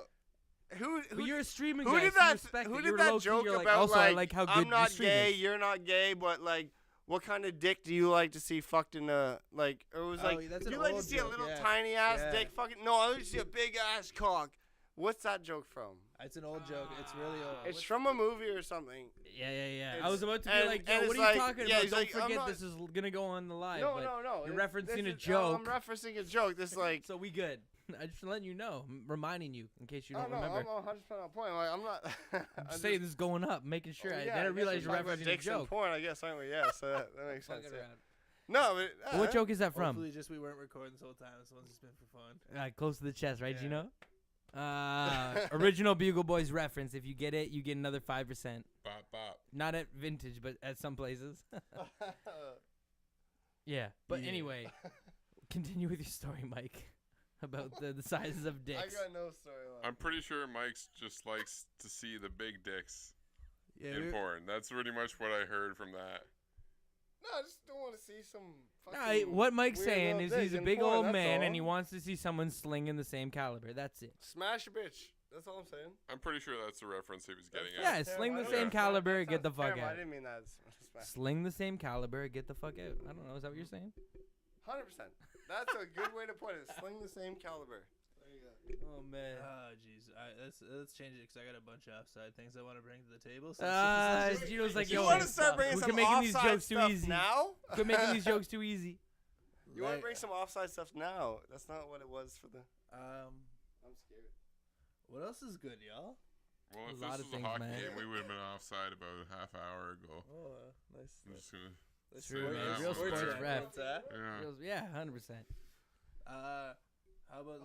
But you're a streaming Who guy. did so you that? respect Who it. did You're that low-key, joke you're like, about? also, I like how good I'm not your stream gay, is. you're not gay, but like, what kind of dick do you like to see fucked in a like? It was Oh, like, that's you an like to old see joke, a little yeah. tiny ass Yeah. dick fucking? No, I like to see a big ass cock. What's that joke from? It's an old joke. It's really old. It's from a movie or something. Yeah. I It's- was about to be and- like, and yo, what it's are you like- talking yeah, about? he's Don't like, I'm forget not- this is gonna go on the live. No, but no. You're This referencing a is- joke. I'm referencing a joke. This like. So we good. I just letting you know, reminding you in case you Oh don't no, remember. I'm 100% on point. Like I'm not. I'm just saying this is going up, making sure. I I didn't realize you're talking about referencing a dicks and joke. porn, I guess, aren't we? Yeah, so that makes sense. Fucking Yeah. around. No, but What joke is that from? Hopefully, just we weren't recording this whole time. This one's just been for fun. Close to the chest, right, Yeah. Gino? Original Bugle Boys reference. If you get it, you get another 5%. Bop bop. Not at vintage, but at some places. Yeah. But Yeah. anyway, continue with your story, Mike, about the sizes of I dicks. got no storyline. I'm pretty sure Mike's just likes to see the big dicks Yeah, in porn. That's pretty much what I heard from that. No, I just don't want to see some. Nah, what Mike's weird saying little is he's dick a in big porn, old that's man all. and he wants to see someone slinging the same caliber. That's it. Smash a bitch. That's all I'm saying. I'm pretty sure that's the reference he was getting Yeah, at. sling the I don't same know. caliber, That get the sounds fuck terrible. I out. didn't mean that. Smash. Sling the same caliber, get the fuck out. I don't know. Is that what you're saying? 100%. That's a good way to put it. Sling the same caliber. There you go. Oh man. Oh jeez, let's change it because I got a bunch of offside things I want to bring to the table. So Gino's like, You yo, want to start bringing we some can making these offside jokes too stuff easy. now? Quit making these jokes too easy. You want to bring some offside stuff now? That's not what it was for the. I'm scared. What else is good, y'all? Well, if A lot this of was a things, hockey man. game, we would have been offside about a half hour ago. Oh, nice. I'm just gonna Let's True, say man. that Real one sports there. rep. Yeah. Yeah, 100%. How about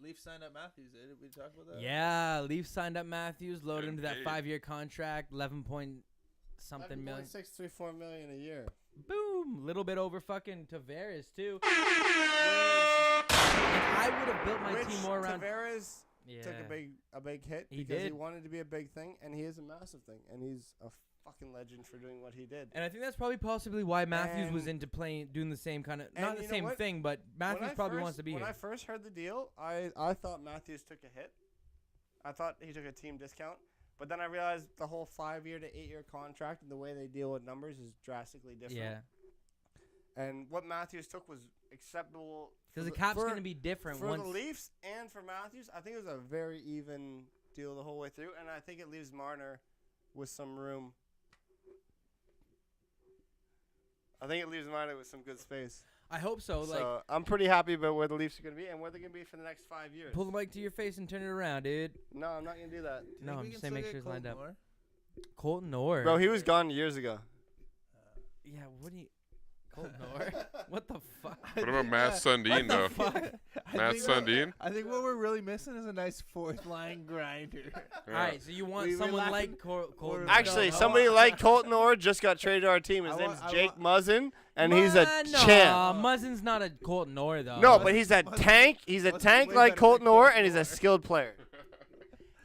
Leafs signed up Matthews? Did we talk about that? Yeah, Leafs signed up Matthews, loaded him to that Indeed. 5-year contract, 11 point something million. 634 million a year. Boom, little bit over fucking Tavares too. And I would have built my team more around. Tavares Yeah. took a big hit He because he did. wanted to be a big thing, and he is a massive thing, and he's a fucking legend for doing what he did. And I think that's probably possibly why Matthews was And- into doing the same kind of, and not the you know same what? thing, but Matthews probably wants to be When here. I first heard the deal, I thought Matthews took a hit. I thought he took a team discount. But then I realized the whole 5-year to 8-year contract and the way they deal with numbers is drastically different. Yeah, And what Matthews took was acceptable. because for the cap's for- going to be different for once. the Leafs and for Matthews. I think it was a very even deal the whole way through, and I think it leaves Marner with some room. I think it leaves Marner with some good space. I hope so. Like, So I'm pretty happy about where the Leafs are going to be and where they're going to be for the next 5 years. pull the mic to your face and turn it around, dude. No, I'm not going to do that. No, I'm just saying make sure it's lined up. More? Colton Orr. Bro, he was gone years ago. Yeah, what do you? Colton Orr? What the fuck? What about Matt Sundin though? Matt Sundin? I think what we're really missing is a nice fourth line grinder. All right, so you want We someone lacking- like Colton? Actually, No, somebody I- like Colton Orr just got traded to our team. His I name's want- Jake Muzzin, and he's a no, champ. Muzzin's not a Colton Orr though. No, but he's a tank. He's a Muzzin tank way like better Colton than Orr, Colton and he's a Orr. skilled player.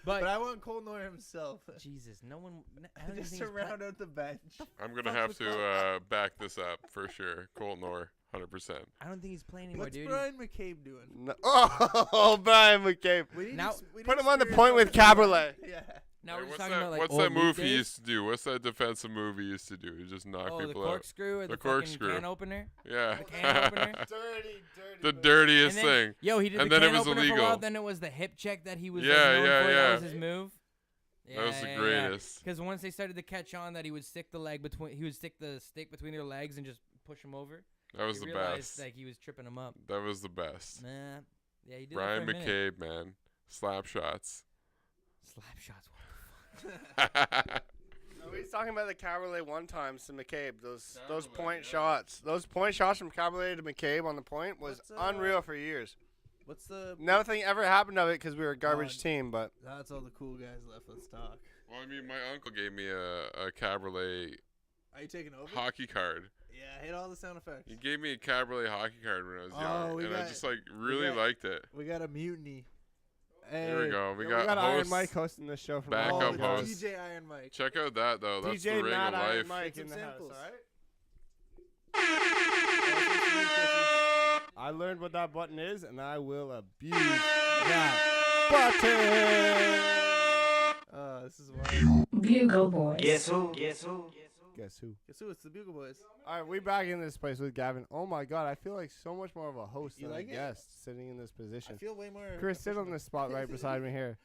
but, But I want Cole Noir himself. Jesus, no one. I don't Just think to he's pla- round out the bench. I'm gonna fuck have with to back this up for sure. Colton Orr. 100%. I don't think he's playing anymore, What's dude. Brian McCabe doing? No. Oh, Brian McCabe. Now- Put him on the point with Cabriolet. Yeah. Now Hey, we're just what's talking that, about like what's old that Luke move he days. used to do? What's that defensive move he used to do? He just knock Oh, the people out. corkscrew or the, The fucking corkscrew. can opener? Yeah. The can opener? The dirtiest And then, thing. yo, he did And the then it can was opener for a while. illegal. Then it was the hip check that he was Yeah, known yeah, for. yeah. That was his move. That was the greatest. Because once they started to catch on that he would stick the stick between their legs and just push him over. That was He the realized, best. like he was tripping him up. That was the best. Nah. Yeah, he did Brian that for a minute. McCabe, man. Slap shots. Slap shots. What the fuck? No, he's talking about the Cabriolet one times to McCabe. Those point shots. Those point shots from Cabriolet to McCabe on the point was What's, unreal for years. What's the? Nothing ever happened of it because we were a garbage team, but That's all the cool guys left. Let's talk. Well, I mean, my uncle gave me a Cabriolet Are you taking over? hockey card. Yeah, hit all the sound effects. He gave me a Cabriolet hockey card when I was Oh, young, we and I got- just like really got- liked it. We got a mutiny. There we go. We yeah, got Iron hosts. Mike hosting this show from Backup all the guys. host. DJ Iron Mike. Check out that though. That's DJ the ring Mad of Iron life. Mike Get in some the house, samples. alright? I learned what that button is, and I will abuse that button. This is why. Bugle Boys. Guess who? Guess who? Guess who? Guess who? It's the Bugle Boys. All right, we back in this place with Gavin. Oh my God, I feel like so much more of a host You than like a it? guest sitting in this I position. feel way more. Chris, sit on this spot right beside me here.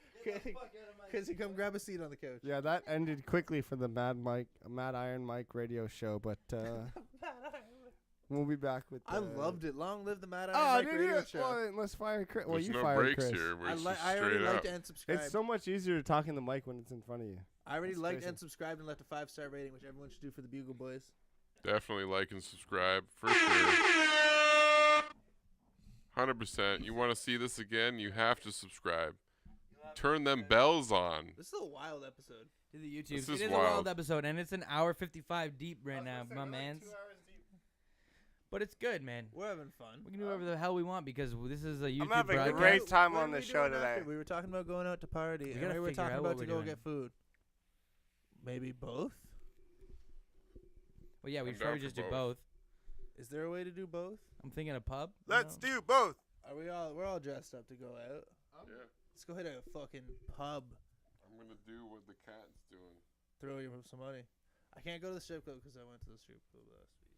Chris, you come grab a seat on the couch. Yeah, that ended quickly for the Mad Iron Mike radio show, but we'll be back with. I loved it. Long live the Mad Iron Oh, Mike dude, radio yeah. show. Well, then let's fire Chris. Well, There's you no fire breaks Chris. here. We're just I already straight up. liked and subscribed. It's so much easier to talk in the mic when it's in front of you. I already That's liked crazy. and subscribed and left a 5-star rating, which everyone should do for the Bugle Boys. Definitely like and subscribe for sure. 100%. You want to see this again? You have to subscribe. Turn them bells on. This is a wild episode. To the YouTube. This It is is a wild wild. episode, and it's an hour 55 deep right now, my man's. But it's good, man. We're having fun. We can do whatever the hell we want because this is a YouTube having a broadcast. great time What on are the we show doing after? today. We were talking about going out to party, We and gotta we were figure talking out about what to we're go doing. get food. Maybe both? Well, yeah, we I'm should probably down just for do both. both. Is there a way to do both? I'm thinking a pub. Let's you know? do both. Are we all? We're all dressed up to go out. Yeah. Let's go hit a fucking pub. I'm going to do what the cat's doing. Throw you some money. I can't go to the strip club because I went to the strip club last week.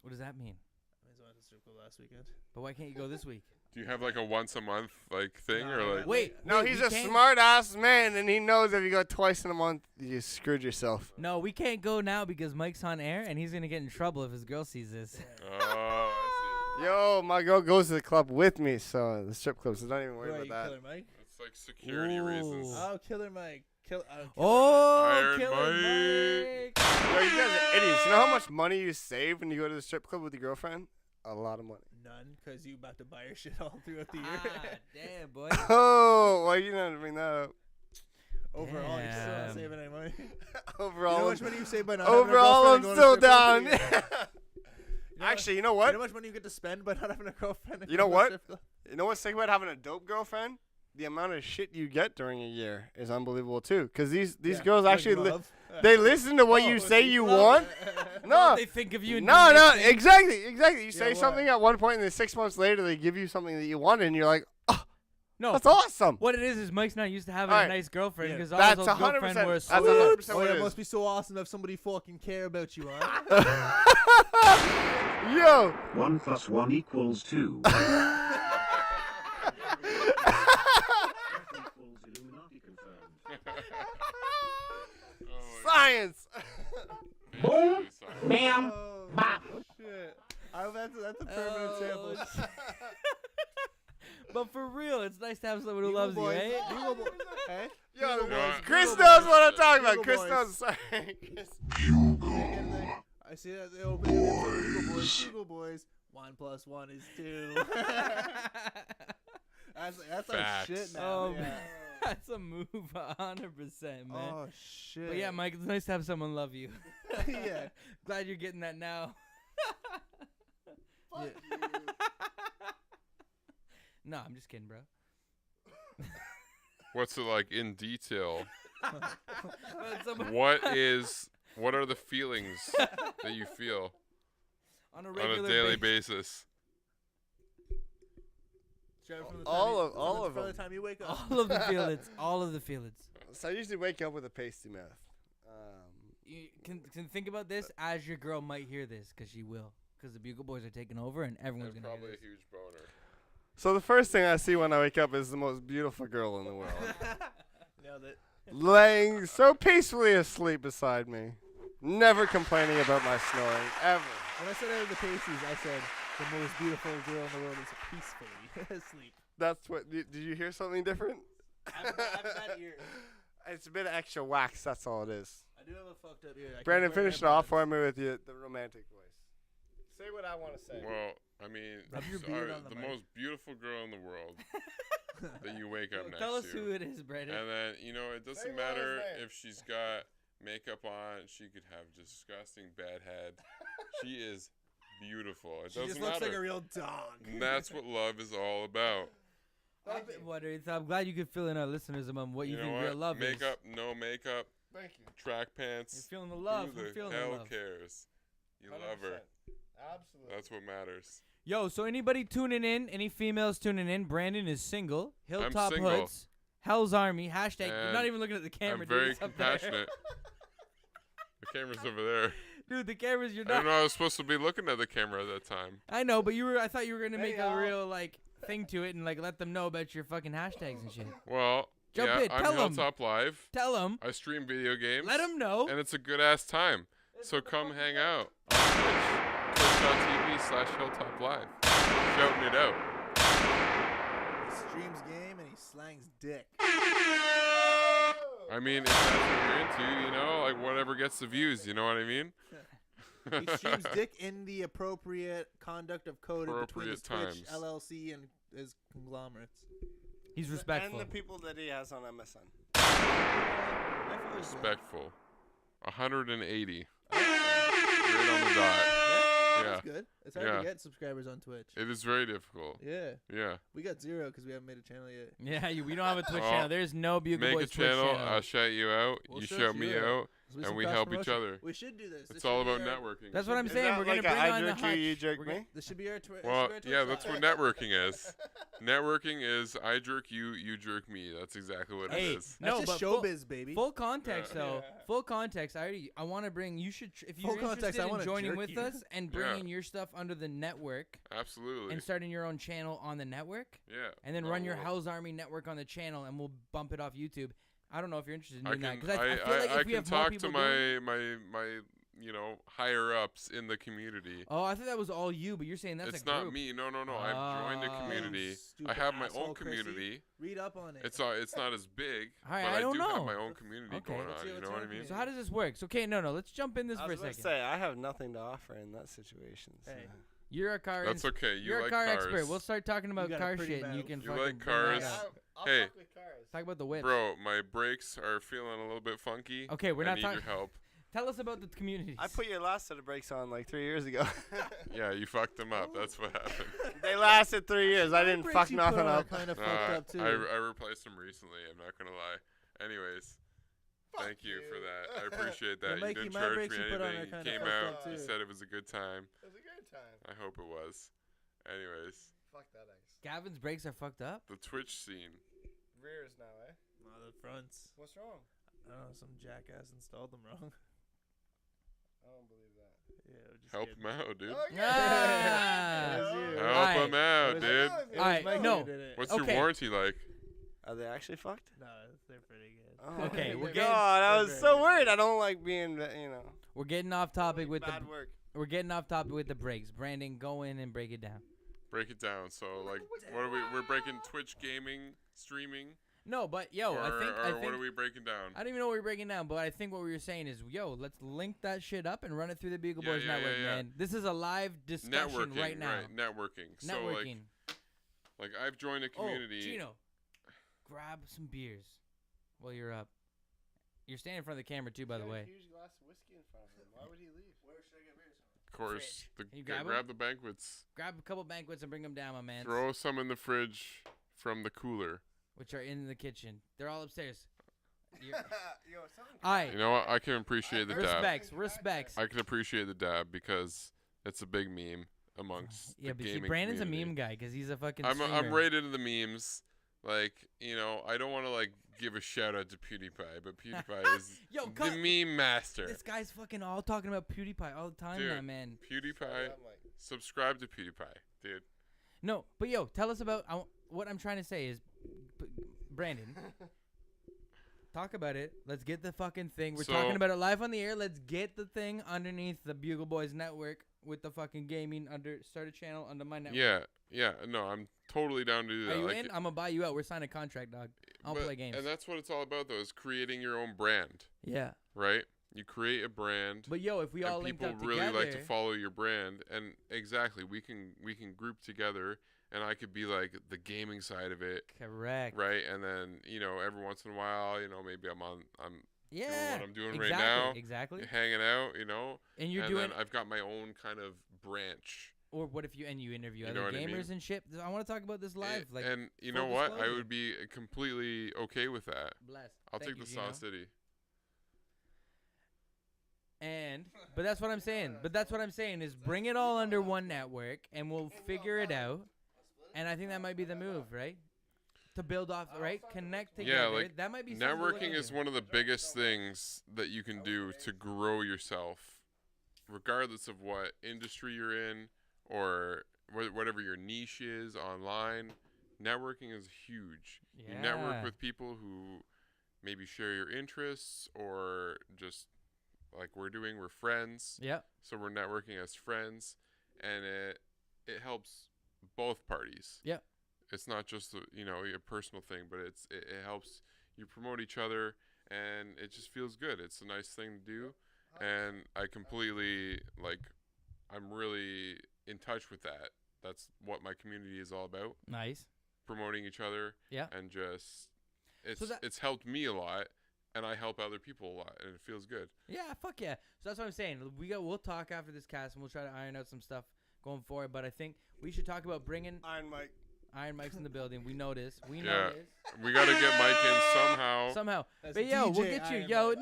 What does that mean? I went to the strip club last weekend. But why can't you go this week? Do you have like a once a month like thing No, or I like? got- Wait, No, wait, he's we a can't- smart ass man, and he knows if you go twice in a month, you screwed yourself. No, we can't go now because Mike's on air and he's gonna get in trouble if his girl sees this. Oh, I Yo, my girl goes to the club with me, so the strip club, so don't even Who worry are you, about that. Killer Mike? see. It's like security reasons. Ooh. Oh, Killer Mike. Oh, Iron Killer Mike. Mike. Yo, you guys are idiots. You know how much money you save when you go to the strip club with your girlfriend? A lot of money. None, because you about to buy your shit all throughout the year. Ah, damn, boy. Oh, well, you didn't bring that up. Overall, you're still not Damn. saving any money. Overall, You know how much money you save by not having a overall, I'm girlfriend and still going to down. strip club? You know Actually, you know You what? know how much money you get to spend by not having a girlfriend? and You know going to what? strip club? You know what's sick about having a dope girlfriend? The amount of shit you get during a year is unbelievable too. Because these Yeah, girls like actually love. they listen to what Oh, you say you love. want. No, They think of you. And no, do no, nice things. exactly. You say what? something at one point, and then 6 months later they give you something that you wanted, and you're like, oh, No, that's awesome. what it is Mike's not used to having All a right. nice girlfriend Yeah. because all That's his old 100%. girlfriend were That's sweet. 100% Oh, what yeah, it it is. must be so awesome to have somebody fucking care about you, huh? Yo, 1 + 1 = 2. Illuminati confirmed. science. Boom. Bam. Oh, Bop. shit. That's a permanent Oh, sample. shit. But for real, it's nice to have someone who Bugle loves boys. you, eh? Bugle boys. Hey? Yo, Bugle boys. Chris Bugle knows boys. what I'm talking about. Bugle Chris boys. knows. Sorry. Chris. I see that they open it up for Bugle Boys. Bugle Boys. 1 + 1 = 2. That's like Facts. shit now. Oh, yeah. man. That's a move, 100%, man. Oh shit. But yeah, Mike, it's nice to have someone love you. Yeah. Glad you're getting that now. Yeah. No, I'm just kidding, bro. What's it like in detail? But someone- What are the feelings that you feel? On a on regular a daily basis. basis. From the All time of- all of from the them. time you wake up. All of the feelings. All of the feelings. So I usually wake up with a pasty mouth. You can think about this as your girl might hear this, because she will. Because the Bugle Boys are taking over and everyone's And going to probably hear a this. huge boner. So the first thing I see when I wake up is the most beautiful girl in the world. Nailed it. Laying so peacefully asleep beside me. Never complaining about my snoring, ever. When I said out of the pasties, I said the most beautiful girl in the world is peacefully asleep. That's what, did you hear something different? I have a bad ear. It's a bit of extra wax, that's all it is. I do have a fucked up ear. Brandon, finish it off for me with the romantic voice. Say what I want to say. Well, I mean, Rub your so beard on the the mic. most beautiful girl in the world that you wake up next Tell us to. who it is, Brandon. And then, you know, it doesn't what matter his name. if she's got makeup on. She could have disgusting bad head. She is beautiful. It She doesn't just looks matter. like a real dog. And that's what love is all about. I'm glad you could fill in our listeners about what you know think what? real love is. Makeup, no makeup, Thank you. track You're pants. feeling the love. Who I'm the feeling hell the love. cares? You love her. Absolutely. That's what matters. Yo, so anybody tuning in, any females tuning in, Brandon is single. Hilltop single. Hoods, Hell's Army, hashtag. You're And not even looking at the camera, I'm dude. very It's up there. compassionate. The camera's over there. Dude, the camera's, you're I don't not. know. I was supposed to be looking at the camera at that time. I know, but I thought you were going to Hey, make a y'all. real, like, thing to it and, like, let them know about your fucking hashtags and shit. Well, Jump yeah, in, I'm tell 'em. Hilltop Live. Tell them. I stream video games. Let them know. And it's a good ass time. So come hang out on Twitch. Twitch.tv/Hilltop Live. Shouting it out. He streams game and he slangs dick. I mean, if that's what you're into, you know, like whatever gets the views, you know what I mean? He streams dick in the appropriate conduct of code between his Appropriate Twitch times. LLC and his conglomerates. He's respectful. And the people that he has on MSN. I feel good. Respectful. 180. Right on the dot. Yeah, Yeah. that's good. It's hard Yeah. to get subscribers on Twitch. It is very difficult. Yeah, Yeah. we got 0 because we haven't made a channel yet. Yeah, we don't have a Twitch Well, channel. There's no Bugle Make Boys a Twitch channel, channel. I'll shout you out, We'll you shout shout you me out. out, There's and some we cross help each promotion. other. We should do this. It's This all should be about our- networking. That's what I'm Is saying. that We're like going to a bring I on the jerk you, you hutch. jerk We're me? gonna- This should be our Twitch. Well, yeah, that's what networking is. Networking is I jerk you, you jerk me. That's exactly what Hey, it is. That's no, just but full- showbiz, baby. Full context, Yeah. though. Full context. I want to bring. You should, if you're Full context, interested I in wanna joining jerk with you. us and Yeah. bringing your stuff under the network Absolutely. and starting your own channel on the network, Yeah. and then Oh, run your well, Hell's Army network on the channel, and we'll bump it off YouTube. I don't know if you're interested in I doing that can, because I feel like I if we can have more talk people to doing it- my you know, higher ups in the community. Oh, I thought that was all you, but you're saying that's It's a group. not me. No. I've joined a Ah. community. Stupid I have my asshole, own Chrissy. community. Read up on it. It's not as big, All right, but I I don't do know. have my own community Okay. going Let's on. see You what's know what I happening. mean? So how does this work? So, okay, no, let's jump in this I for a was about to second. say, I have nothing to offer in that situation. So. Hey. You're a car. That's okay. You You're like a car cars. expert. We'll start talking about got a car pretty shit, and you mouth. can You fucking like bring that cars. up. I'll Hey. fuck with cars. Talk about the whips. Bro, my brakes are feeling a little bit funky. Okay, we're I not need talking. your help. Tell us about the communities. I put your last set of brakes on like 3 years ago. Yeah, you fucked them up. That's what happened. They lasted 3 years. I didn't fuck nothing up. Kind of fucked up too. I replaced them recently. I'm not gonna lie. Anyways, thank you for that. I appreciate that. Yeah, You Mikey, didn't my charge brakes me you put on are anything. You kinda came fucked out. up, You too. said it was a good time. It was a good time. I hope it was. Anyways, Fuck that ice. Gavin's brakes are fucked up. the Twitch scene. Rears now, eh? No, the fronts. What's wrong? I don't know, some jackass installed them wrong. I don't believe that. Yeah, just Help kidding. him out, dude. Ah! It was you. Help Alright. him out, It was- dude. It was Alright, Mikey no. who did it. What's Okay. your warranty like? Are they actually fucked? No, they're pretty good. Oh, Okay, we're God, getting- I was They're so very worried. good. I don't like being, you know. We're getting off topic with bad the. work. We're getting off topic with the brakes. Brandon, go in and break it down. Break it down. So, like, what are we? We're breaking Twitch gaming, streaming, No, but yo, or, I think what are we breaking down? I don't even know what we're breaking down, but I think what we were saying is, yo, let's link that shit up and run it through the Bugle Yeah, Boys yeah, network, yeah. man. This is a live discussion Networking, right now. right? Networking. So, Networking. like I've joined a community. Oh, Gino, grab some beers while you're up. You're standing in front of the camera too, by the way. Huge glass of whiskey in front of him. Why would he leave? Where should I get beers? Of course, Can you grab 'em? grab the banquets. Grab a couple banquets and bring them down, my man. Throw some in the fridge from the cooler. Which are in the kitchen. They're all upstairs. You're- Yo, something. all right. You know what? I can appreciate the dab. Respects. I can appreciate the dab because It's a big meme amongst Yeah, the but see, gaming Brandon's community. a meme guy because he's a fucking. I'm streamer. right into the memes. Like, I don't want to like give a shout out to PewDiePie, but PewDiePie is Yo, the cut. meme master. This guy's fucking all talking about PewDiePie all the time Dude. now, man. PewDiePie, subscribe to PewDiePie, dude. No, but yo, tell us about what I'm trying to say is, Brandon. Talk about it. Let's get the fucking thing. We're So- talking about it live on the air. Let's get the thing underneath the Bugle Boys network with the fucking gaming start a channel under my network. Yeah. No, I'm totally down to do that. Are you like, in? I'm gonna buy you out. We're signing a contract, dog. I'll play games. And that's what it's all about, though, is creating your own brand, Yeah. right? You create a brand. But yo, if we all and linked people up really together, like to follow your brand, and exactly, we can group together, and I could be like the gaming side of it, correct. right? And then every once in a while, maybe I'm doing Yeah. what I'm doing exactly, right now, Exactly. hanging out, And you're and doing. then I've got my own kind of branch. Or what if you interview You other know what I gamers mean? and shit? I want to talk about this live. Like, And you full know what? I disclosure. would be completely okay with that. bless. I'll Thank take you, the Gino. Saw City. But that's what I'm saying. Is bring it all under one network, and we'll figure it out. And I think that might be the move, right? To build off, right? Connect together. Yeah, like that might be something to look networking is into. one of the biggest things that you can do to grow yourself, regardless of what industry you're in or whatever your niche is online. Networking is huge. You network Yeah. with people who maybe share your interests, or just like we're friends. Yep. So we're networking as friends, and it helps both parties. Yep. It's not just a personal thing, but it helps you promote each other, and it just feels good. It's a nice thing to do, and I completely I'm really in touch with that. That's what my community is all about. Nice. Promoting each other. Yeah. And just So it's helped me a lot, and I help other people a lot, and it feels good. Yeah, fuck yeah. So that's what I'm saying. We'll talk after this cast, and we'll try to iron out some stuff going forward. But I think we should talk about bringing Iron Mike's in the building. We know this. We know Yeah. this. We gotta get Mike in somehow. Somehow. That's But yo, we'll DJ get you. Iron Yo, Mike.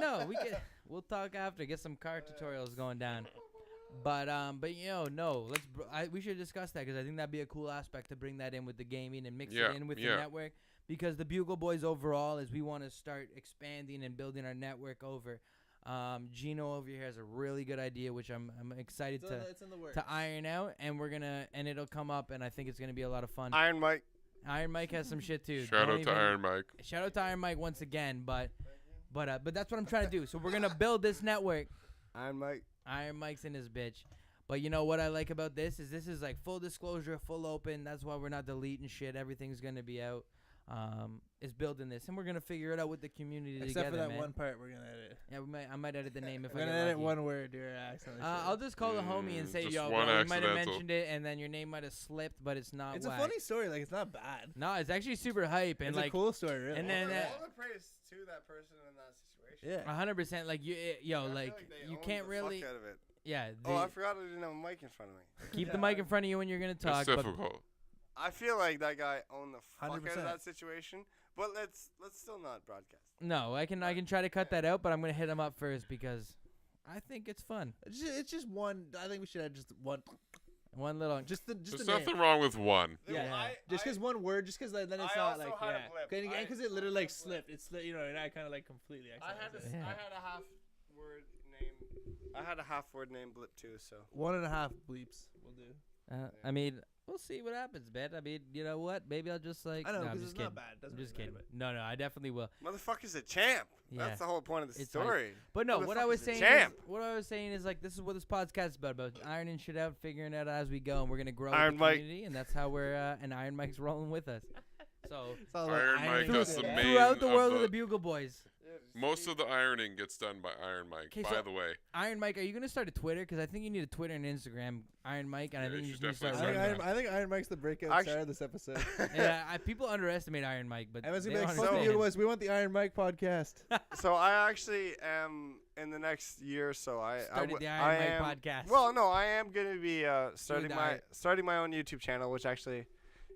no, we'll talk after. Get some car tutorials going down. But no, we should discuss that, because I think that'd be a cool aspect to bring that in with the gaming and mix Yeah, it in with yeah. the network. Because the Bugle Boys overall is we want to start expanding and building our network over. Gino over here has a really good idea, which I'm excited It's in the works. to iron out, and it'll come up, and I think it's gonna be a lot of fun. Iron Mike. Iron Mike has some shit too. Shout Don't out to even- Iron Mike. Shout out to Iron Mike once again, but that's what I'm trying to do. So we're gonna build this network. Iron Mike. Iron Mike's in his bitch. But you know what I like about this is like full disclosure, full open. That's why we're not deleting shit. Everything's gonna be out. Is building this, and we're gonna figure it out with the community Except together, for that man. one part we're gonna edit. Yeah, I might edit the name if We're I gonna get edit lucky. one word or accidentally. I'll just call the homie and say, just yo, one bro, you might have accidental. mentioned it, and then your name might have slipped, but it's not. It's a whack. funny story. Like, it's not bad. No, it's actually super hype, and It's like a cool story, really. and then all the praise to that person in that situation. yeah. 100%, like They you owned can't the really, fuck out of it. yeah. Oh, I forgot I didn't have a mic in front of me. Keep the mic in front of you when you're gonna talk. It's But difficult. I feel like that guy owned the fuck out of 100%. that situation. But let's still not broadcast. no, I can try to cut that out, but I'm gonna hit him up first because I think it's fun. It's just one. I think we should add just one. One little, Just the There's the name. nothing wrong with one. Yeah. Just because one word, just because then it's I not also like had a blip. and I- because it literally like slipped. It's and I kind of like completely. I had accidentally Yeah. I had a half word name. I had a half word name blip too. So 1.5 bleeps will do. I mean, we'll see what happens, man. I mean, you know what? Maybe I'll just like. I know no, I'm because just it's kidding. not bad. I'm just kidding. No, I definitely will. motherfucker's a champ. Yeah. That's the whole point of the It's story. But no, what I was Motherfucker's a saying, champ. is like this is what this podcast is about ironing shit out, figuring it out as we go, and we're gonna grow Iron the Mike. community, and that's how we're and Iron Mike's rolling with us. So It's all about Iron Mike ironing does it the out. main throughout the of world of the- the Bugle Boys, Most of the ironing gets done by Iron Mike. 'Kay, By so- the way, Iron Mike, are you gonna start a Twitter? Because I think you need a Twitter and Instagram, Iron Mike, and I Yeah, think you you should just need to start definitely running start that. I think Iron Mike's the breakout Actu- star of this episode. Yeah, people underestimate Iron Mike, but Everyone's they gonna be like, don't "Fuck understand you, it. boys. We want the Iron Mike podcast." So I actually am in the next year or so. Started the Iron Mike am, podcast. Well, no, I am gonna be starting die. my own YouTube channel, which actually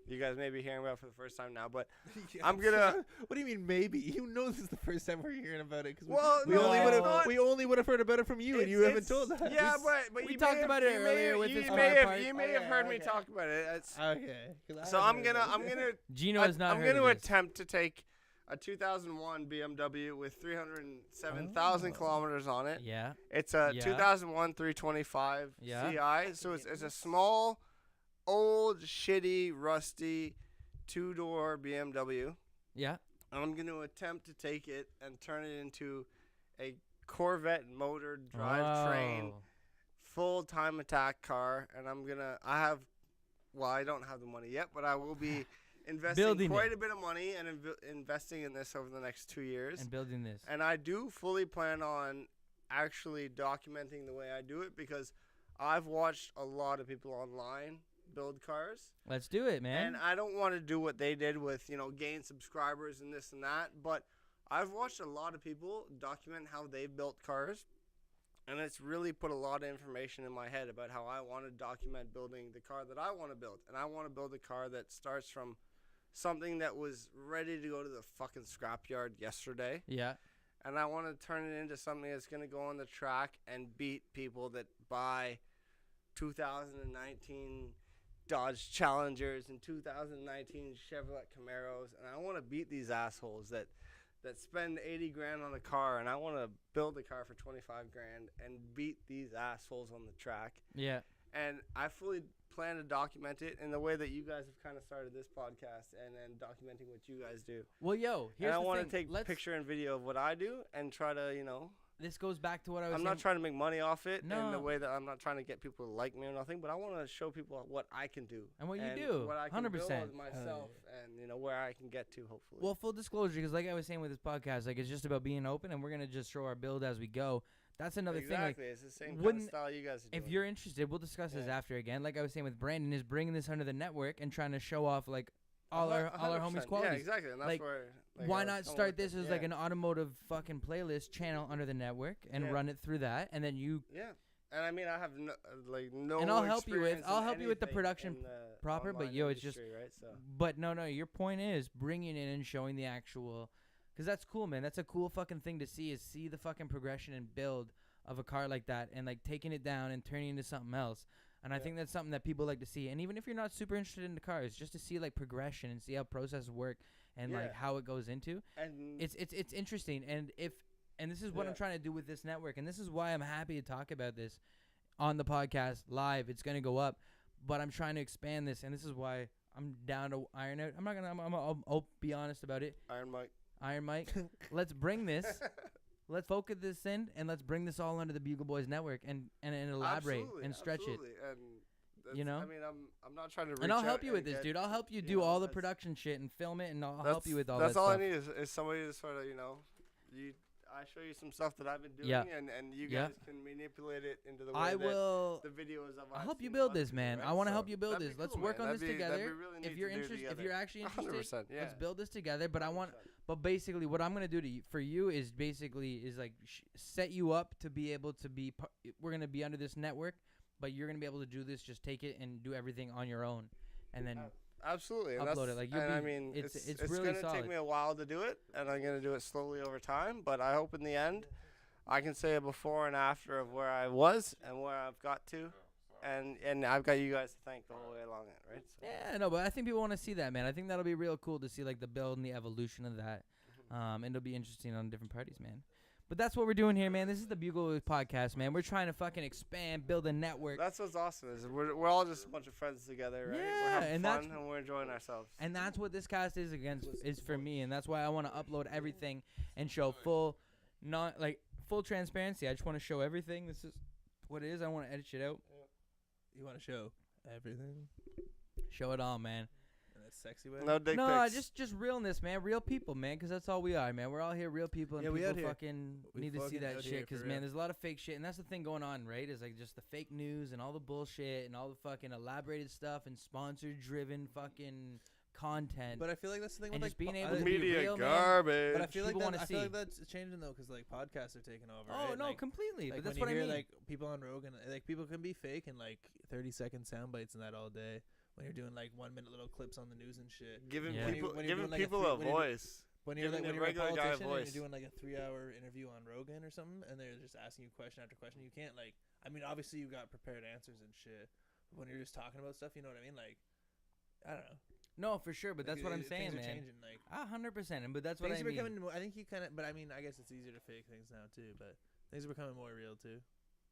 you guys may be hearing about for the first time now. But Yeah, I'm gonna. What do you mean maybe? You know this is the first time we're hearing about it. 'Cause Well, we no, only it's would have not. we only would have heard about it from you, and you haven't told us. Yeah, but We you talked may have- about it you may earlier have- with you this may car have, part. you may have Okay, heard me okay. talk about it. It's, Okay. 'Cause I so haven't I'm heard gonna about it. Gino has not I'm heard gonna of this. attempt to take a 2001 BMW with 307,000 kilometers on it. Yeah. It's a Yeah. 2001 325 Yeah. CI, so it's a small, old, shitty, rusty, two-door BMW. Yeah. And I'm gonna attempt to take it and turn it into a Corvette motor drivetrain, Oh. full time attack car. And I don't have the money yet, but I will be investing Building quite it. a bit of money and investing in this over the next 2 years. And building this. And I do fully plan on actually documenting the way I do it, because I've watched a lot of people online build cars. Let's do it, man. And I don't want to do what they did with, gain subscribers and this and that. But I've watched a lot of people document how they built cars. And it's really put a lot of information in my head about how I want to document building the car that I want to build. And I want to build a car that starts from something that was ready to go to the fucking scrapyard yesterday. Yeah. And I want to turn it into something that's going to go on the track and beat people that buy 2019 Dodge Challengers and 2019 Chevrolet Camaros. And I want to beat these assholes that spend 80 grand on a car, and I want to build a car for 25 grand and beat these assholes on the track. Yeah. And I fully plan to document it in the way that you guys have kind of started this podcast, and then documenting what you guys do. Well, yo, here's And I the want thing. to take picture and video of what I do and try to, This goes back to what I was I'm saying. not trying to make money off it in the No. way that I'm not trying to get people to like me or nothing, but I want to show people what I can do. And what you do, what I can 100%. build myself, and, where I can get to, hopefully. Well, full disclosure, because like I was saying with this podcast, like it's just about being open, and we're gonna just show our build as we go. That's another thing. Like, exactly. It's the same kind of wouldn't- style you guys are doing. if you're interested, we'll discuss this Yeah. after again. Like I was saying with Brandon, is bringing this under the network and trying to show off like all our 100%. homies' qualities. Yeah, exactly. And that's Like, where. Why I was not coming start with this it. as like an automotive fucking playlist channel under the network and Yeah. run it through that, and then you. Yeah. And I mean, I have no. And I'll help you with the anything production in the proper, but online yo, it's just. industry, right? So. But no, your point is bringing in and showing the actual, because that's cool, man. That's a cool fucking thing to see, is see the fucking progression and build of a car like that, and like taking it down and turning it into something else. And I think that's something that people like to see. And even if you're not super interested in the cars, just to see like progression and see how processes work and like how it goes into. And It's interesting. And this is what I'm trying to do with this network, and this is why I'm happy to talk about this on the podcast live. It's gonna go up, but I'm trying to expand this, and this is why I'm down to iron out. I'll be honest about it. Iron Mike. Let's bring this. Let's focus this in, and let's bring this all under the Bugle Boys network and elaborate and stretch it. And I mean, I'm not trying to. Reach And I'll out help you with and this, get, dude. I'll help you do all the that's- production shit and film it, and I'll help you with all that's that all stuff. I need is somebody to sort of I show you some stuff that I've been doing, Yeah. and you Yeah. guys can manipulate it into the way I that will. the videos of. I'll help you build this, man. I want to help you build that'd this. be Let's cool, work man. on this That'd be together. really If neat you're to do interested, if together. you're actually interested, 100%, yeah. let's build this together. But I want, 100%. but basically, what I'm gonna do for you is like set you up to be able to be. We're gonna be under this network, but you're gonna be able to do this. Just take it and do everything on your own, and then Absolutely, and upload that's, it. Like and I be- mean, it's really gonna solid. take me a while to do it, and I'm gonna do it slowly over time. But I hope in the end, I can say a before and after of where I was and where I've got to, and I've got you guys to thank the whole way along it, right? So. Yeah, no, but I think people want to see that, man. I think that'll be real cool to see like the build and the evolution of that. And it'll be interesting on different parties, man. But that's what we're doing here, man. This is the Bugle podcast, man. We're trying to fucking expand, build a network. That's what's awesome is we're all just a bunch of friends together, right? Yeah, we're having and fun that's- and we're enjoying ourselves. And that's what this cast is for me, and that's why I want to upload everything and show full transparency. I just want to show everything. This is what it is. I want to edit shit out. You want to show everything Show it all, man. in a sexy way? No dick No, pics. just realness, man. Real people, man, because that's all we are, man. We're all here, real people, and Yeah, we people out here. fucking We need to see fucking that out shit. here, Because for man, real. there's a lot of fake shit, and that's the thing going on, right? Is like just the fake news and all the bullshit and all the fucking elaborated stuff and sponsor-driven fucking content. But I feel like that's the thing And with just like being po- able to I- be Media real, man. garbage. But I feel like People wanna I feel see. like that's changing though, because like podcasts are taking over. oh right? no, Like, completely. like But that's when what I you hear mean. like people on Rogan, like people can be fake in like 30-second sound bites and that all day. when you're doing like 1 minute little clips on the news and shit. Giving Yeah. people, When you're giving doing, like, people a voice. When you're Giving like, when the you're a regular guy a politician and voice. you're doing like a 3-hour interview on Rogan or something, and they're just asking you question after question, you can't like. I mean, obviously you got prepared answers and shit. But when you're just talking about stuff, you know what I mean? Like, I don't know. No, for sure, but that's what I'm saying, things are man. changing, like 100%. But that's what things I are mean. becoming. I think you kind of. But I mean, I guess it's easier to fake things now too. But things are becoming more real too.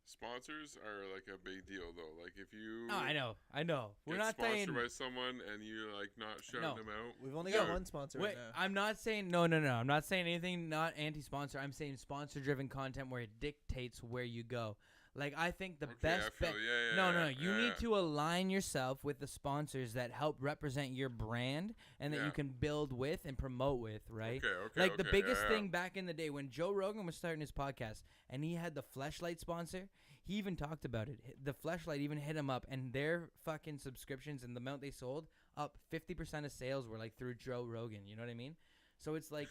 Sponsors are like a big deal though. Like if you Oh, I know. We're get not sponsored saying. by someone and you like not shouting No. them out. We've only Yo, got one sponsor Wait, right now. I'm not saying no. I'm not saying anything not anti-sponsor. I'm saying sponsor-driven content where it dictates where you go. Like I think the Okay, best I feel, bet. yeah, No. yeah, You yeah, need yeah. to align yourself with the sponsors that help represent your brand and that Yeah. you can build with and promote with, right? Okay, Like the okay, biggest yeah, thing back in the day when Joe Rogan was starting his podcast and he had the Fleshlight sponsor, he even talked about it. The Fleshlight even hit him up, and their fucking subscriptions and the amount they sold up 50% of sales were like through Joe Rogan. You know what I mean? So it's like,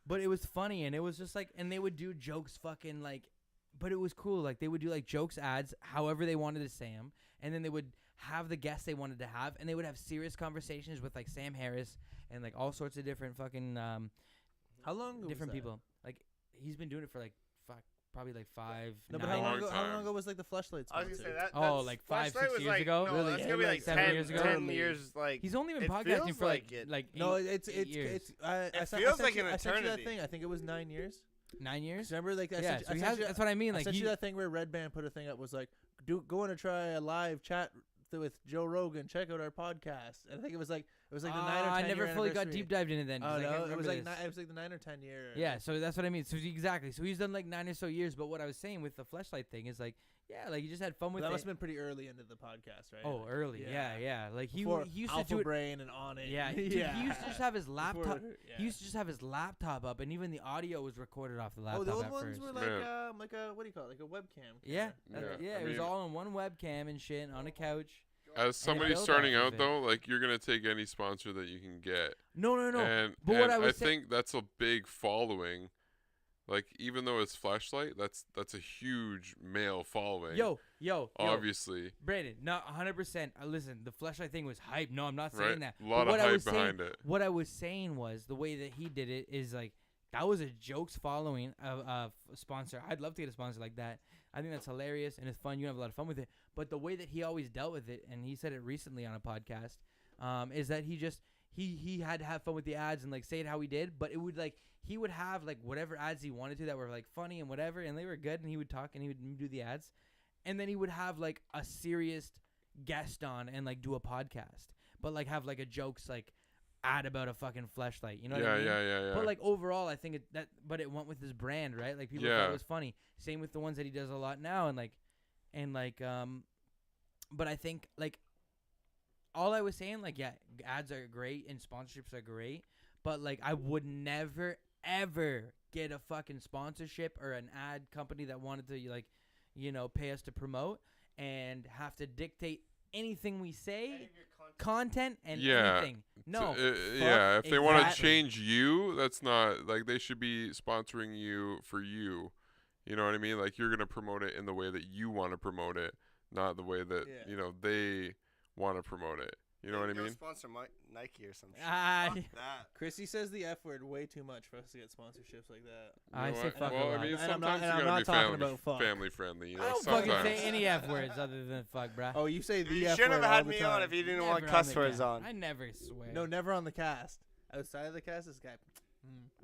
but it was funny, and it was just like, and they would do jokes, fucking like, but it was cool. Like they would do like jokes, ads, however they wanted to say them, and then they would have the guests they wanted to have, and they would have serious conversations with like Sam Harris and like all sorts of different fucking How long ago different was that? people. Like he's been doing it for like probably like 5. No, 9. but how long Long ago? How time. long ago was like the Fleshlight I was gonna sponsor? say that. Oh, that's- like 5, Fleshlight 6 was years like, ago? No, Really? that's Yeah, gonna be like like 7 10 years ago? 10 years. Like He's only been it podcasting feels for like it. like No, eight- it's 8 years. It sent- feels sent like you- an I sent you that eternity. thing. I think it was 9 years. 9 years. Remember, like I Yeah, sent, so I he sent has, you, that's what I mean. I Like sent he, you that thing where Red Band put a thing up was like, go and try a live chat with Joe Rogan. Check out our podcast. And I think it was like the 9 or 10 I never year fully got anniversary. deep dived into then. 'cause Oh I can't no, it remember was like this. it was like the 9 or 10 year. Yeah, so that's what I mean. So exactly. So he's done like 9 or so years. But what I was saying with the Fleshlight thing is like, yeah, like he just had fun But with that it. must have been pretty early into the podcast, right? Oh, Like, early. Yeah. Like he Before used to Alpha do it. Brain and On It. Yeah, dude, yeah. he used to just have his laptop. Before- He yeah. used to just have his laptop up, and even the audio was recorded off the laptop Oh, the old at ones first. were Man. like a what do you call it? Like a webcam. Yeah, camera. Yeah, I it was mean- all on one webcam and shit on a couch. As somebody built starting off out of it. though, like you're gonna take any sponsor that you can get. No. And, But what and I was saying- think that's a big following. Like even though it's Fleshlight, that's a huge male following. Yo, obviously, Brandon, not 100%. Listen, the Fleshlight thing was hype. No, I'm not saying right? that. A lot But of what I hype was saying- behind it. What I was saying was the way that he did it is like that was a jokes following of a sponsor. I'd love to get a sponsor like that. I think that's hilarious and it's fun. You have a lot of fun with it. But the way that he always dealt with it, and he said it recently on a podcast, is that he had to have fun with the ads and like say it how he did. But it would like he would have like whatever ads he wanted to that were like funny and whatever, and they were good, and he would talk and he would do the ads, and then he would have like a serious guest on and like do a podcast, but like have like a jokes like ad about a fucking Fleshlight. You know what I mean? Yeah. But like overall, I think but it went with his brand, right? Like people thought Yeah. it was funny. Same with the ones that he does a lot now, but I think like all I was saying, like yeah, ads are great and sponsorships are great, but like I would never ever get a fucking sponsorship or an ad company that wanted to like, pay us to promote and have to dictate anything we say, content and Yeah. anything. No. Yeah, if they want to exactly. change you, that's not like they should be sponsoring you for you. You know what I mean? Like you're gonna promote it in the way that you want to promote it, not the way that Yeah. they want to promote it. You know what I Go mean? Sponsor Nike or some shit. Ah, Fuck that. Chrissy says the F word way too much for us to get sponsorships like that. You I know say what? fuck a well, lot. I mean, And I'm not- sometimes and I'm you not gotta talking be about fuck. family friendly. You know, I don't fucking sometimes. say any F words other than fuck, bruh. Oh, you say the You F should word have all had the me time. on if you didn't Never want on cuss the words cast. on. I never swear. No, never on the cast. Outside of the cast, this guy.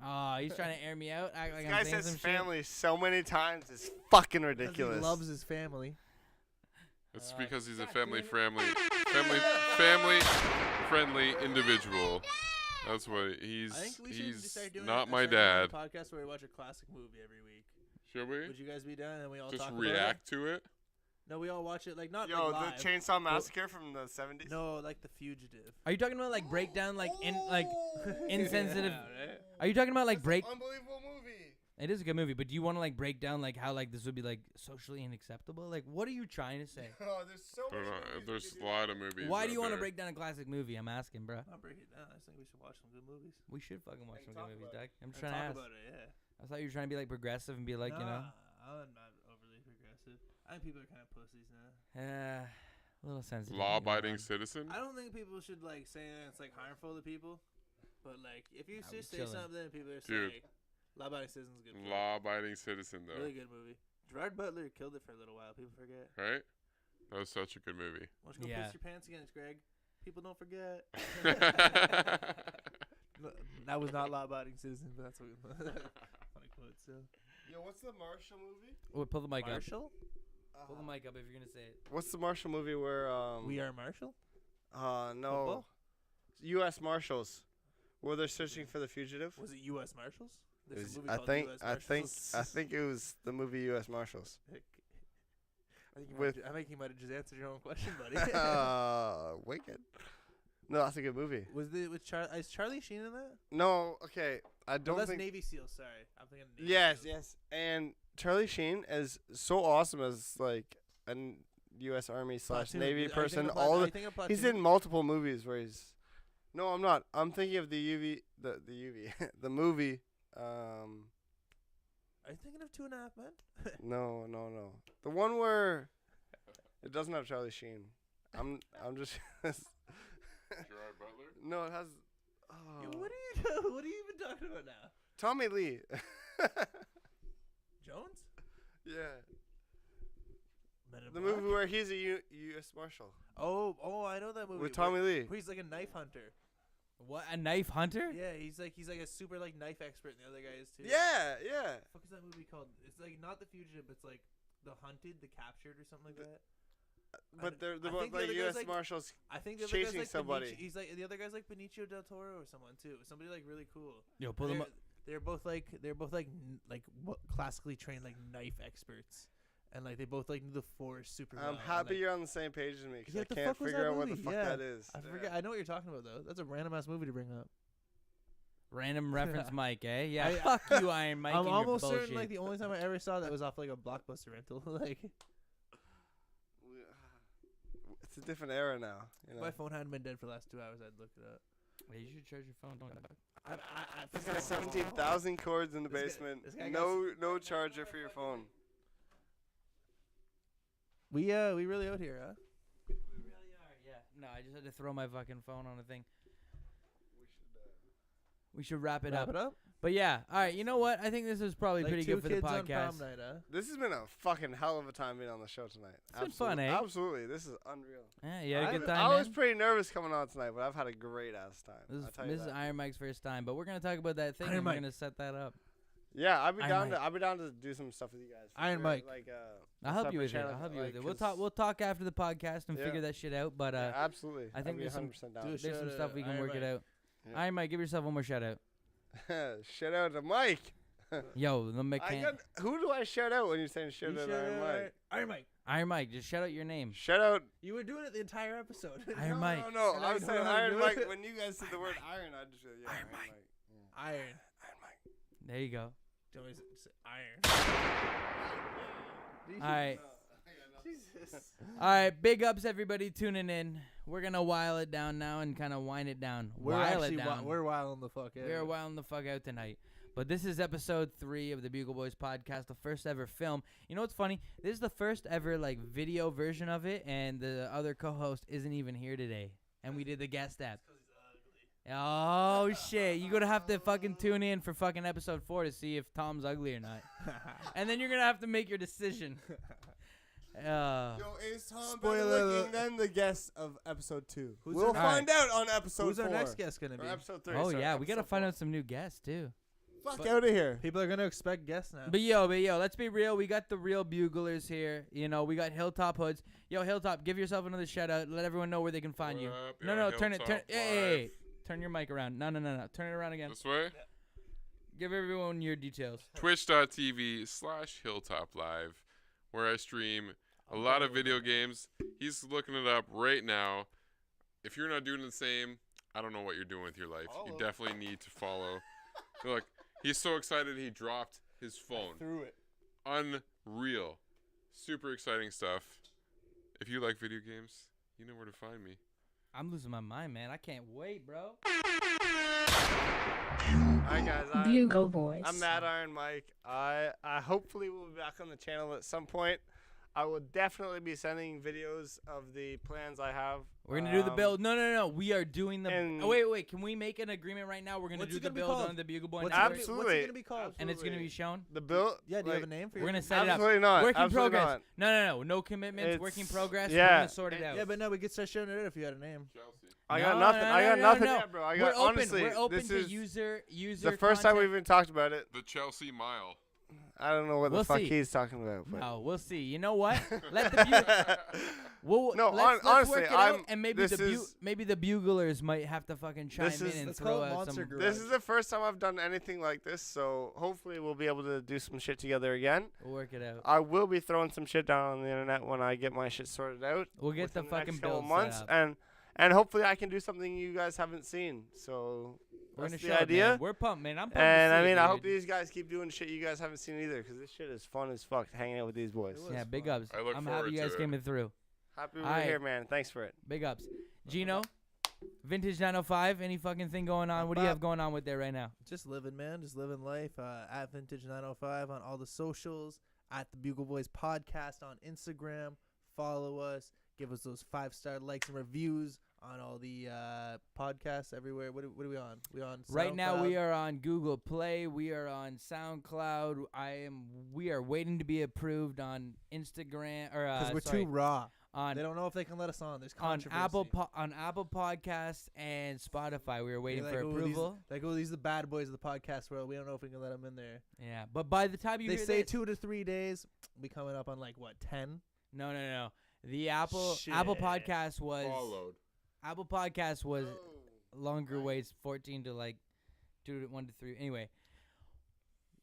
Oh, he's trying to air me out. Act like This I'm guy saying says some shit. family so many times. It's fucking Because ridiculous. He loves his family. It's because he's a God family damn friendly individual. That's what he's. I think we should just He's start doing not a my start doing dad. a podcast where we watch a classic movie every week. Should we? Would you guys be done and we all Just talk react to it? about it? No, we all watch it like not Yo, like live. the Chainsaw Massacre from the 70s? No, like The Fugitive. Are you talking about like breakdown, like insensitive? Yeah, right? Are you talking about like break? Unbelievable movie. It is a good movie, but do you want to like break down like how like this would be like socially unacceptable? Like, what are you trying to say? Oh, there's so I don't many know. movies we There's could a do. lot of movies. Why do out you want to there. break down a classic movie? I'm asking, bro. I'll break it down. I just think we should watch some good movies. We should fucking watch And some talk good movies, about Doug. I'm just And trying to talk ask. about it, yeah. I thought you were trying to be like progressive and be like, I'm not overly progressive. I think people are kind of pussies now. A little sensitive. Law-abiding citizen. I don't think people should like say that it's like harmful to people, but like if you Nah, just we say chillin'. something, people are Dude. saying Law-abiding citizen's good. film. Law-abiding citizen, though. Really good movie. Gerard Butler killed it for a little while. People forget. Right? That was such a good movie. Why don't you go Yeah. piss your pants against Greg? People don't forget. No, that was not law-abiding citizen, but that's what funny quote. So Yo, what's the Marshall movie? Oh, pull the mic Marshall, up. Pull the mic up if you're gonna say it. What's the Marshall movie where We Are Marshall. no, Football? U.S. Marshals, where they're searching for the fugitive. Was it U.S. Marshals? It There's was- a movie I called think US I think Marshals. I think it was the movie U.S. Marshals. I think you might have just answered your own question, buddy. Wicked. No, that's a good movie. Was the with is Charlie Sheen in that? No, okay, I No, don't that's think. Navy SEAL. Sorry, I'm thinking. Navy Yes, SEALs. yes, and Charlie Sheen is so awesome as like a U.S. Army / Platoon. Navy Are you person. thinking of All Are the, you thinking of he's Platoon? in multiple movies where he's. No, I'm not. I'm thinking of the the movie. Are you thinking of 2.5 Men? No. The one where it doesn't have Charlie Sheen. I'm just. Gerard Butler? No, it has. Yo, what are you even talking about now? Tommy Lee. Jones? Yeah. Men in The Black? movie where he's a U.S. Marshal Oh, I know that movie. with Tommy Lee. Where he's like a knife hunter. What, a knife hunter? Yeah, he's like a super like knife expert, and the other guy is too. Yeah. What is that movie called? It's like not The Fugitive, but it's like The Hunted, The Captured, or something like that. But they're I both think the like other guy's U.S. Marshals. I think the other guy's chasing like somebody. He's like the other guy's like Benicio del Toro or someone too. Somebody like really cool. Yo, pull them up. They're both like classically trained like knife experts, and like they both like knew the force super well. I'm and, happy like, you're on the same page as me because Yeah, I what the can't fuck was figure that out what the movie? fuck Yeah. that is. I forget. I know what you're talking about though. That's a random ass movie to bring up. Random reference Mike, eh? Yeah, I- fuck you, Iron Mike. I'm and your almost bullshit. certain like the only time I ever saw that was off like a Blockbuster rental. Like It's a different era now. You know. my phone hadn't been dead for the last 2 hours. I'd look it up. Hey, you should charge your phone. Don't It's got 17,000 cords in the This guy- basement. this guy No charger for your phone. We really out here, huh? We really are, yeah. No, I just had to throw my fucking phone on a thing. We should wrap it Wrap up. it up. But yeah, all right. You know what? I think this is probably Like pretty two good for the kids on podcast. prom night, huh? This has been a fucking hell of a time being on the show tonight. It's been fun, eh? Absolutely. This is unreal. Yeah, you had a good time, I was man. pretty nervous coming on tonight, but I've had a great ass time. This I'll is, tell you this is that. Iron Mike's first time, but we're gonna talk about that thing. Iron and we're Mike. gonna set that up. Yeah, I'd be Iron down Mike. to. I'd be down to do some stuff with you guys. for Iron sure. Mike. Like I'll help you separate with it. channel, I'll help you with like, it. We'll 'cause- talk. We'll talk after the podcast and Yeah. figure that shit out. But yeah, absolutely. I think I'd be there's some- 100% down. Do a there's some shout stuff out, we can Iron work it Mike. out. Yeah. Iron Mike, give yourself one more shout out. Shout out to Mike. Yo, the I mechanic. who do I shout out when you're saying shout You out should, Iron Mike? Iron Mike. Iron Mike, just shout out your name. Shout out. You were doing it the entire episode. Iron Mike. No, And I I'm don't saying know how to Iron do Mike. it. When you guys said the word iron, I just yeah, Iron Mike. Iron. Iron Mike. There you go. Do you want me to say iron? All right. Jesus. All right, big ups everybody tuning in. We're gonna while it down now and kind of wind it down. We're While actually it down. we're wilding the fuck out. We're wilding the fuck out tonight. But this is episode 3 of the Bugle Boys podcast, the first ever film. You know what's funny? This is the first ever like video version of it, and the other co-host isn't even here today. And we did the guest app. Oh shit! You're gonna have to fucking tune in for fucking episode 4 to see if Tom's ugly or not, and then you're gonna have to make your decision. Yo, is Tom Spoiler better alert. looking than the guest of episode 2? Who's We'll our- find out on episode Who's 4. our next guest gonna Or be? episode 3. Oh sorry, yeah, we gotta episode find 4. out some new guests too. Fuck out of here. People are gonna expect guests now. But yo, let's be real. We got the real buglers here. You know, we got Hilltop Hoods. Yo, Hilltop, give yourself another shout out. Let everyone know where they can find What you. up? No, Yeah, turn it. Hilltop Hey, Live. turn your mic around. No. Turn it around again. This way? Give everyone your details. Twitch.tv/Hilltop Live, where I stream a lot of video games. He's looking it up right now. If you're not doing the same, I don't know what you're doing with your life. You definitely need to follow. Look, he's so excited he dropped his phone. Through it. Unreal. Super exciting stuff. If you like video games, you know where to find me. I'm losing my mind, man. I can't wait, bro. Alright guys, Bugle Boys. I'm Mad Iron Mike. I hopefully will be back on the channel at some point. I will definitely be sending videos of the plans I have. We're gonna do the build. No. We are doing the. and- wait. Can we make an agreement right now? We're gonna What's do it the gonna be build called? on the Bugle Boy What's Network, What's Absolutely. it gonna be called? and it's gonna be shown. The build. Yeah, do you have a like, name for We're your gonna set it up. Absolutely not. Work in Absolutely progress. not. No commitments. Work in It's- progress. We're yeah. gonna sort it out. Yeah, but no, we could start showing it out if you had a name. Chelsea. I got No, nothing. I got nothing no. yet, bro. I We're got open. honestly. We're open this to is user. the first time content. we've even talked about it. The Chelsea Mile. I don't know what We'll the fuck see. he's talking about. But. No, we'll see. You know what? Let the Well, No, let's honestly, work it out, I'm- and maybe this is- maybe the buglers might have to fucking chime This in is- and Let's throw call it out Monster some. Garage. This is the first time I've done anything like this, so hopefully we'll be able to do some shit together again. We'll work it out. I will be throwing some shit down on the internet when I get my shit sorted out. We'll get the within fucking next couple build months, set up. and hopefully I can do something you guys haven't seen. So We're that's gonna the show idea. it, man. We're pumped, man. I'm pumped. And to I see mean, it, I hope dude. these guys keep doing shit you guys haven't seen either, because this shit is fun as fuck hanging out with these boys. It was Yeah, big fun. ups. I look I'm forward happy you guys to it. came through. Happy we're Alright. here, man. Thanks for it. Big ups. Gino, Vintage 905. Any fucking thing going on? What do you have going on with there right now? Just living, man. Just living life. At Vintage 905 on all the socials. At the Bugle Boys Podcast on Instagram. Follow us. Give us those 5-star likes and reviews on all the podcasts everywhere. What are we on? We on Right now we SoundCloud? are on Google Play. We are on SoundCloud. We are waiting to be approved on Instagram or because we're sorry, too raw. on They don't know if they can let us on. There's on controversy. Apple Podcasts and Spotify. We are waiting They're for like, "Oh, these- approval. Like, oh, these are the bad boys of the podcast world. We don't know if we can let them in there. Yeah, but by the time you They hear say this, 2 to 3 days. We coming up on like what 10? no. The Apple Shit. Podcast was Followed. Apple Podcast was longer waits, 14 to like 1 to 3. Anyway,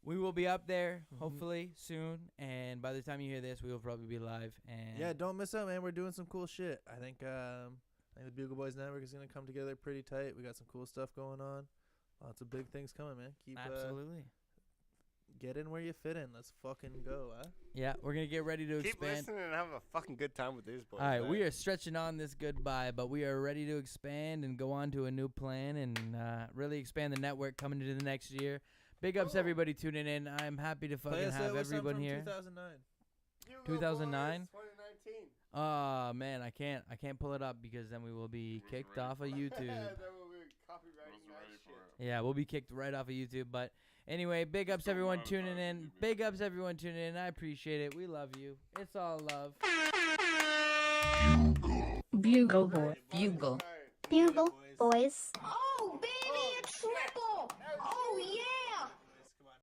we will be up there hopefully soon, and by the time you hear this, we will probably be live. And Yeah, don't miss out, man. We're doing some cool shit. I think the Bugle Boys Network is gonna come together pretty tight. We got some cool stuff going on. Lots of big things coming, man. Keep absolutely. get in where you fit in. Let's fucking go, huh? Yeah, we're gonna get ready to Keep expand. listening and have a fucking good time with these boys. All right, man. we are stretching on this goodbye, but we are ready to expand and go on to a new plan and really expand the network coming into the next year. Big ups, everybody tuning in. I'm happy to fucking have everyone here. 2009. 2009? 2019. Oh man, I can't pull it up because then we will be kicked off of YouTube. Yeah, we'll be kicked right off of YouTube. But anyway, big ups everyone tuning in. Big ups everyone tuning in. I appreciate it. We love you. It's all love. Bugle boy. Bugle. Bugle boys. Oh, baby, a triple. Oh, yeah.